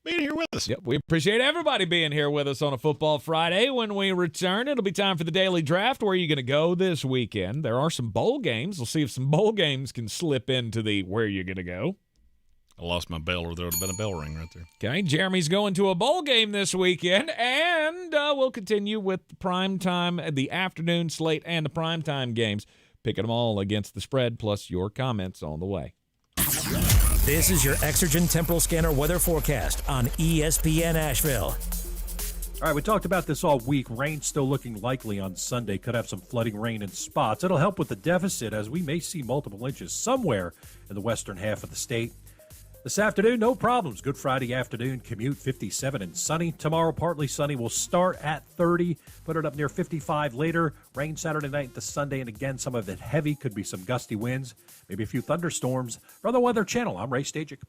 being here with us.
Yep, we appreciate everybody being here with us on a Football Friday. When we return, it'll be time for the Daily Draft. Where are you going to go this weekend? There are some bowl games. We'll see if some bowl games can slip into the where you're going to go.
I lost my bell, or there would have been a bell ring right there.
Okay, Jeremy's going to a bowl game this weekend, and we'll continue with the primetime, the afternoon slate, and the primetime games. Picking them all against the spread, plus your comments on the way.
This is your Exergen Temporal Scanner weather forecast on ESPN Asheville.
All right, we talked about this all week. Rain still looking likely on Sunday. Could have some flooding rain in spots. It'll help with the deficit as we may see multiple inches somewhere in the western half of the state. This afternoon, no problems. Good Friday afternoon commute, 57 and sunny. Tomorrow, partly sunny. We'll start at 30, put it up near 55 later. Rain Saturday night into Sunday, and again, some of it heavy. Could be some gusty winds, maybe a few thunderstorms. From the Weather Channel, I'm Ray Stajic.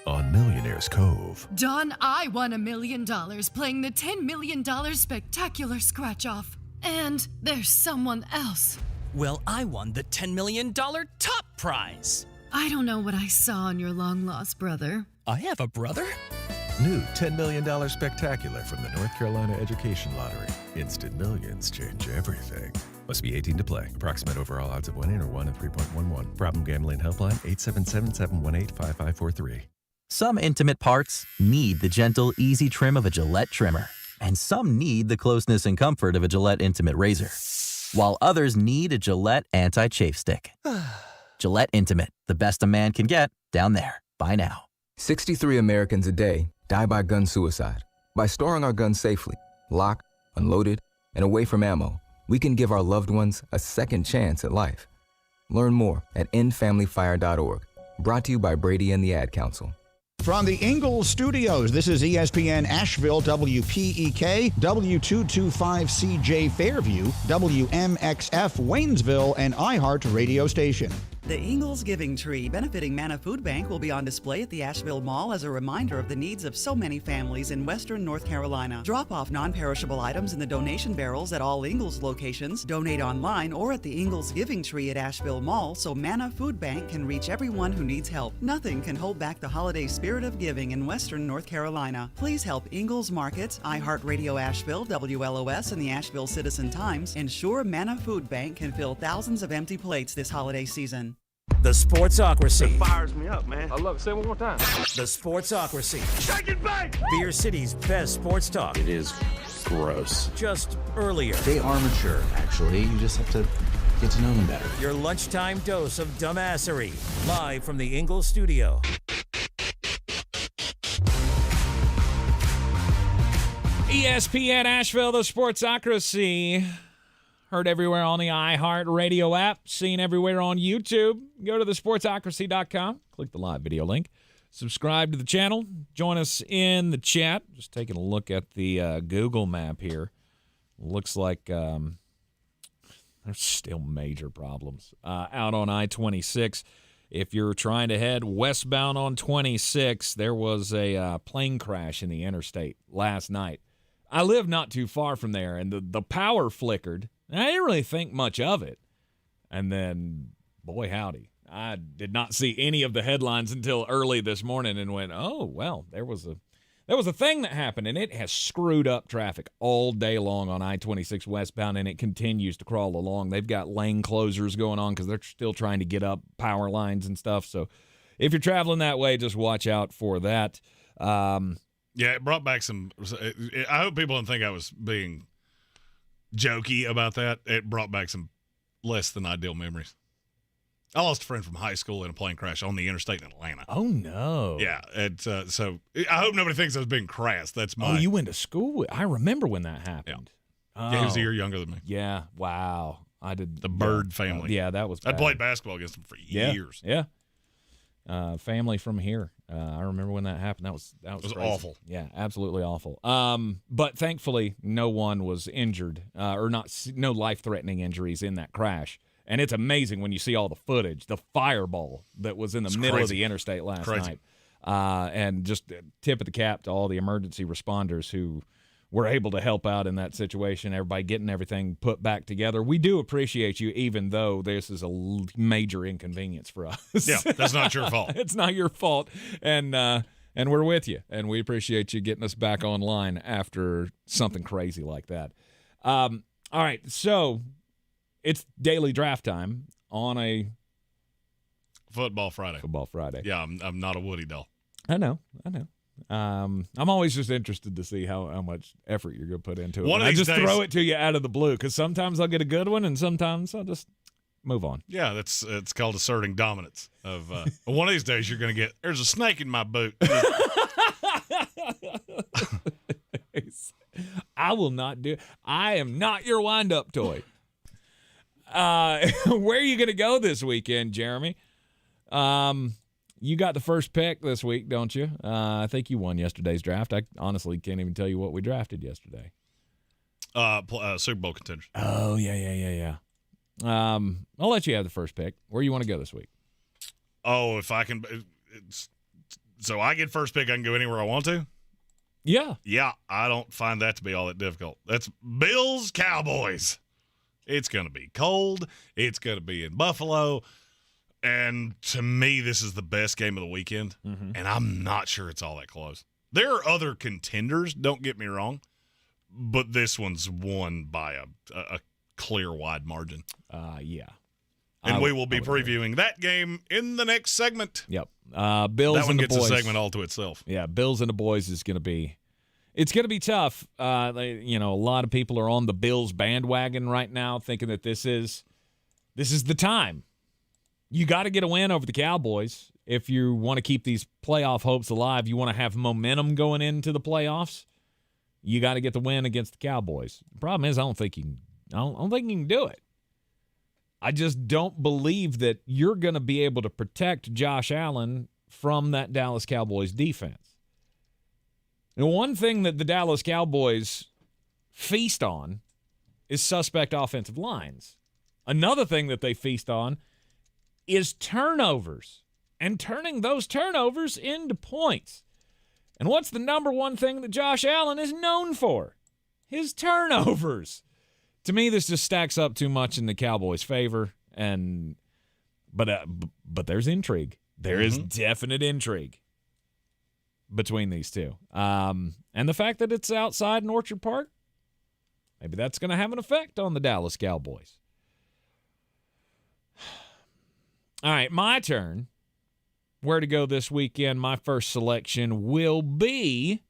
On Millionaire's Cove.
Don, I won $1 million playing the $10 million spectacular scratch-off. And there's someone else.
Well, I won the $10 million top prize.
I don't know what I saw in your long-lost brother.
I have a brother?
New $10 million spectacular from the North Carolina Education Lottery. Instant millions change everything. Must be 18 to play. Approximate overall odds of winning are 1 in 3.11. Problem gambling helpline 877-718-5543.
Some intimate parts need the gentle, easy trim of a Gillette trimmer. And some need the closeness and comfort of a Gillette Intimate Razor. While others need a Gillette Anti-Chafe Stick. Gillette Intimate, the best a man can get, down there. Buy now.
63 Americans a day die by gun suicide. By storing our guns safely, locked, unloaded, and away from ammo, we can give our loved ones a second chance at life. Learn more at endfamilyfire.org. Brought to you by Brady and the Ad Council.
From the Ingalls Studios, this is ESPN Asheville, WPEK, W225CJ Fairview, WMXF Waynesville, and iHeart radio station.
The Ingalls Giving Tree, benefiting Manna Food Bank, will be on display at the Asheville Mall as a reminder of the needs of so many families in western North Carolina. Drop off non-perishable items in the donation barrels at all Ingalls locations, donate online or at the Ingalls Giving Tree at Asheville Mall so Manna Food Bank can reach everyone who needs help. Nothing can hold back the holiday spirit of giving in western North Carolina. Please help Ingalls Markets, iHeart Radio Asheville, WLOS, and the Asheville Citizen Times ensure Manna Food Bank can fill thousands of empty plates this holiday season.
The Sportsocracy.
It fires me up, man. I love it. Say it one more time.
The Sportsocracy.
Shake it back!
Beer City's best sports talk.
It is gross.
Just earlier.
They are mature, actually. You just have to get to know them better.
Your lunchtime dose of dumbassery. Live from the Ingalls studio.
ESPN Asheville, the Sportsocracy. heard everywhere on the iHeartRadio app, seen everywhere on YouTube. Go to thesportsocracy.com, click the live video link, subscribe to the channel, join us in the chat. Just taking a look at the Google map here. Looks like there's still major problems out on I-26. If you're trying to head westbound on 26, there was a plane crash in the interstate last night. I live not too far from there, and the power flickered. I didn't really think much of it. And then, boy, howdy, I did not see any of the headlines until early this morning and went, oh, well, there was a thing that happened, and it has screwed up traffic all day long on I-26 westbound, and it continues to crawl along. They've got lane closures going on because they're still trying to get up power lines and stuff. So if you're traveling that way, just watch out for that.
Yeah, it brought back some – I hope people don't think I was being jokey about that. It brought back some less than ideal memories. I lost a friend from high school in a plane crash on the interstate in Atlanta.
Oh, no.
Yeah. So I hope nobody thinks I was being crass. That's my.
Oh, you went to school with. I remember when that happened.
Yeah. Yeah, he was a year younger than me.
Yeah. Wow. I did.
The Bird family.
Yeah, that was bad.
I played basketball against them for years.
Yeah. Family from here. I remember when that happened. That was
crazy.
Awful. Yeah, absolutely awful. But thankfully, no one was injured or no life-threatening injuries in that crash. And it's amazing when you see all the footage, the fireball that was in the middle of the interstate last night. And just tip of the cap to all the emergency responders who were able to help out in that situation, everybody getting everything put back together. We do appreciate you, even though this is a major inconvenience for us.
Yeah, that's not your fault.
It's not your fault. And we're with you. And we appreciate you getting us back online after something crazy like that. All right, so it's daily draft time on a
Football Friday. Yeah, I'm not a Woody doll.
I know. I'm always just interested to see how much effort you're going to put into it. I just throw it to you out of the blue because sometimes I'll get a good one and sometimes I'll just move on.
Yeah, it's called asserting dominance. Of one of these days you're going to get, there's a snake in my boot.
I will not do. I am not your wind-up toy. Where are you going to go this weekend, Jeremy? You got the first pick this week, don't you? I think you won yesterday's draft. I honestly can't even tell you what we drafted yesterday.
Super Bowl contenders.
Oh, yeah. I'll let you have the first pick. Where you want to go this week?
Oh, if I can. So I get first pick, I can go anywhere I want to?
Yeah.
Yeah, I don't find that to be all that difficult. That's Bills Cowboys. It's going to be cold. It's going to be in Buffalo. And to me, this is the best game of the weekend.
Mm-hmm.
And I'm not sure it's all that close. There are other contenders, don't get me wrong. But this one's won by a clear, wide margin.
Yeah.
And we will be previewing that game in the next segment.
Yep. Bills
that one
and the
gets
boys.
a segment all to itself.
Yeah, Bills and the boys is going to be. It's going to be tough. A lot of people are on the Bills bandwagon right now, thinking that this is the time. You got to get a win over the Cowboys if you want to keep these playoff hopes alive. You want to have momentum going into the playoffs. You got to get the win against the Cowboys. The problem is, I don't think you can do it. I just don't believe that you're going to be able to protect Josh Allen from that Dallas Cowboys defense. And one thing that the Dallas Cowboys feast on is suspect offensive lines. Another thing that they feast on is turnovers and turning those turnovers into points. And what's the number one thing that Josh Allen is known for? His turnovers. To me, this just stacks up too much in the Cowboys' favor. But there's intrigue. There is definite intrigue between these two. And the fact that it's outside in Orchard Park, maybe that's going to have an effect on the Dallas Cowboys. All right, my turn. Where to go this weekend? My first selection will be.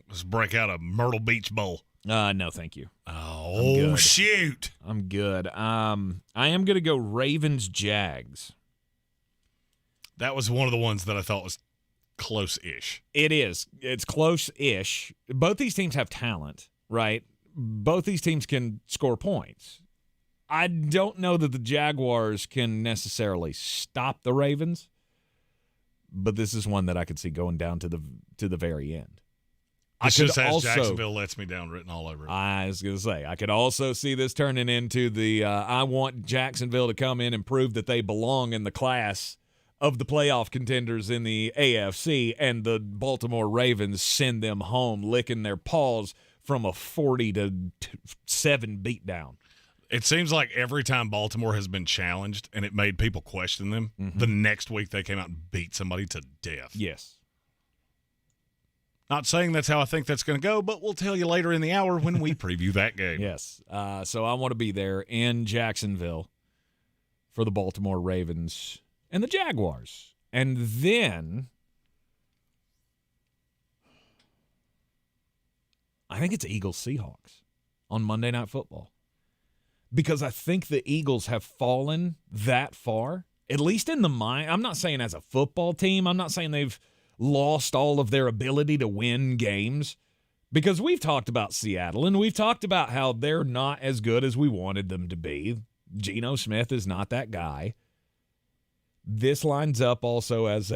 Let's break out a Myrtle Beach Bowl.
No, thank you.
Oh, shoot.
I'm good. I am going to go Ravens-Jags.
That was one of the ones that I thought was close-ish.
It is. It's close-ish. Both these teams have talent, right? Both these teams can score points. I don't know that the Jaguars can necessarily stop the Ravens, but this is one that I could see going down to the very end.
It just has Jacksonville lets me down written all over it.
I was going to say, I could also see this turning into the I want Jacksonville to come in and prove that they belong in the class of the playoff contenders in the AFC, and the Baltimore Ravens send them home licking their paws from a 40-7 beatdown.
It seems like every time Baltimore has been challenged and it made people question them, the next week they came out and beat somebody to death.
Yes.
Not saying that's how I think that's going to go, but we'll tell you later in the hour when we preview that game.
Yes. So I want to be there in Jacksonville for the Baltimore Ravens and the Jaguars. And then I think it's Eagles-Seahawks on Monday Night Football. Because I think the Eagles have fallen that far, at least in the mind. I'm not saying as a football team. I'm not saying they've lost all of their ability to win games, because we've talked about Seattle and we've talked about how they're not as good as we wanted them to be. Geno Smith is not that guy. This lines up also as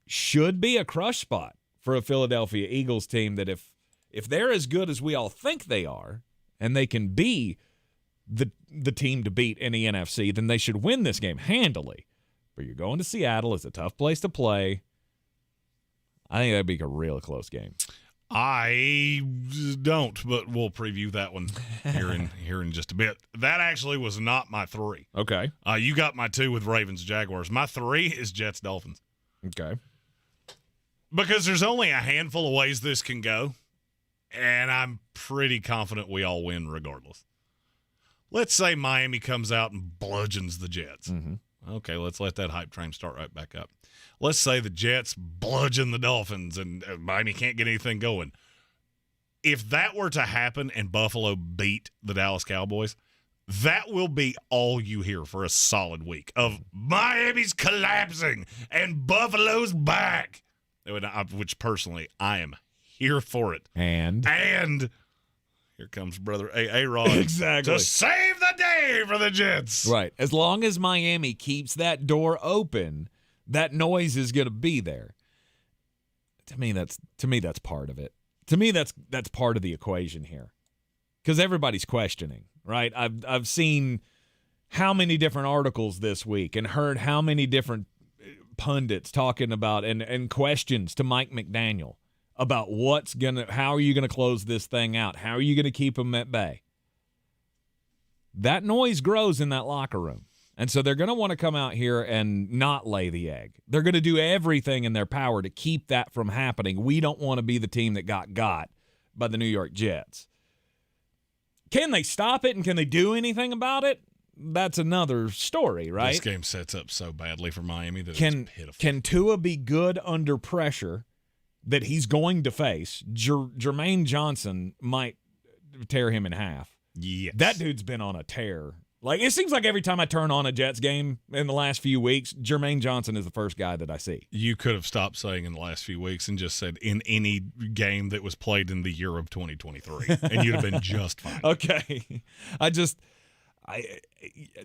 should be a crush spot for a Philadelphia Eagles team that if they're as good as we all think they are, and they can be the team to beat in the NFC, then they should win this game handily. But you're going to Seattle. It's a tough place to play. I think that'd be a real close game.
I don't, but we'll preview that one here in just a bit. That actually was not my 3.
Okay.
You got my 2 with Ravens Jaguars. My 3 is Jets Dolphins.
Okay.
Because there's only a handful of ways this can go, and I'm pretty confident we all win regardless. Let's say Miami comes out and bludgeons the Jets.
Mm-hmm.
Okay, let's let that hype train start right back up. Let's say the Jets bludgeon the Dolphins and Miami can't get anything going. If that were to happen and Buffalo beat the Dallas Cowboys, that will be all you hear for a solid week of Miami's collapsing and Buffalo's back, which personally I am here for it.
And
here comes brother A-Rod
exactly
to save the day for the Jets.
Right. As long as Miami keeps that door open, that noise is going to be there. To me, that's part of it. To me, that's part of the equation here, because everybody's questioning. Right. I've seen how many different articles this week and heard how many different pundits talking about and questions to Mike McDaniel about how are you going to close this thing out? How are you going to keep them at bay? That noise grows in that locker room. And so they're going to want to come out here and not lay the egg. They're going to do everything in their power to keep that from happening. We don't want to be the team that got by the New York Jets. Can they stop it and can they do anything about it? That's another story, right?
This game sets up so badly for Miami that
it's
pitiful.
Can Tua be good under pressure that he's going to face? Jermaine Johnson might tear him in half.
Yes.
That dude's been on a tear. Like, it seems like every time I turn on a Jets game in the last few weeks, Jermaine Johnson is the first guy that I see.
You could have stopped saying in the last few weeks and just said in any game that was played in the year of 2023, and you'd have been just fine.
Okay.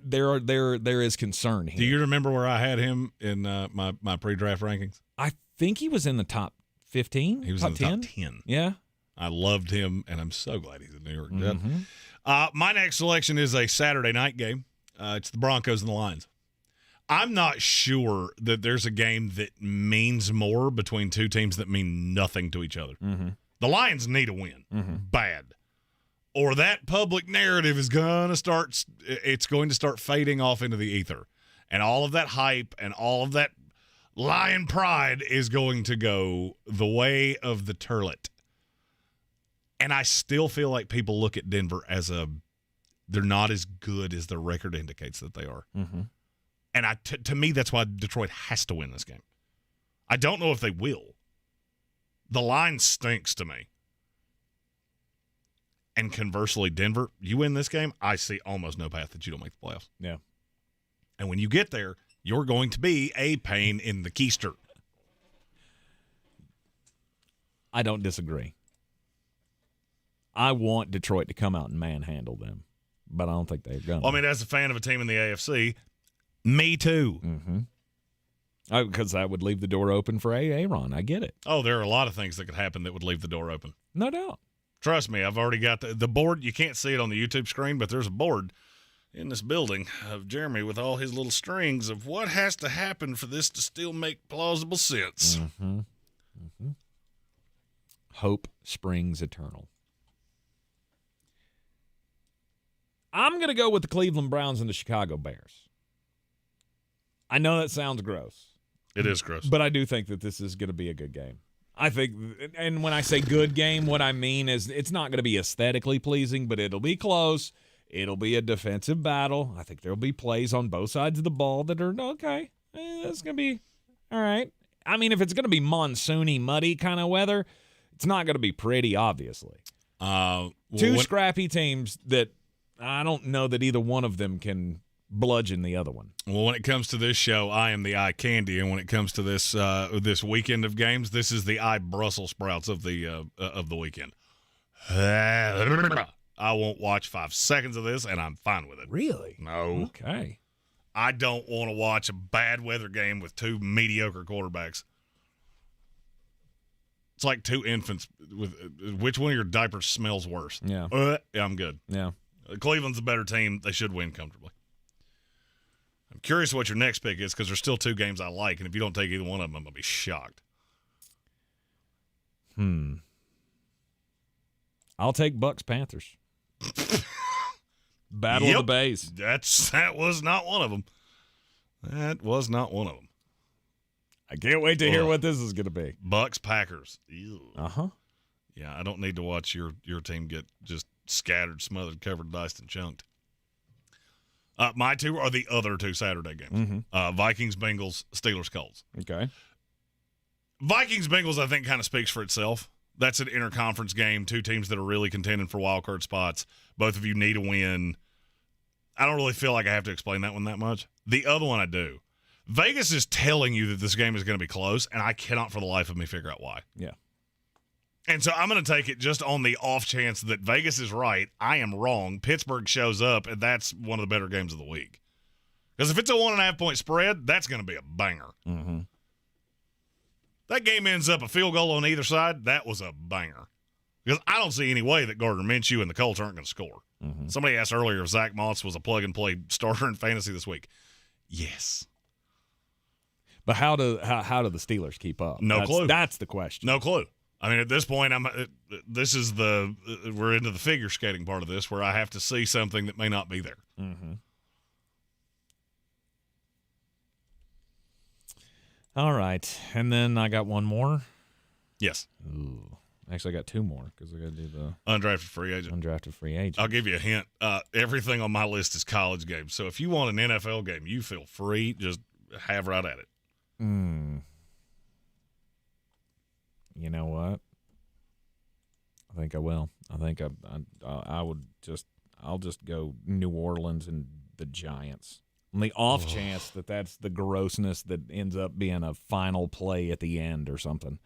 There is concern here.
Do you remember where I had him in my pre-draft rankings?
I think he was in the top 15.
He was in the top 10.
Yeah.
I loved him, and I'm so glad he's a New York Jet. My next selection is a Saturday night game. It's the Broncos and the Lions. I'm not sure that there's a game that means more between two teams that mean nothing to each other.
Mm-hmm.
The Lions need a win. Bad. Or that public narrative is going to start fading off into the ether. And all of that hype and all of that lion pride is going to go the way of the turlet. And I still feel like people look at Denver as they're not as good as their record indicates that they are.
Mm-hmm.
And to me, that's why Detroit has to win this game. I don't know if they will. The line stinks to me. And conversely, Denver, you win this game, I see almost no path that you don't make the playoffs.
Yeah.
And when you get there, you're going to be a pain in the keister.
I don't disagree. I want Detroit to come out and manhandle them. but I don't think they're going to.
Well, I mean, as a fan of a team in the AFC, me too.
Mm-hmm. Oh, because that would leave the door open for Aaron. I get it.
Oh, there are a lot of things that could happen that would leave the door open.
No doubt.
Trust me, I've already got the board. You can't see it on the YouTube screen, but there's a board in this building of Jeremy with all his little strings of what has to happen for this to still make plausible sense.
Mm-hmm. Mm-hmm. Hope springs eternal. I'm going to go with the Cleveland Browns and the Chicago Bears. I know that sounds gross.
It is gross.
But I do think that this is going to be a good game. I think, and when I say good game, what I mean is it's not going to be aesthetically pleasing, but it'll be close. It'll be a defensive battle. I think there'll be plays on both sides of the ball that are, okay, that's going to be all right. I mean, if it's going to be monsoony, muddy kind of weather, it's not going to be pretty, obviously. Two scrappy teams that I don't know that either one of them can bludgeon the other one.
Well, when it comes to this show, I am the eye candy, and when it comes to this this weekend of games, this is the eye Brussels sprouts of the weekend. I won't watch 5 seconds of this, and I'm fine with it.
Really?
No.
Okay.
I don't want to watch a bad weather game with two mediocre quarterbacks. It's like two infants with which one of your diapers smells worse?
Yeah.
I'm good.
Yeah.
Cleveland's a better team. They should win comfortably. I'm curious what your next pick is because there's still 2 games I like, and if you don't take either one of them, I'm going to be shocked.
I'll take Bucks-Panthers. Battle of the Bays.
That was not one of them. That was not one of them.
I can't wait to hear what this is going to be.
Bucks-Packers.
Uh-huh.
Yeah, I don't need to watch your team get just scattered, smothered, covered, diced, and chunked. My 2 are the other 2 Saturday games.
Mm-hmm.
Vikings-Bengals, Steelers-Colts.
Okay.
Vikings-Bengals, I think, kind of speaks for itself. That's an interconference game, 2 teams that are really contending for wild card spots. Both of you need a win. I don't really feel like I have to explain that one that much. The other one I do. Vegas is telling you that this game is going to be close, and I cannot for the life of me figure out why.
Yeah.
And so I'm going to take it just on the off chance that Vegas is right, I am wrong, Pittsburgh shows up, and that's one of the better games of the week. Because if it's a 1.5-point spread, that's going to be a banger.
Mm-hmm.
That game ends up a field goal on either side, that was a banger. Because I don't see any way that Gardner Minshew and the Colts aren't going to score.
Mm-hmm.
Somebody asked earlier if Zach Moss was a plug-and-play starter in fantasy this week. Yes.
But how do the Steelers keep up?
No clue.
That's the question.
No clue. I mean, at this point, we're into the figure skating part of this where I have to see something that may not be there.
Mm-hmm. All right. And then I got one more.
Yes.
Ooh. Actually, I got 2 more because I got to do the
undrafted free agent. I'll give you a hint. Everything on my list is college games. So if you want an NFL game, you feel free. Just have right at it.
You know what? I think I will. I think I'll just go New Orleans and the Giants. On the off chance that that's the grossness that ends up being a final play at the end or something.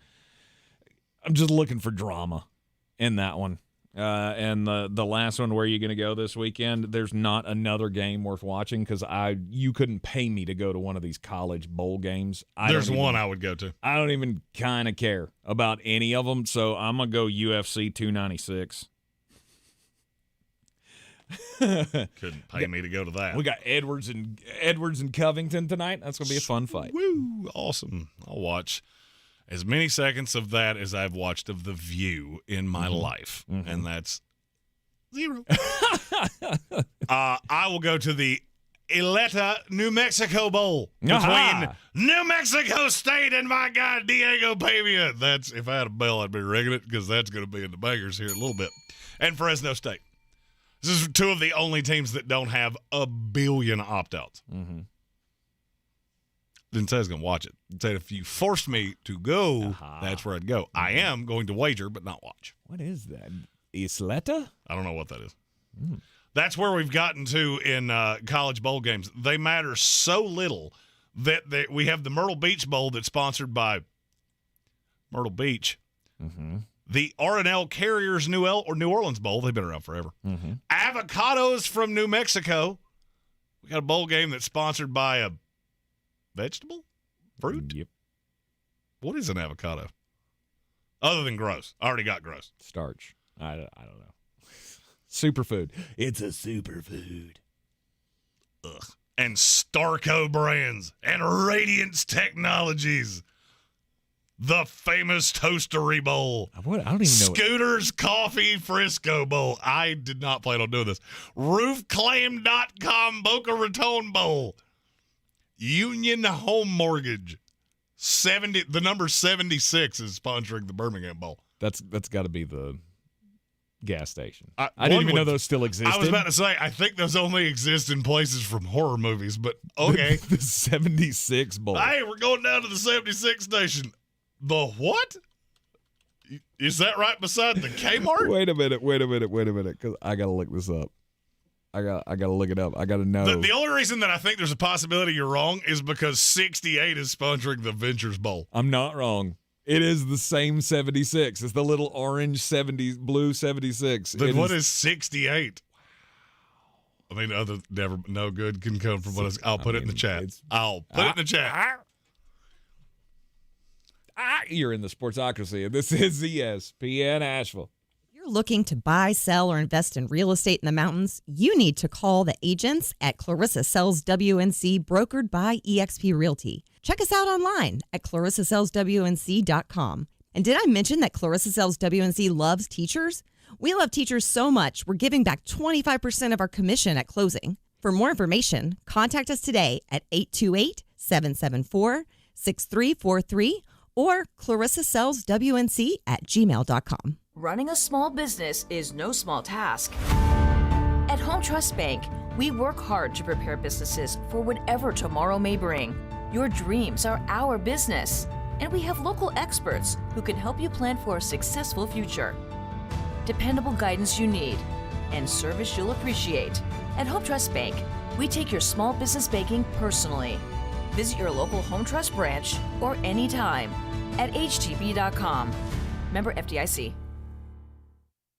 I'm just looking for drama in that one. And the last one, where are you going to go this weekend? There's not another game worth watching because you couldn't pay me to go to one of these college bowl games.
There's one I would go to.
I don't even kind of care about any of them, so I'm going to go UFC 296.
Couldn't pay me to go to that.
We got Edwards and Covington tonight. That's going to be a fun fight.
Woo! Awesome. I'll watch as many seconds of that as I've watched of The View in my life, and that's 0. I will go to the Eleta, New Mexico Bowl between New Mexico State and my guy Diego Pavia. That's, if I had a bell, I'd be ringing it because that's going to be in the bangers here in a little bit. And Fresno State. This is 2 of the only teams that don't have a billion opt-outs. Didn't say I was going to watch it. Said if you forced me to go, that's where I'd go. I am going to wager, but not watch.
What is that? Isleta?
I don't know what that is. That's where we've gotten to in college bowl games. They matter so little that we have the Myrtle Beach Bowl that's sponsored by Myrtle Beach. The R&L Carriers New Orleans Bowl. They've been around forever.
Mm-hmm.
Avocados from New Mexico. We got a bowl game that's sponsored by a vegetable? Fruit?
Yep.
What is an avocado? Other than gross. I already got gross.
Starch. I don't know. Superfood. It's a superfood.
Ugh. And Starco Brands and Radiance Technologies. The famous Toastery Bowl.
I don't even know.
Scooter's Coffee Frisco Bowl. I did not plan on doing this. Roofclaim.com Boca Raton Bowl. Union Home Mortgage. The number 76 is sponsoring the Birmingham Bowl.
That's got to be the gas station. I didn't even know those still existed.
I was about to say, I think those only exist in places from horror movies, but okay.
The 76 Bowl.
Hey, we're going down to the 76 station. The what? Is that right beside the Kmart?
Wait a minute, because I got to look this up. I got to look it up. I got to know.
The only reason that I think there's a possibility you're wrong is because 68 is sponsoring the Ventures Bowl.
I'm not wrong. It is the same 76. It's the little orange blue 76.
Then what is 68? I mean, no good can come from what I'll put it in the chat. I'll put it in the chat.
You're in the Sportsocracy, and this is ESPN Asheville.
You're looking to buy, sell, or invest in real estate in the mountains, you need to call the agents at Clarissa Sells WNC, brokered by eXp Realty. Check us out online at clarissasellswnc.com. And did I mention that Clarissa Sells WNC loves teachers? We love teachers so much, we're giving back 25% of our commission at closing. For more information, contact us today at 828-774-6343 or clarissasellswnc@gmail.com.
Running a small business is no small task. At Home Trust Bank, we work hard to prepare businesses for whatever tomorrow may bring. Your dreams are our business, and we have local experts who can help you plan for a successful future. Dependable guidance you need and service you'll appreciate. At Home Trust Bank, we take your small business banking personally. Visit your local Home Trust branch or anytime at htb.com. Member FDIC.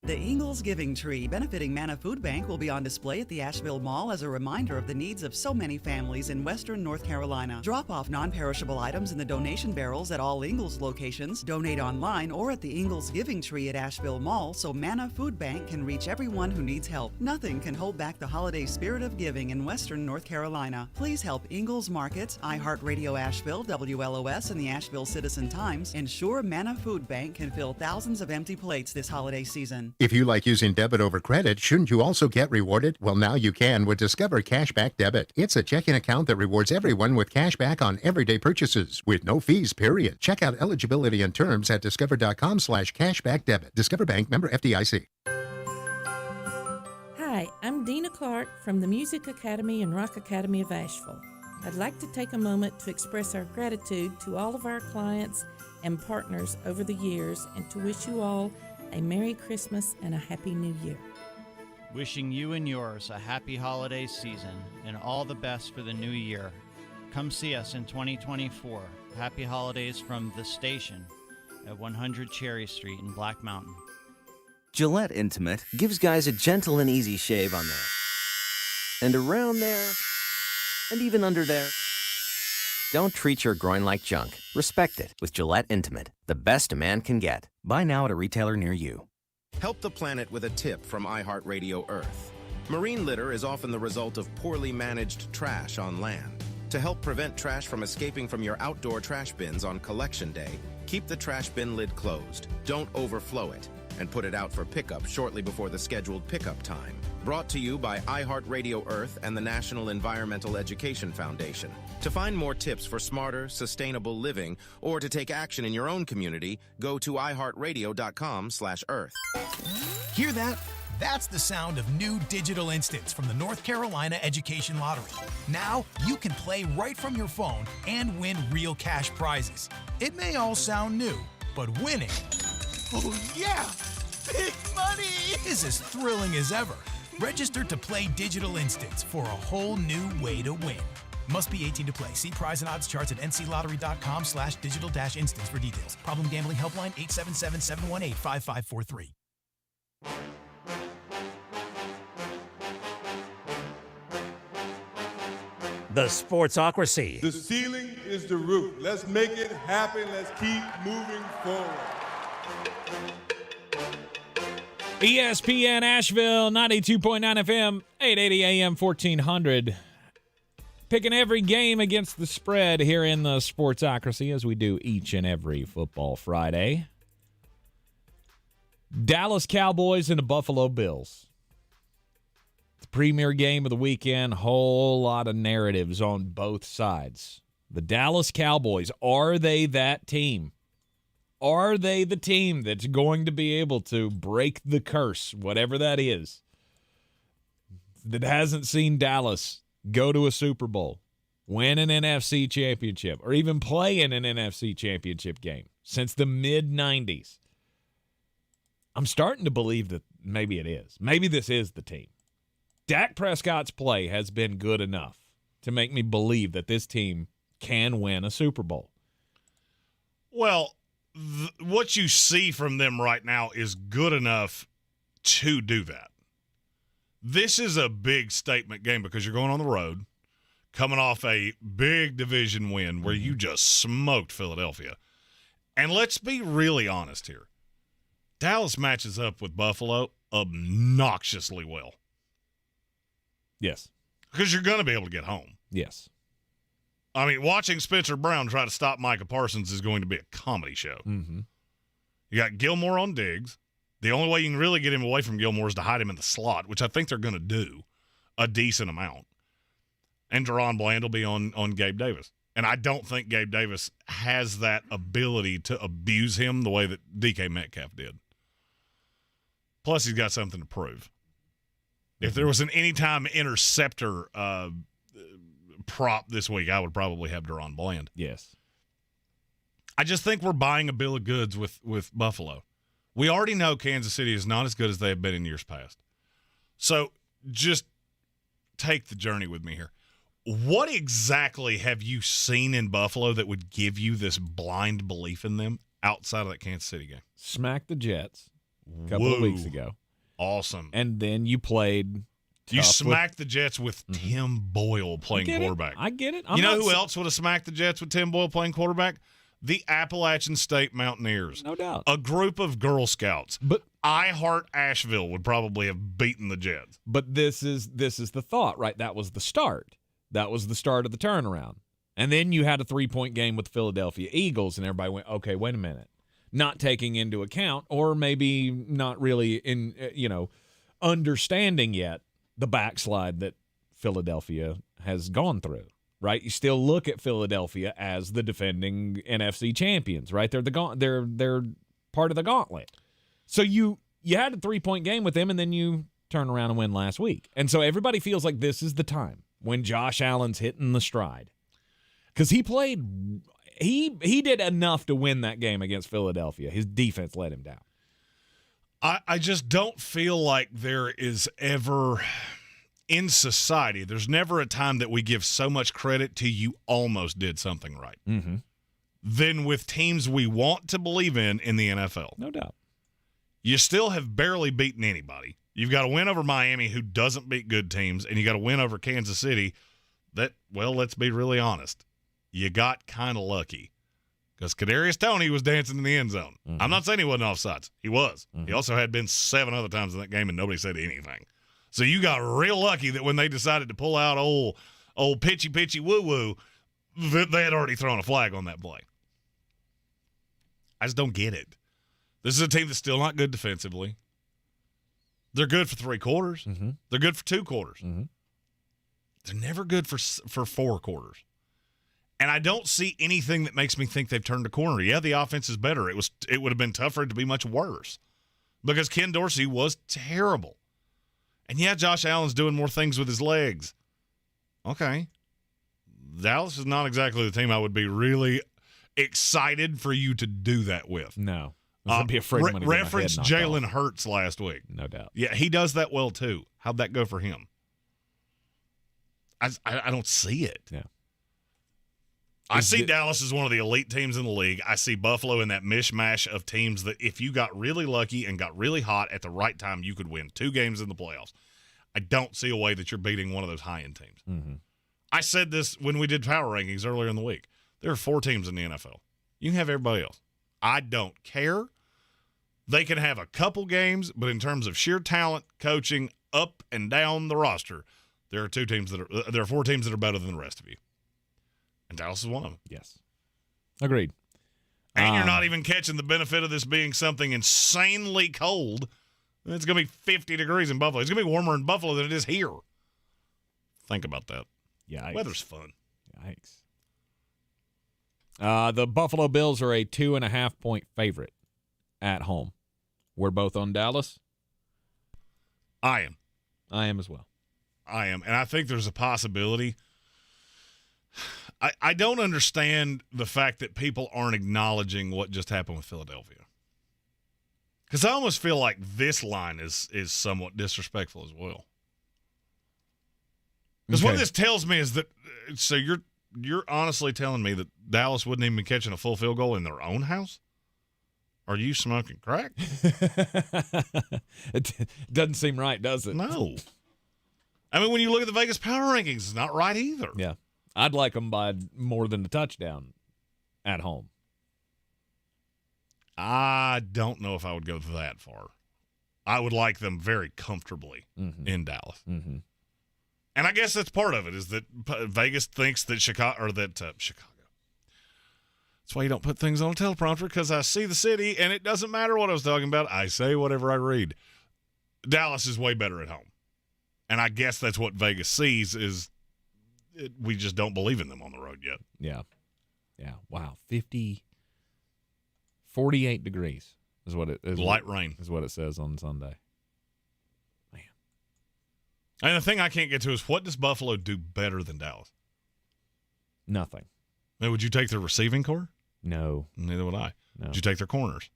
The Ingalls Giving Tree, benefiting Manna Food Bank, will be on display at the Asheville Mall as a reminder of the needs of so many families in western North Carolina. Drop off non-perishable items in the donation barrels at all Ingalls locations, donate online or at the Ingalls Giving Tree at Asheville Mall so Manna Food Bank can reach everyone who needs help. Nothing can hold back the holiday spirit of giving in western North Carolina. Please help Ingalls Market, iHeartRadio Asheville, WLOS, and the Asheville Citizen-Times ensure Manna Food Bank can fill thousands of empty plates this holiday season.
If you like using debit over credit, shouldn't you also get rewarded? Well, now you can with Discover Cashback Debit. It's a checking account that rewards everyone with cash back on everyday purchases with no fees, period. Check out eligibility and terms at discover.com/cashbackdebit. Discover Bank, member FDIC.
Hi, I'm Dina Clark from the Music Academy and Rock Academy of Asheville. I'd like to take a moment to express our gratitude to all of our clients and partners over the years and to wish you all a Merry Christmas and a Happy New Year.
Wishing you and yours a happy holiday season and all the best for the new year. Come see us in 2024. Happy holidays from The Station at 100 Cherry Street in Black Mountain.
Gillette Intimate gives guys a gentle and easy shave on there, and around there, and even under there. Don't treat your groin like junk. Respect it with Gillette Intimate, the best a man can get. Buy now at a retailer near you.
Help the planet with a tip from iHeartRadio Earth. Marine litter is often the result of poorly managed trash on land. To help prevent trash from escaping from your outdoor trash bins on collection day, keep the trash bin lid closed. Don't overflow it, and put it out for pickup shortly before the scheduled pickup time. Brought to you by iHeartRadio Earth and the National Environmental Education Foundation. To find more tips for smarter, sustainable living, or to take action in your own community, go to iHeartRadio.com/Earth.
Hear that? That's the sound of new digital instants from the North Carolina Education Lottery. Now you can play right from your phone and win real cash prizes. It may all sound new, but winning, oh yeah, big money, is as thrilling as ever. Register to play digital instants for a whole new way to win. Must be 18 to play. See prize and odds charts at nclottery.com/digital-instance for details. Problem gambling helpline 877-718-5543.
The Sportsocracy.
The ceiling is the roof. Let's make it happen. Let's keep moving forward.
ESPN Asheville, 92.9 FM, 880 AM, 1400. Picking every game against the spread here in the Sportsocracy, as we do each and every football Friday. Dallas Cowboys and the Buffalo Bills. The premier game of the weekend, whole lot of narratives on both sides. The Dallas Cowboys, are they that team? Are they the team that's going to be able to break the curse, whatever that is, that hasn't seen Dallas go to a Super Bowl, win an NFC championship, or even play in an NFC championship game since the mid-90s? I'm starting to believe that maybe it is. Maybe this is the team. Dak Prescott's play has been good enough to make me believe that this team can win a Super Bowl.
Well, what you see from them right now is good enough to do that. This is a big statement game because you're going on the road, coming off a big division win where you just smoked Philadelphia. And let's be really honest here. Dallas matches up with Buffalo obnoxiously well.
Yes.
Because you're going to be able to get home.
Yes.
I mean, watching Spencer Brown try to stop Micah Parsons is going to be a comedy show.
Mm-hmm.
You got Gilmore on Diggs. The only way you can really get him away from Gilmore is to hide him in the slot, which I think they're going to do a decent amount. And Deron Bland will be on Gabe Davis. And I don't think Gabe Davis has that ability to abuse him the way that DK Metcalf did. Plus, he's got something to prove. If there was an anytime interceptor prop this week, I would probably have Deron Bland.
Yes.
I just think we're buying a bill of goods with Buffalo. We already know Kansas City is not as good as they have been in years past. So just take the journey with me here. What exactly have you seen in Buffalo that would give you this blind belief in them outside of that Kansas City game?
Smacked the Jets a couple of weeks ago.
Awesome.
And then you played
You smacked the Jets with Tim Boyle playing quarterback.
I get it.
You know who else would have smacked the Jets with Tim Boyle playing quarterback? The Appalachian State Mountaineers.
No doubt.
A group of Girl Scouts.
But
I Heart Asheville would probably have beaten the Jets.
But this is the thought, right? That was the start. That was the start of the turnaround. And then you had a 3-point game with the Philadelphia Eagles, and everybody went, okay, wait a minute. Not taking into account, or maybe not really understanding yet the backslide that Philadelphia has gone through, right? You still look at Philadelphia as the defending NFC champions, right? They're they're part of the gauntlet. So you had a 3-point game with them, and then you turn around and win last week. And so everybody feels like this is the time when Josh Allen's hitting the stride. Because he played he did enough to win that game against Philadelphia. His defense let him down.
I just don't feel like there is ever, in society, there's never a time that we give so much credit to you almost did something right.
Mm-hmm.
Than with teams we want to believe in the NFL.
No doubt.
You still have barely beaten anybody. You've got a win over Miami, who doesn't beat good teams, and you got a win over Kansas City that, well, let's be really honest, you got kind of lucky. Because Kadarius Toney was dancing in the end zone. Mm-hmm. I'm not saying he wasn't offsides. He was. Mm-hmm. He also had been 7 other times in that game, and nobody said anything. So you got real lucky that when they decided to pull out old pitchy woo-woo, that they had already thrown a flag on that play. I just don't get it. This is a team that's still not good defensively. They're good for 3 quarters.
Mm-hmm.
They're good for 2 quarters.
Mm-hmm.
They're never good for 4 quarters. And I don't see anything that makes me think they've turned a corner. Yeah, the offense is better. It would have been tough for it to be much worse because Ken Dorsey was terrible. And yeah, Josh Allen's doing more things with his legs. Okay. Dallas is not exactly the team I would be really excited for you to do that with.
No. I'd be afraid I'm gonna get my head
reference
knocked
Jalen
off.
Hurts last week.
No doubt.
Yeah, he does that well too. How'd that go for him? I don't see it.
Yeah.
I see Dallas as one of the elite teams in the league. I see Buffalo in that mishmash of teams that if you got really lucky and got really hot at the right time, you could win 2 games in the playoffs. I don't see a way that you're beating one of those high-end teams.
Mm-hmm.
I said this when we did power rankings earlier in the week. There are 4 teams in the NFL. You can have everybody else. I don't care. They can have a couple games, but in terms of sheer talent, coaching, up and down the roster, there are 4 teams that are better than the rest of you. And Dallas is one of them.
Yes. Agreed.
And you're not even catching the benefit of this being something insanely cold. It's going to be 50 degrees in Buffalo. It's going to be warmer in Buffalo than it is here. Think about that.
Yikes.
Weather's fun.
Yikes. The Buffalo Bills are a 2.5-point favorite at home. We're both on Dallas.
I am.
I am as well.
I am. And I think there's a possibility. I don't understand the fact that people aren't acknowledging what just happened with Philadelphia. Because I almost feel like this line is somewhat disrespectful as well. Because what this tells me is that, so you're honestly telling me that Dallas wouldn't even be catching a full field goal in their own house? Are you smoking crack?
It doesn't seem right, does it?
No. I mean, when you look at the Vegas power rankings, it's not right either.
Yeah. I'd like them by more than a touchdown at home.
I don't know if I would go that far. I would like them very comfortably in Dallas.
Mm-hmm.
And I guess that's part of it, is that Vegas thinks that Chicago. That's why you don't put things on a teleprompter, because I see the city, and it doesn't matter what I was talking about. I say whatever I read. Dallas is way better at home. And I guess that's what Vegas sees is we just don't believe in them on the road yet.
Yeah. Yeah. Wow. 48 degrees is what it is.
Light rain.
Is what it says on Sunday. Man.
And the thing I can't get to is, what does Buffalo do better than Dallas?
Nothing.
Now, would you take their receiving core?
No.
Neither would I.
No.
Would you take their corners?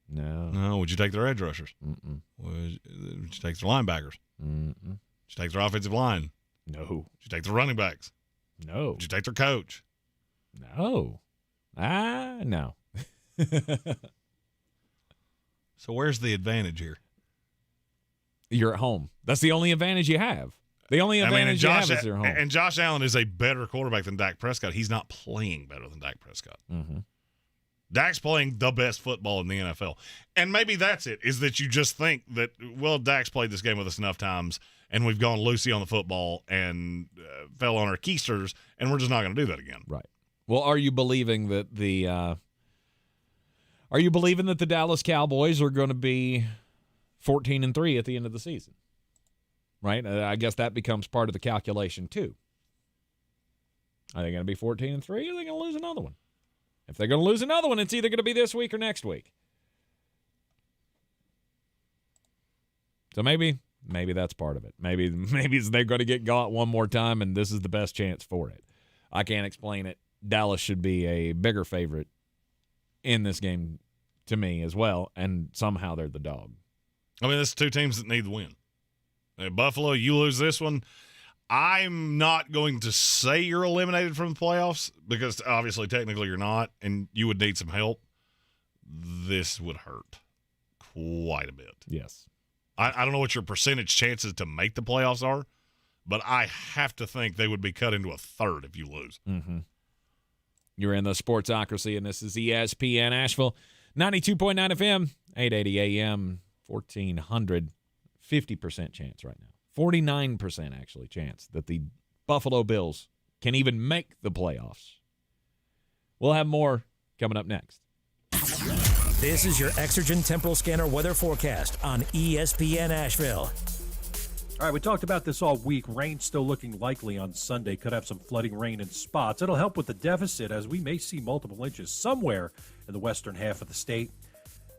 No.
No. Would you take their edge rushers?
Mm-mm.
Would you take their linebackers?
Mm-mm.
Would you take their offensive line?
No.
Would you take their running backs?
No.
Would you take their coach?
No. No.
So where's the advantage here?
You're at home. That's the only advantage you have. The only advantage you have is you're home.
And Josh Allen is a better quarterback than Dak Prescott. He's not playing better than Dak Prescott.
Mm-hmm.
Dak's playing the best football in the NFL. And maybe that's it, is that you just think that, well, Dak's played this game with us enough times, and we've gone loosey on the football and fell on our keisters, and we're just not going to do that again.
Right. Well, are you believing that the Dallas Cowboys are going to be 14-3 at the end of the season? Right? I guess that becomes part of the calculation too. Are they going to be 14-3, or are they going to lose another one? If they're going to lose another one, it's either going to be this week or next week. So maybe that's part of it. Maybe they're going to get got one more time, and this is the best chance for it. I can't explain it. Dallas should be a bigger favorite in this game to me as well, and somehow they're the dog.
I mean, there's 2 teams that need the win. Buffalo, you lose this one, I'm not going to say you're eliminated from the playoffs, because obviously technically you're not, and you would need some help. This would hurt quite a bit.
Yes.
I don't know what your percentage chances to make the playoffs are, but I have to think they would be cut into a third if you lose.
Mm-hmm. You're in the Sportsocracy, and this is ESPN Asheville, 92.9 FM, 880 AM, 1400, 50% chance right now. 49% actually chance that the Buffalo Bills can even make the playoffs. We'll have more coming up next.
This is your Exergen Temporal Scanner weather forecast on ESPN Asheville.
All right, we talked about this all week. Rain still looking likely on Sunday. Could have some flooding rain in spots. It'll help with the deficit, as we may see multiple inches somewhere in the western half of the state.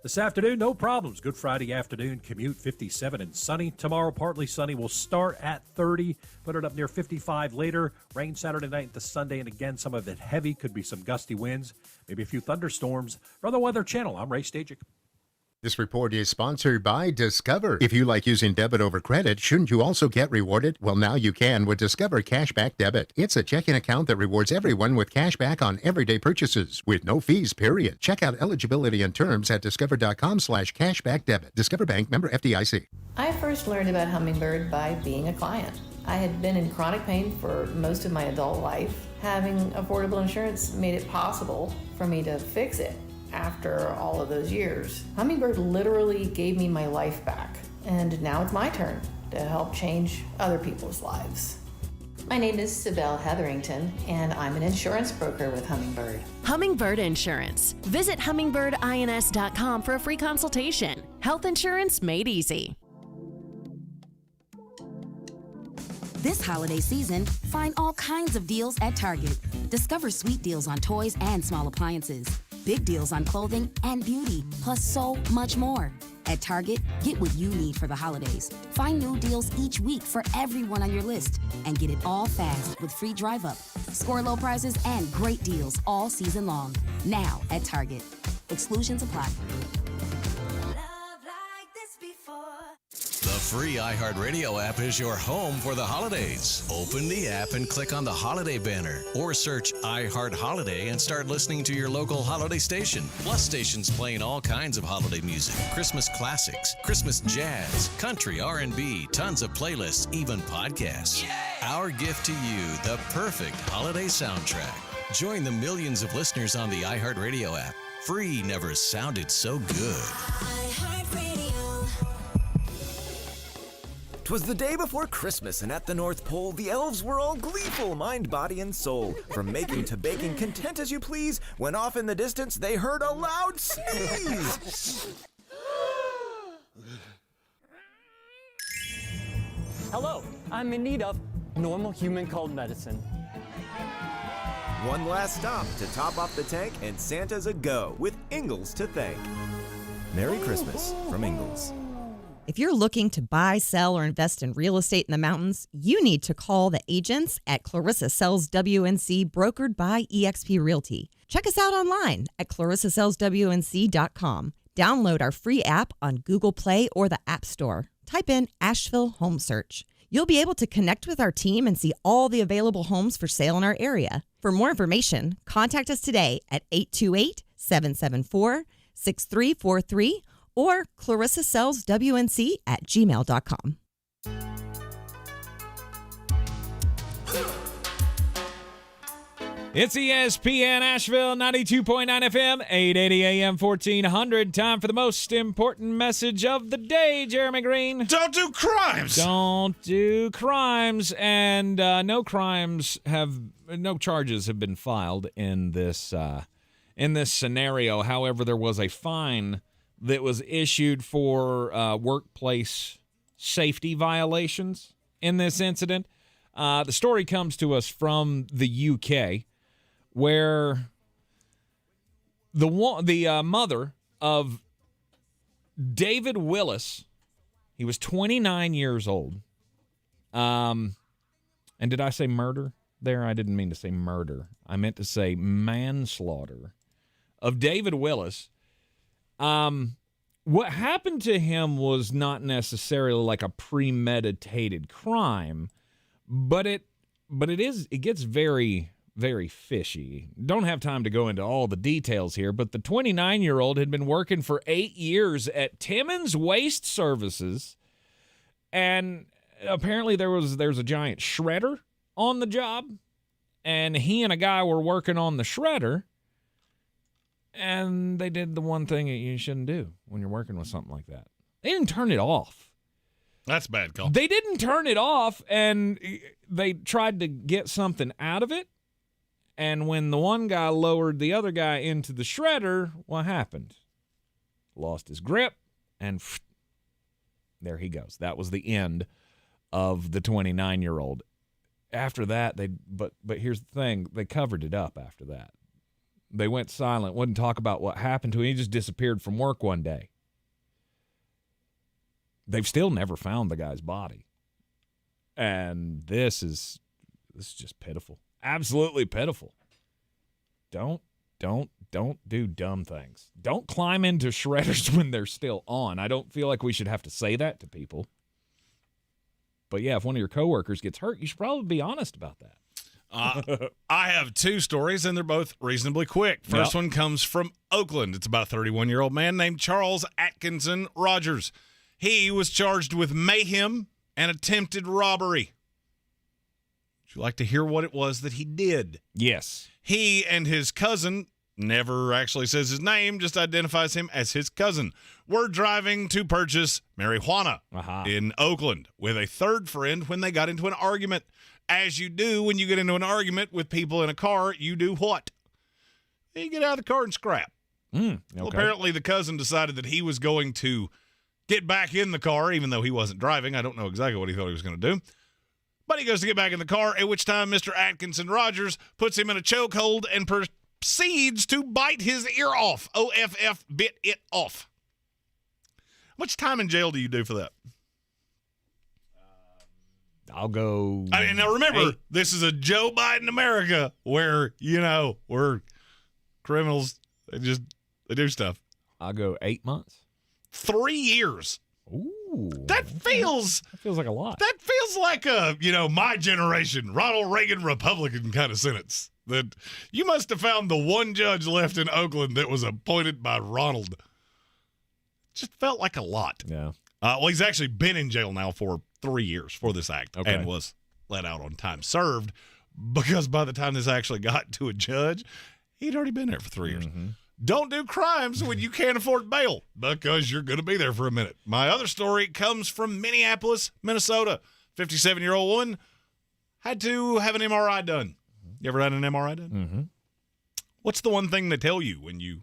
This afternoon, no problems. Good Friday afternoon commute, 57 and sunny. Tomorrow, partly sunny. We'll start at 30, put it up near 55 later. Rain Saturday night into Sunday, and again, some of it heavy. Could be some gusty winds, maybe a few thunderstorms. From the Weather Channel, I'm Ray Stajic.
This report is sponsored by Discover. If you like using debit over credit, shouldn't you also get rewarded? Well, now you can with Discover Cashback Debit. It's a checking account that rewards everyone with cash back on everyday purchases with no fees, period. Check out eligibility and terms at discover.com/cashbackdebit. Discover Bank, member FDIC.
I first learned about Hummingbird by being a client. I had been in chronic pain for most of my adult life. Having affordable insurance made it possible for me to fix it. After all of those years, Hummingbird literally gave me my life back, and now it's my turn to help change other people's lives. My name is Sibel Hetherington, and I'm an insurance broker with Hummingbird.
Hummingbird Insurance. Visit hummingbirdins.com for a free consultation. Health insurance made easy.
This holiday season, find all kinds of deals at Target. Discover sweet deals on toys and small appliances. Big deals on clothing and beauty, plus so much more. At Target, get what you need for the holidays. Find new deals each week for everyone on your list and get it all fast with free drive up. Score low prizes and great deals all season long. Now at Target. Exclusions apply.
The free iHeartRadio app is your home for the holidays. Open the app and click on the holiday banner or search iHeart Holiday and start listening to your local holiday station. Plus stations playing all kinds of holiday music, Christmas classics, Christmas jazz, country, R&B, tons of playlists, even podcasts. Yay! Our gift to you, the perfect holiday soundtrack. Join the millions of listeners on the iHeartRadio app. Free never sounded so good.
'Twas the day before Christmas, and at the North Pole, the elves were all gleeful, mind, body, and soul. From making to baking, content as you please, when off in the distance they heard a loud sneeze.
Hello, I'm in need of normal human cold medicine.
One last stop to top off the tank, and Santa's a go, with Ingalls to thank. Merry Christmas from Ingalls.
If you're looking to buy, sell, or invest in real estate in the mountains, you need to call the agents at Clarissa Sells WNC, brokered by eXp Realty. Check us out online at clarissasellswnc.com. Download our free app on Google Play or the App Store. Type in Asheville Home Search. You'll be able to connect with our team and see all the available homes for sale in our area. For more information, contact us today at 828-774-6343 or clarissasellswnc@gmail.com.
It's ESPN Asheville, 92.9 FM, 880 AM, 1400. Time for the most important message of the day, Jeremy Green.
Don't do crimes!
Don't do crimes. And no charges have been filed in this scenario. However, there was a fine that was issued for workplace safety violations in this incident. The story comes to us from the UK, where the mother of David Willis, he was 29 years old. And did I say murder there? I didn't mean to say murder. I meant to say manslaughter of David Willis. What happened to him was not necessarily like a premeditated crime, but it gets very, very fishy. Don't have time to go into all the details here, but the 29-year-old had been working for 8 years at Timmins Waste Services, and apparently there's a giant shredder on the job, and he and a guy were working on the shredder. And they did the one thing that you shouldn't do when you're working with something like that. They didn't turn it off.
That's a bad call.
They didn't turn it off, and they tried to get something out of it. And when the one guy lowered the other guy into the shredder, what happened? Lost his grip, and there he goes. That was the end of the 29-year-old. After that, but here's the thing. They covered it up after that. They went silent, wouldn't talk about what happened to him. He just disappeared from work one day. They've still never found the guy's body. And this is just pitiful. Absolutely pitiful. Don't don't do dumb things. Don't climb into shredders when they're still on. I don't feel like we should have to say that to people. But yeah, if one of your coworkers gets hurt, you should probably be honest about that.
I have two stories, and they're both reasonably quick. First one comes from Oakland. It's about a 31-year-old man named Charles Atkinson Rogers. He was charged with mayhem and attempted robbery. Would you like to hear what it was that he did?
Yes.
He and his cousin, never actually says his name, just identifies him as his cousin, were driving to purchase marijuana in Oakland with a third friend when they got into an argument. As you do when you get into an argument with people in a car, you do what? You get out of the car and scrap.
Okay.
Well, apparently the cousin decided that he was going to get back in the car, even though he wasn't driving. I don't know exactly what he thought he was going to do. But he goes to get back in the car, at which time Mr. Atkinson Rogers puts him in a chokehold and proceeds to bite his ear off. OFF, bit it off. How much time in jail do you do for that?
I'll go.
I mean, now remember, this is a Joe Biden America where, we're criminals. They do stuff.
I'll go 8 months.
3 years.
Ooh.
That feels
like a lot.
That feels like a, my generation, Ronald Reagan Republican kind of sentence. That you must have found the one judge left in Oakland that was appointed by Ronald. Just felt like a lot.
Yeah.
Well, he's actually been in jail now for 3 years for this act and was let out on time served because by the time this actually got to a judge, he'd already been there for 3 years. Don't do crimes when you can't afford bail because you're going to be there for a minute. My other story comes from Minneapolis, Minnesota. 57-year-old woman had to have an MRI done. You ever had an MRI done?
Mm-hmm.
What's the one thing they tell you when you...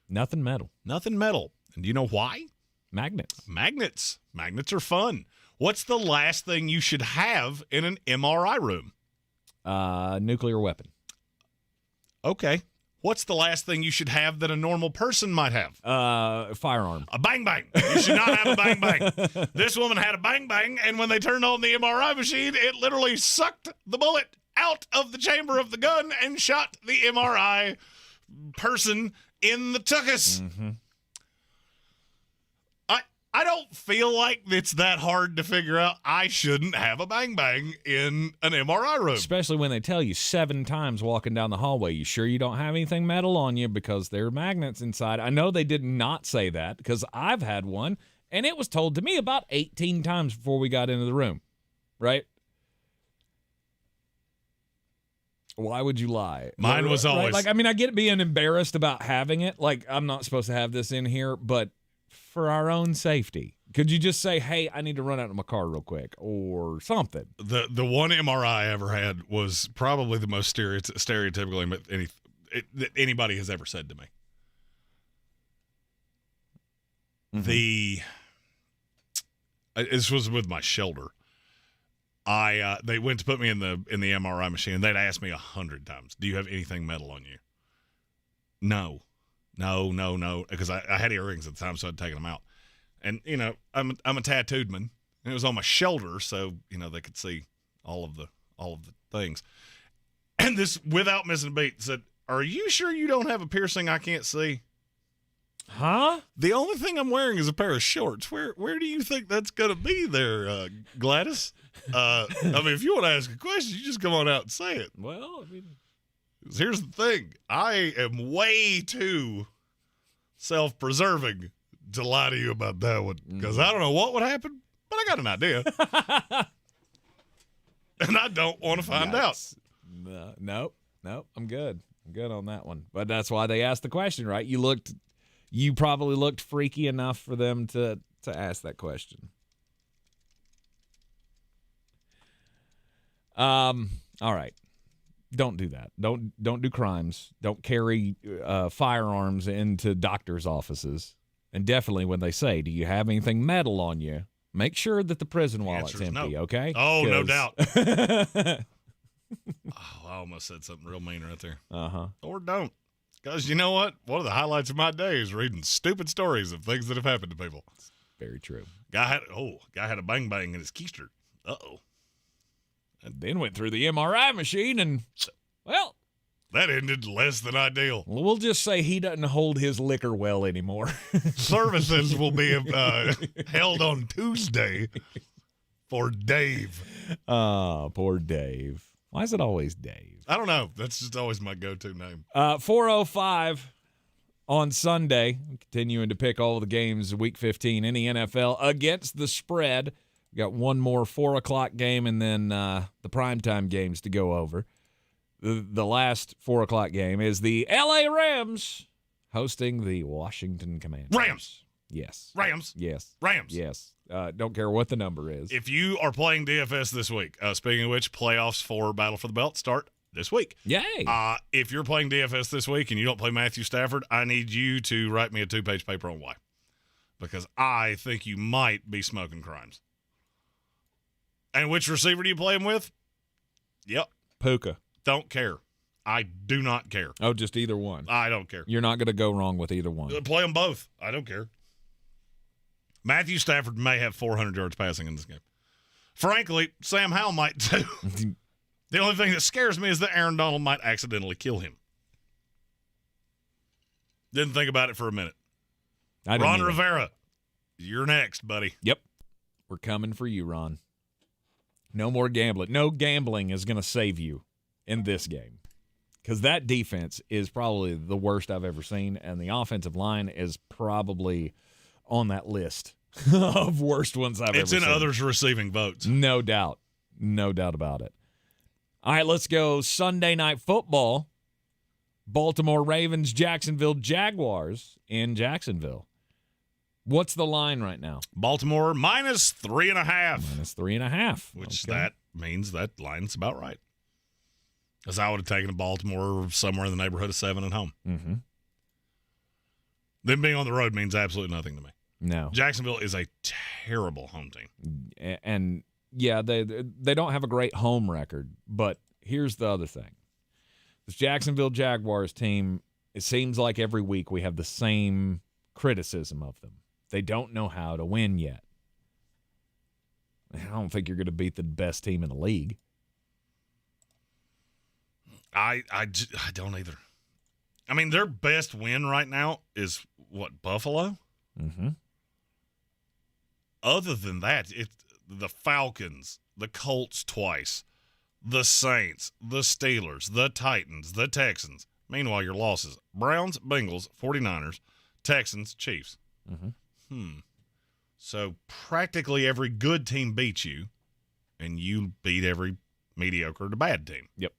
Nothing metal.
Nothing metal. And do you know why?
Magnets.
Magnets are fun. What's the last thing you should have in an MRI room?
Nuclear weapon.
Okay. What's the last thing you should have that a normal person might have?
Firearm.
A bang bang. You should not have a bang bang. This woman had a bang bang, and when they turned on the MRI machine, it literally sucked the bullet out of the chamber of the gun and shot the MRI person in the tuchus. I don't feel like it's that hard to figure out I shouldn't have a bang bang in an MRI room.
Especially when they tell you 7 times walking down the hallway, you sure you don't have anything metal on you because there are magnets inside. I know they did not say that because I've had one, and it was told to me about 18 times before we got into the room, right? Why would you lie?
Mine was always...
Right? I get being embarrassed about having it. Like, I'm not supposed to have this in here, but... for our own safety, could you just say, hey, I need to run out of my car real quick or something?
The one MRI I ever had was probably the most stereotypical that anybody has ever said to me. This was with my shoulder. They went to put me in the MRI machine, and they'd asked me 100 times, do you have anything metal on you? No, because I had earrings at the time, so I'd taken them out. And, I'm a tattooed man, and it was on my shoulder, so, they could see all of the things. And this, without missing a beat, said, are you sure you don't have a piercing I can't see?
Huh?
The only thing I'm wearing is a pair of shorts. Where do you think that's going to be there, Gladys? If you want to ask a question, you just come on out and say it.
Well,
here's the thing. I am way too self-preserving to lie to you about that one because I don't know what would happen, but I got an idea. And I don't want to find out.
Nope. I'm good. I'm good on that one. But that's why they asked the question, right? You probably looked freaky enough for them to ask that question. All right. Don't do that. Don't do crimes. Don't carry firearms into doctors' offices. And definitely when they say, do you have anything metal on you, make sure that the prison wallet's empty, okay?
Oh, no doubt. I almost said something real mean right there. Or don't. Because you know what? One of the highlights of my day is reading stupid stories of things that have happened to people.
Very true.
Guy had a bang bang in his keister. Uh-oh.
And then went through the MRI machine and, well,
That ended less than ideal.
Well, we'll just say he doesn't hold his liquor well anymore.
Services will be held on Tuesday for Dave.
Oh, poor Dave. Why is it always Dave?
I don't know. That's just always my go-to name.
4:05 on Sunday. Continuing to pick all the games Week 15 in the NFL against the spread. We got one more 4 o'clock game and then the primetime games to go over. The last 4 o'clock game is the L.A. Rams hosting the Washington Commanders.
Rams.
Yes.
Rams.
Yes.
Rams.
Yes. Don't care what the number is.
If you are playing DFS this week, speaking of which, playoffs for Battle for the Belt start this week.
Yay.
If you're playing DFS this week and you don't play Matthew Stafford, I need you to write me a 2-page paper on why. Because I think you might be smoking crimes. And which receiver do you play him with? Yep.
Puka.
Don't care. I do not care.
Oh, just either one.
I don't care.
You're not going to go wrong with either one.
Play them both. I don't care. Matthew Stafford may have 400 yards passing in this game. Frankly, Sam Howell might too. The only thing that scares me is that Aaron Donald might accidentally kill him. Didn't think about it for a minute. Ron Rivera, you're next, buddy.
Yep. We're coming for you, Ron. No more gambling. No gambling is going to save you in this game, because that defense is probably the worst I've ever seen, and the offensive line is probably on that list of worst ones I've ever seen.
It's in others receiving votes.
No doubt. No doubt about it. All right, let's go Sunday Night Football. Baltimore Ravens, Jacksonville Jaguars in Jacksonville. What's the line right now?
Baltimore -3.5.
-3.5.
Which that means that line's about right. Because I would have taken a Baltimore somewhere in the neighborhood of 7 at home.
Mm-hmm.
Them being on the road means absolutely nothing to me.
No.
Jacksonville is a terrible home team.
And, yeah, they don't have a great home record, but here's the other thing. This Jacksonville Jaguars team, it seems like every week we have the same criticism of them. They don't know how to win yet. I don't think you're going to beat the best team in the league.
I don't either. I mean, their best win right now is, what, Buffalo?
Mm-hmm.
Other than that, it's the Falcons, the Colts twice, the Saints, the Steelers, the Titans, the Texans. Meanwhile, your losses, Browns, Bengals, 49ers, Texans, Chiefs.
Mm-hmm.
So practically every good team beats you, and you beat every mediocre to bad team.
Yep.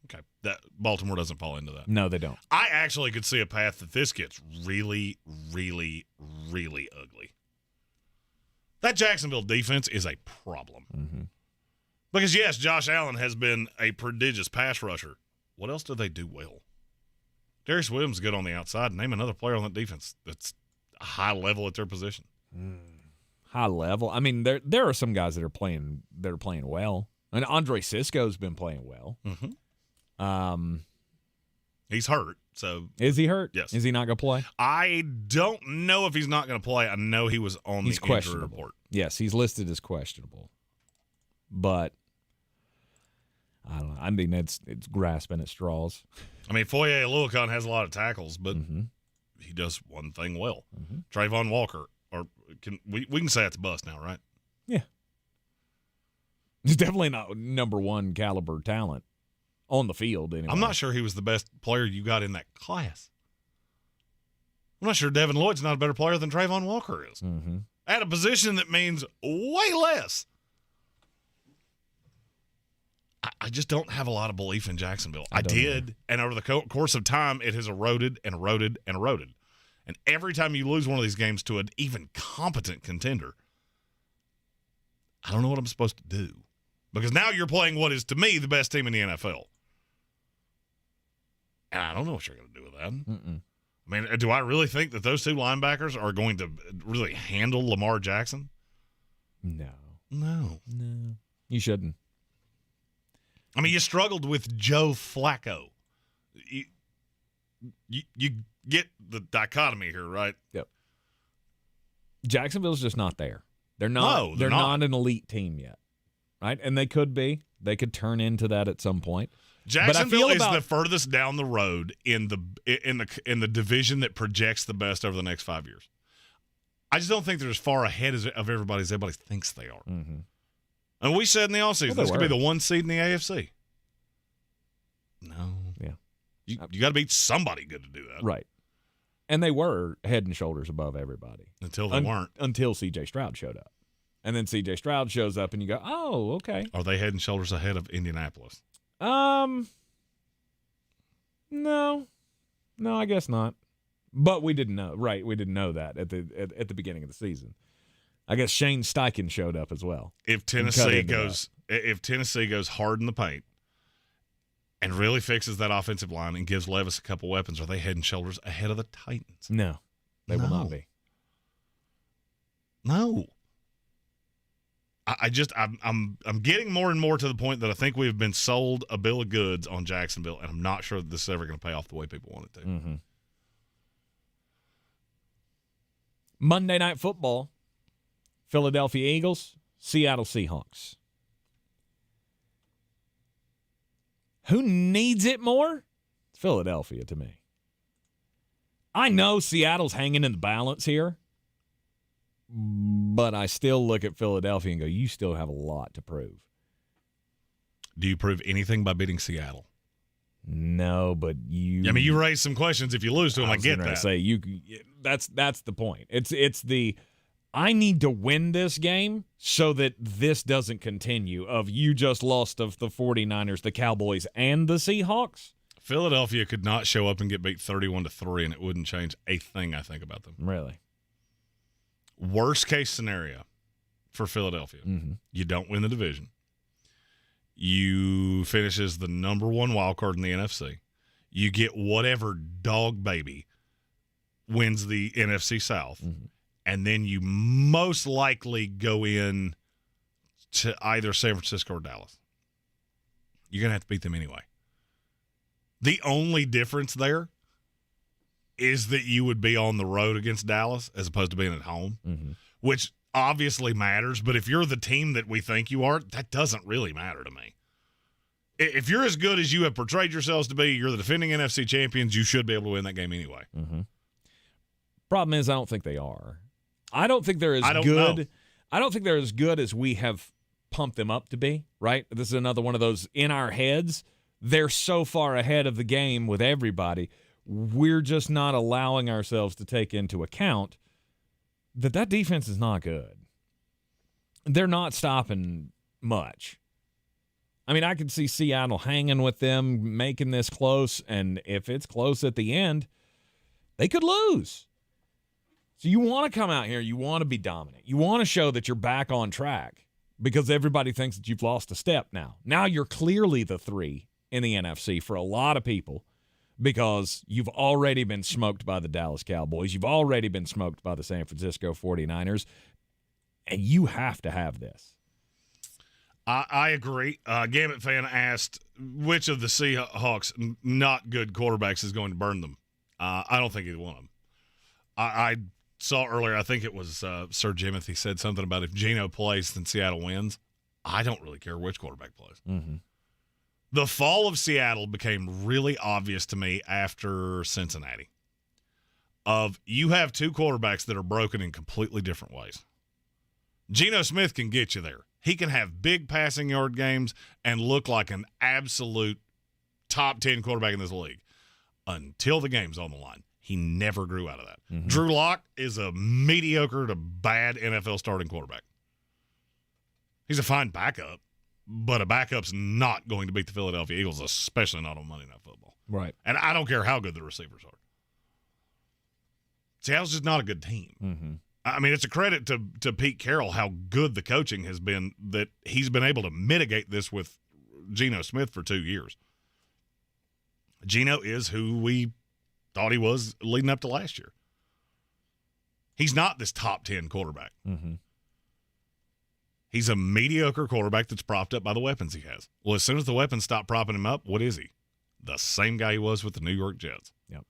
Okay. That Baltimore doesn't fall into that.
No, they don't.
I actually could see a path that this gets really, really, really ugly. That Jacksonville defense is a problem.
Mm-hmm.
Because, yes, Josh Allen has been a prodigious pass rusher. What else do they do well? Darius Williams is good on the outside. Name another player on that defense that's a high level at their position.
High level. I mean, there are some guys that are playing well. And Andre Sisco's been playing well.
Mm-hmm. He's hurt. So
is he hurt?
Yes.
Is he not going to play?
I don't know if he's not going to play. I know he was on the injury report.
Yes, he's listed as questionable. But I don't know. I mean, it's grasping at straws.
I mean, Foye Oluokun has a lot of tackles, but he does one thing well. Trayvon Walker, or we can say it's a bust now, right?
Yeah. He's definitely not number one caliber talent on the field anyway.
I'm not sure he was the best player you got in that class. I'm not sure Devin Lloyd's not a better player than Trayvon Walker is.
Mm-hmm.
At a position that means way less. I just don't have a lot of belief in Jacksonville. I did, and over the course of time, it has eroded and eroded and eroded. And every time you lose one of these games to an even competent contender, I don't know what I'm supposed to do. Because now you're playing what is, to me, the best team in the NFL. And I don't know what you're going to do with that.
Mm-mm.
I mean, do I really think that those two linebackers are going to really handle Lamar Jackson?
No. You shouldn't.
I mean, you struggled with Joe Flacco. You get the dichotomy here, right?
Yep. Jacksonville's just not there. They're not.
No, they're
not an elite team yet, right? And they could be. They could turn into that at some point.
Jacksonville is the furthest down the road in the division that projects the best over the next 5 years. I just don't think they're as far ahead of everybody as everybody thinks they are.
Mm-hmm.
And we said in the offseason, this could be the 1 seed in the AFC. No.
Yeah.
You got to beat somebody good to do that.
Right. And they were head and shoulders above everybody.
Until they weren't.
Until C.J. Stroud showed up. And then C.J. Stroud shows up and you go, oh, okay.
Are they head and shoulders ahead of Indianapolis?
No, I guess not. But we didn't know, right? We didn't know that at the beginning of the season. I guess Shane Steichen showed up as well.
If Tennessee goes hard in the paint and really fixes that offensive line and gives Levis a couple weapons, are they head and shoulders ahead of the Titans?
No, they will not be.
No. I'm getting more and more to the point that I think we've been sold a bill of goods on Jacksonville, and I'm not sure that this is ever going to pay off the way people want it to.
Mm-hmm. Monday Night Football, Philadelphia Eagles, Seattle Seahawks. Who needs it more? It's Philadelphia to me. I know Seattle's hanging in the balance here, but I still look at Philadelphia and go, you still have a lot to prove.
Do you prove anything by beating Seattle?
No, but you.
I mean, you raise some questions if you lose to them. I get that.
Say that's the point. It's the I need to win this game so that this doesn't continue. Of you just lost of the 49ers, the Cowboys, and the Seahawks.
Philadelphia could not show up and get beat 31-3, and it wouldn't change a thing I think about them.
Really.
Worst case scenario for Philadelphia: you don't win the division. You finish as the number one wild card in the NFC. You get whatever dog baby wins the NFC South. And then you most likely go in to either San Francisco or Dallas. You're going to have to beat them anyway. The only difference there is that you would be on the road against Dallas as opposed to being at home, which obviously matters, but if you're the team that we think you are, that doesn't really matter to me. If you're as good as you have portrayed yourselves to be, you're the defending NFC champions, you should be able to win that game anyway.
Problem is, I don't think they are. I don't think they're as good. I don't think they're as good as we have pumped them up to be, right? This is another one of those in our heads. They're so far ahead of the game with everybody. We're just not allowing ourselves to take into account that defense is not good. They're not stopping much. I mean, I could see Seattle hanging with them, making this close, and if it's close at the end, they could lose. So you want to come out here, you want to be dominant. You want to show that you're back on track because everybody thinks that you've lost a step now. Now you're clearly the 3 in the NFC for a lot of people because you've already been smoked by the Dallas Cowboys. You've already been smoked by the San Francisco 49ers, and you have to have this.
I agree. Gambit fan asked which of the Seahawks not good quarterbacks is going to burn them. I don't think either one of them. I saw earlier, I think it was Sir Jimothy said something about if Geno plays, then Seattle wins. I don't really care which quarterback plays. The fall of Seattle became really obvious to me after Cincinnati. You have 2 quarterbacks that are broken in completely different ways. Geno Smith can get you there. He can have big passing yard games and look like an absolute top 10 quarterback in this league until the game's on the line. He never grew out of that. Drew Lock is a mediocre to bad NFL starting quarterback. He's a fine backup, but a backup's not going to beat the Philadelphia Eagles, especially not on Monday Night Football.
Right.
And I don't care how good the receivers are. Seattle's just not a good team. I mean, it's a credit to Pete Carroll how good the coaching has been that he's been able to mitigate this with Geno Smith for 2 years. Geno is who we thought he was leading up to last year. He's not this top 10 quarterback. He's a mediocre quarterback that's propped up by the weapons he has. Well, as soon as the weapons stop propping him up, what is he? The same guy he was with the New York Jets.
Yep.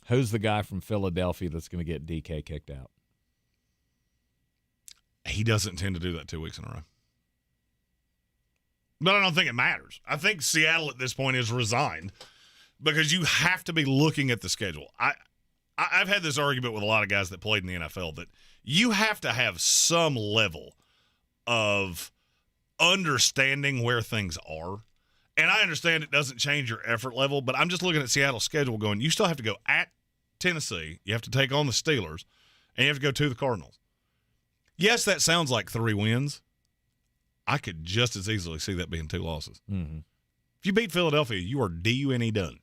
Who's the guy from Philadelphia that's going to get DK kicked out?
He doesn't tend to do that 2 weeks in a row. But I don't think it matters. I think Seattle at this point is resigned because you have to be looking at the schedule. I've had this argument with a lot of guys that played in the NFL that you have to have some level of understanding where things are. And I understand it doesn't change your effort level, but I'm just looking at Seattle's schedule going, you still have to go at Tennessee, you have to take on the Steelers, and you have to go to the Cardinals. Yes, that sounds like 3 wins. I could just as easily see that being 2 losses.
Mm-hmm.
If you beat Philadelphia, you are D-U-N-E done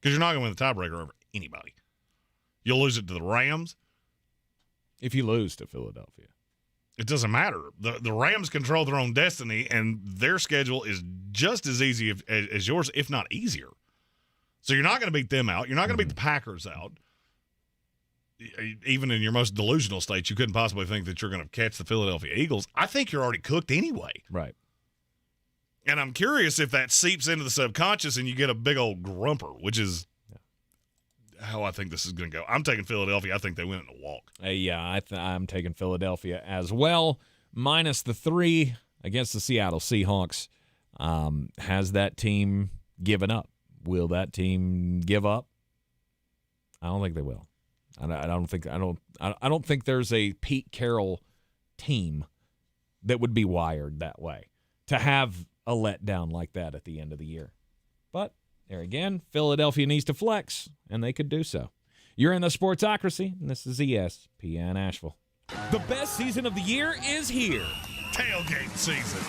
because you're not going to win the tiebreaker over anybody. You'll lose it to the Rams.
If you lose to Philadelphia.
It doesn't matter. The Rams control their own destiny, and their schedule is just as easy as yours, if not easier. So you're not going to beat them out. You're not going to beat the Packers out. Even in your most delusional states, you couldn't possibly think that you're going to catch the Philadelphia Eagles. I think you're already cooked anyway.
Right.
And I'm curious if that seeps into the subconscious and you get a big old grumper, which is how I think this is going to go. I'm taking Philadelphia. I think they win it in a walk.
Yeah, I'm taking Philadelphia as well. Minus the 3 against the Seattle Seahawks. Has that team given up? Will that team give up? I don't think they will. I don't think there's a Pete Carroll team that would be wired that way to have a letdown like that at the end of the year. But there again, Philadelphia needs to flex, and they could do so. You're in the Sportsocracy, and this is ESPN Asheville. The best season of the year is here.
Tailgate season.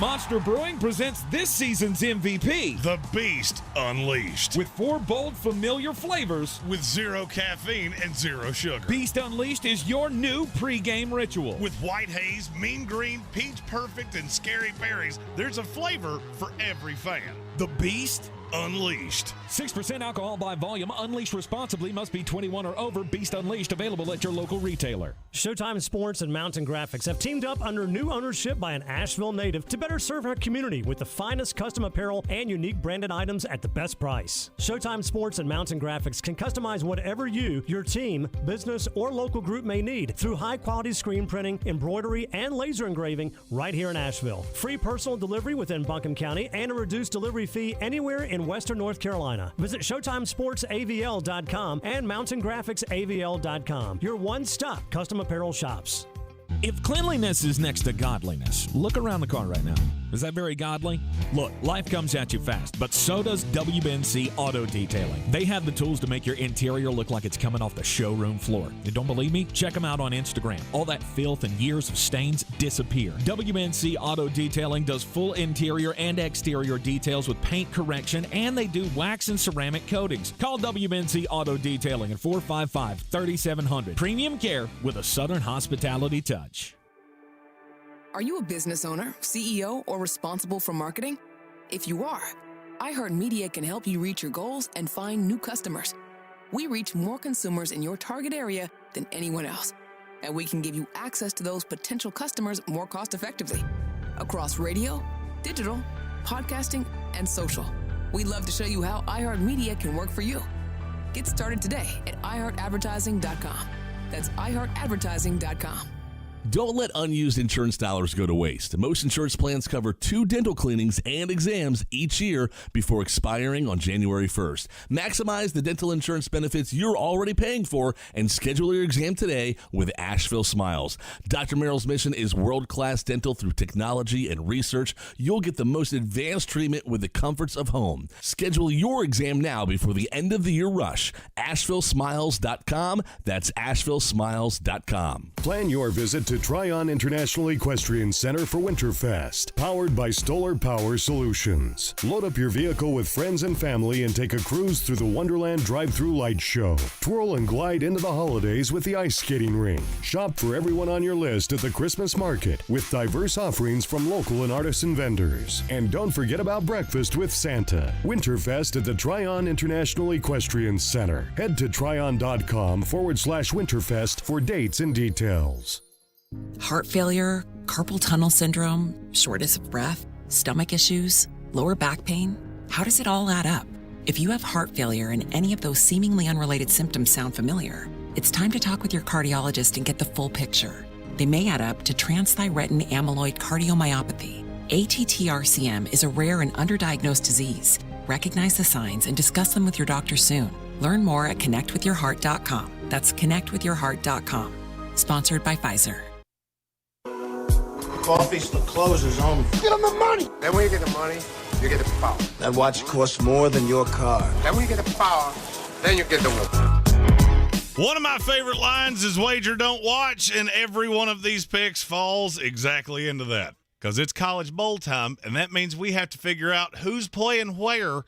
Monster Brewing presents this season's MVP.
The Beast Unleashed.
With 4 bold, familiar flavors.
With 0 caffeine and 0 sugar.
Beast Unleashed is your new pregame ritual.
With white haze, mean green, peach perfect, and scary berries, there's a flavor for every fan.
The Beast
Unleashed.
6% alcohol by volume. Unleashed responsibly. Must be 21 or over. Beast Unleashed. Available at your local retailer.
Showtime Sports and Mountain Graphics have teamed up under new ownership by an Asheville native to better serve our community with the finest custom apparel and unique branded items at the best price. Showtime Sports and Mountain Graphics can customize whatever you, your team, business, or local group may need through high-quality screen printing, embroidery, and laser engraving right here in Asheville. Free personal delivery within Buncombe County and a reduced delivery fee anywhere in Western North Carolina. Visit ShowtimeSportsAVL.com and MountainGraphicsAVL.com. Your one-stop custom apparel shops.
If cleanliness is next to godliness, look around the car right now. Is that very godly? Look, life comes at you fast, but so does WBNC Auto Detailing. They have the tools to make your interior look like it's coming off the showroom floor. You don't believe me? Check them out on Instagram. All that filth and years of stains disappear. WBNC Auto Detailing does full interior and exterior details with paint correction, and they do wax and ceramic coatings. Call WBNC Auto Detailing at 455-3700. Premium care with a Southern hospitality touch.
Are you a business owner, CEO, or responsible for marketing? If you are, iHeartMedia can help you reach your goals and find new customers. We reach more consumers in your target area than anyone else, and we can give you access to those potential customers more cost-effectively across radio, digital, podcasting, and social. We'd love to show you how iHeartMedia can work for you. Get started today at iHeartAdvertising.com. That's iHeartAdvertising.com.
Don't let unused insurance dollars go to waste. Most insurance plans cover 2 dental cleanings and exams each year before expiring on January 1st. Maximize the dental insurance benefits you're already paying for and schedule your exam today with Asheville Smiles. Dr. Merrill's mission is world-class dental through technology and research. You'll get the most advanced treatment with the comforts of home. Schedule your exam now before the end of the year rush. AshevilleSmiles.com. That's AshevilleSmiles.com.
Plan your visit to Tryon International Equestrian Center for Winterfest, powered by Stoller Power Solutions. Load up your vehicle with friends and family and take a cruise through the Wonderland Drive-Thru Light Show. Twirl and glide into the holidays with the ice skating rink. Shop for everyone on your list at the Christmas market with diverse offerings from local and artisan vendors. And don't forget about breakfast with Santa. Winterfest at the Tryon International Equestrian Center. Head to tryon.com/Winterfest for dates and details.
Heart failure, carpal tunnel syndrome, shortness of breath, stomach issues, lower back pain. How does it all add up? If you have heart failure and any of those seemingly unrelated symptoms sound familiar, it's time to talk with your cardiologist and get the full picture. They may add up to transthyretin amyloid cardiomyopathy. ATTRCM is a rare and underdiagnosed disease. Recognize the signs and discuss them with your doctor soon. Learn more at connectwithyourheart.com. That's connectwithyourheart.com. Sponsored by Pfizer.
Coffee still closes, homie.
Get them the money. Then when you get the money, you get the power.
That watch costs more than your car.
Then when you get the power, then you get the woman.
One of my favorite lines is wager, don't watch, and every one of these picks falls exactly into that. Because it's college bowl time, and that means we have to figure out who's playing where,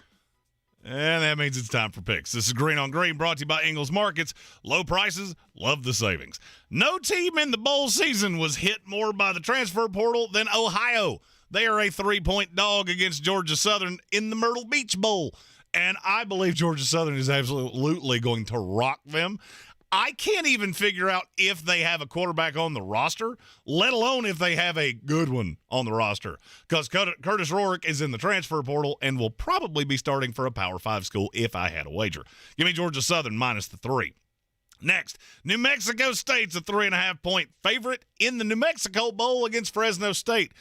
and that means it's time for picks. This is Green on Green, brought to you by Ingles Markets. Low prices, love the savings. No team in the bowl season was hit more by the transfer portal than Ohio. They are a 3-point dog against Georgia Southern in the Myrtle Beach Bowl. And I believe Georgia Southern is absolutely going to rock them. I can't even figure out if they have a quarterback on the roster, let alone if they have a good one on the roster. Because Curtis Rorick is in the transfer portal and will probably be starting for a Power 5 school if I had a wager. Give me Georgia Southern minus the 3. Next, New Mexico State's a 3.5-point favorite in the New Mexico Bowl against Fresno State.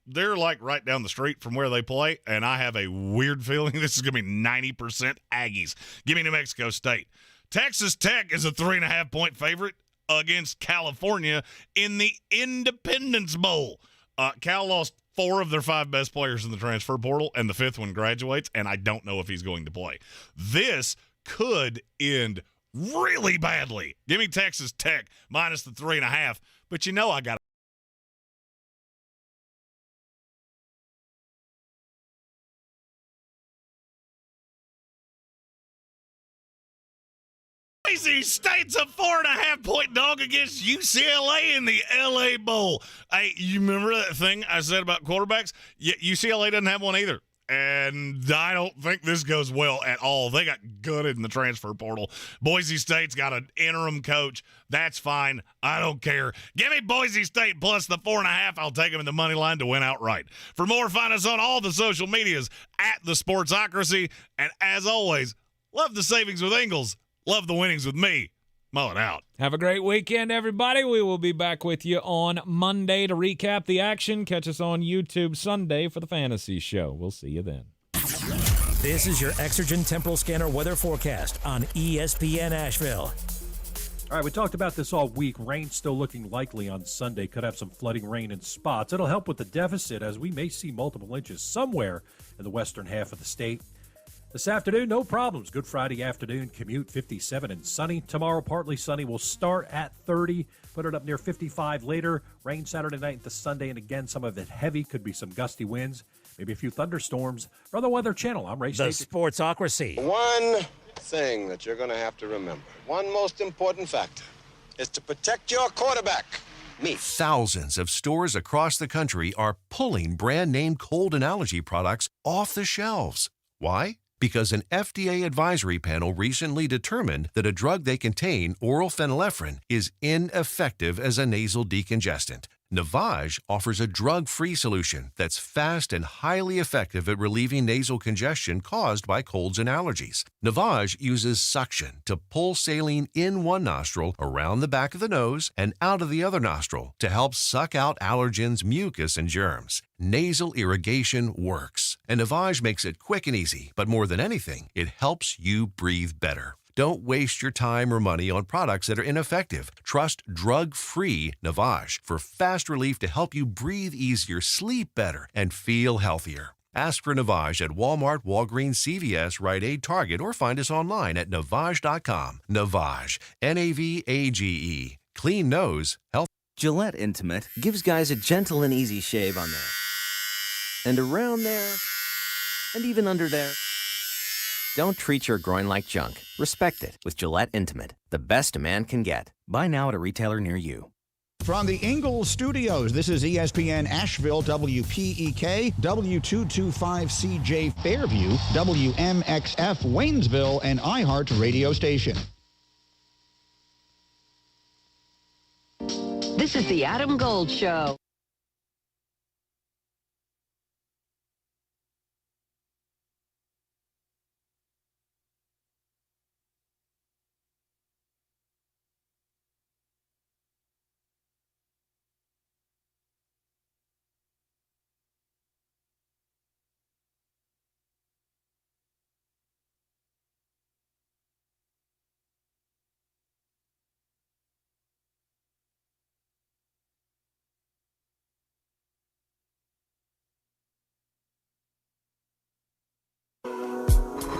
They're like right down the street from where they play, and I have a weird feeling this is going to be 90% Aggies. Give me New Mexico State. Texas Tech is a 3.5-point favorite against California in the Independence Bowl. Cal lost 4 of their 5 best players in the transfer portal, and the 5th one graduates, and I don't know if he's going to play. This could end really badly. Give me Texas Tech minus the 3.5, but you know I got Boise State's a 4.5-point dog against UCLA in the LA Bowl. Hey, you remember that thing I said about quarterbacks? UCLA doesn't have one either. And I don't think this goes well at all. They got gutted in the transfer portal. Boise State's got an interim coach. That's fine. I don't care. Give me Boise State plus the 4.5. I'll take them in the money line to win outright. For more, find us on all the social medias at the Sportsocracy. And as always, love the savings with Ingles. Love the winnings with me. Mull it out.
Have a great weekend, everybody. We will be back with you on Monday to recap the action. Catch us on YouTube Sunday for the Fantasy Show. We'll see you then.
This is your Exergen Temporal Scanner weather forecast on ESPN Asheville.
All right, we talked about this all week. Rain still looking likely on Sunday. Could have some flooding rain in spots. It'll help with the deficit as we may see multiple inches somewhere in the western half of the state. This afternoon, no problems. Good Friday afternoon. Commute 57 and sunny. Tomorrow, partly sunny. We'll start at 30. Put it up near 55 later. Rain Saturday night into Sunday. And again, some of it heavy. Could be some gusty winds. Maybe a few thunderstorms. From the Weather Channel, I'm Ray
The
Stacey.
Sportsocracy.
One thing that you're going to have to remember, one most important factor, is to protect your quarterback. Me.
Thousands of stores across the country are pulling brand name cold and allergy products off the shelves. Why? Because an FDA advisory panel recently determined that a drug they contain, oral phenylephrine, is ineffective as a nasal decongestant. Navage offers a drug-free solution that's fast and highly effective at relieving nasal congestion caused by colds and allergies. Navage uses suction to pull saline in one nostril, around the back of the nose, and out of the other nostril to help suck out allergens, mucus, and germs. Nasal irrigation works, and Navage makes it quick and easy, but more than anything, it helps you breathe better. Don't waste your time or money on products that are ineffective. Trust drug-free Navage for fast relief to help you breathe easier, sleep better, and feel healthier. Ask for Navage at Walmart, Walgreens, CVS, Rite Aid, Target, or find us online at Navage.com. Navage, N-A-V-A-G-E. Clean nose, health.
Gillette Intimate gives guys a gentle and easy shave on there. And around there. And even under there. Don't treat your groin like junk. Respect it with Gillette Intimate, the best a man can get. Buy now at a retailer near you.
From the Ingles Studios, this is ESPN Asheville, WPEK, W225CJ Fairview, WMXF Waynesville, and iHeart Radio Station.
This is the Adam Gold Show.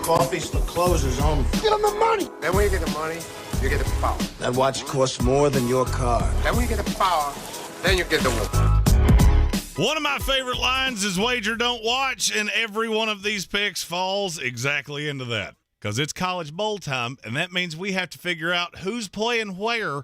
coffees, the closers on me.
Get them the money. Then when you get the money, you get the power.
That watch costs more than your car.
Then when you get the power, then you get the woman.
One of my favorite lines is wager, don't watch, and every one of these picks falls exactly into that. Because it's college bowl time, and that means we have to figure out who's playing where,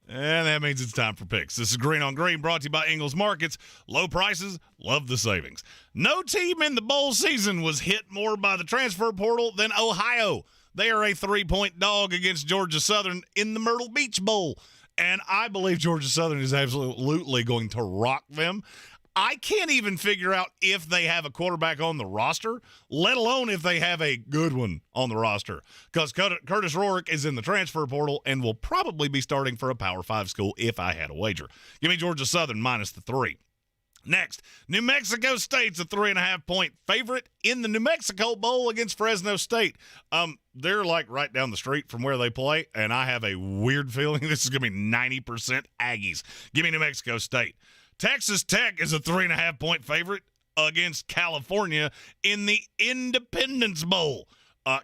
and that means it's time for picks. This is Green on Green, brought to you by Ingles Markets. Low prices, love the savings. No team in the bowl season was hit more by the transfer portal than Ohio. They are a 3-point dog against Georgia Southern in the Myrtle Beach Bowl, and I believe Georgia Southern is absolutely going to rock them. I can't even figure out if they have a quarterback on the roster, let alone if they have a good one on the roster, because Curtis Rorick is in the transfer portal and will probably be starting for a Power 5 school if I had a wager. Give me Georgia Southern minus the 3. Next, New Mexico State's a 3.5-point favorite in the New Mexico Bowl against Fresno State. They're like right down the street from where they play, and I have a weird feeling this is going to be 90% Aggies. Give me New Mexico State. Texas Tech is a 3.5-point favorite against California in the Independence Bowl.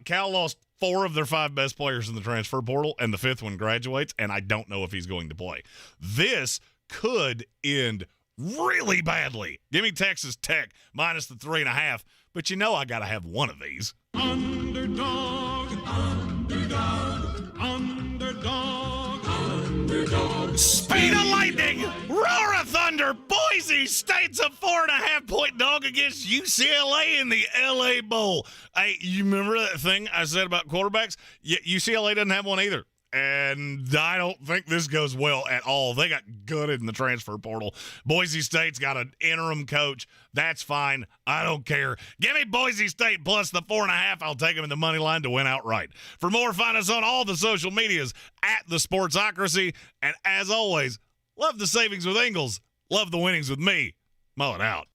Cal lost 4 of their 5 best players in the transfer portal, and the 5th one graduates, and I don't know if he's going to play. This could end really badly. Give me Texas Tech minus the 3.5, but you know I got to have one of these.
Underdog, underdog, underdog, underdog.
Speed of lightning, roar of thunder. Boise State's a 4.5-point dog against UCLA in the LA Bowl. Hey, you remember that thing I said about quarterbacks? UCLA doesn't have one either. And I don't think this goes well at all. They got gutted in the transfer portal. Boise State's got an interim coach. That's fine. I don't care. Give me Boise State plus the 4.5. I'll take them in the money line to win outright. For more, find us on all the social medias at the Sportsocracy. And as always, love the savings with Ingles. Love the winnings with me. Mull it out.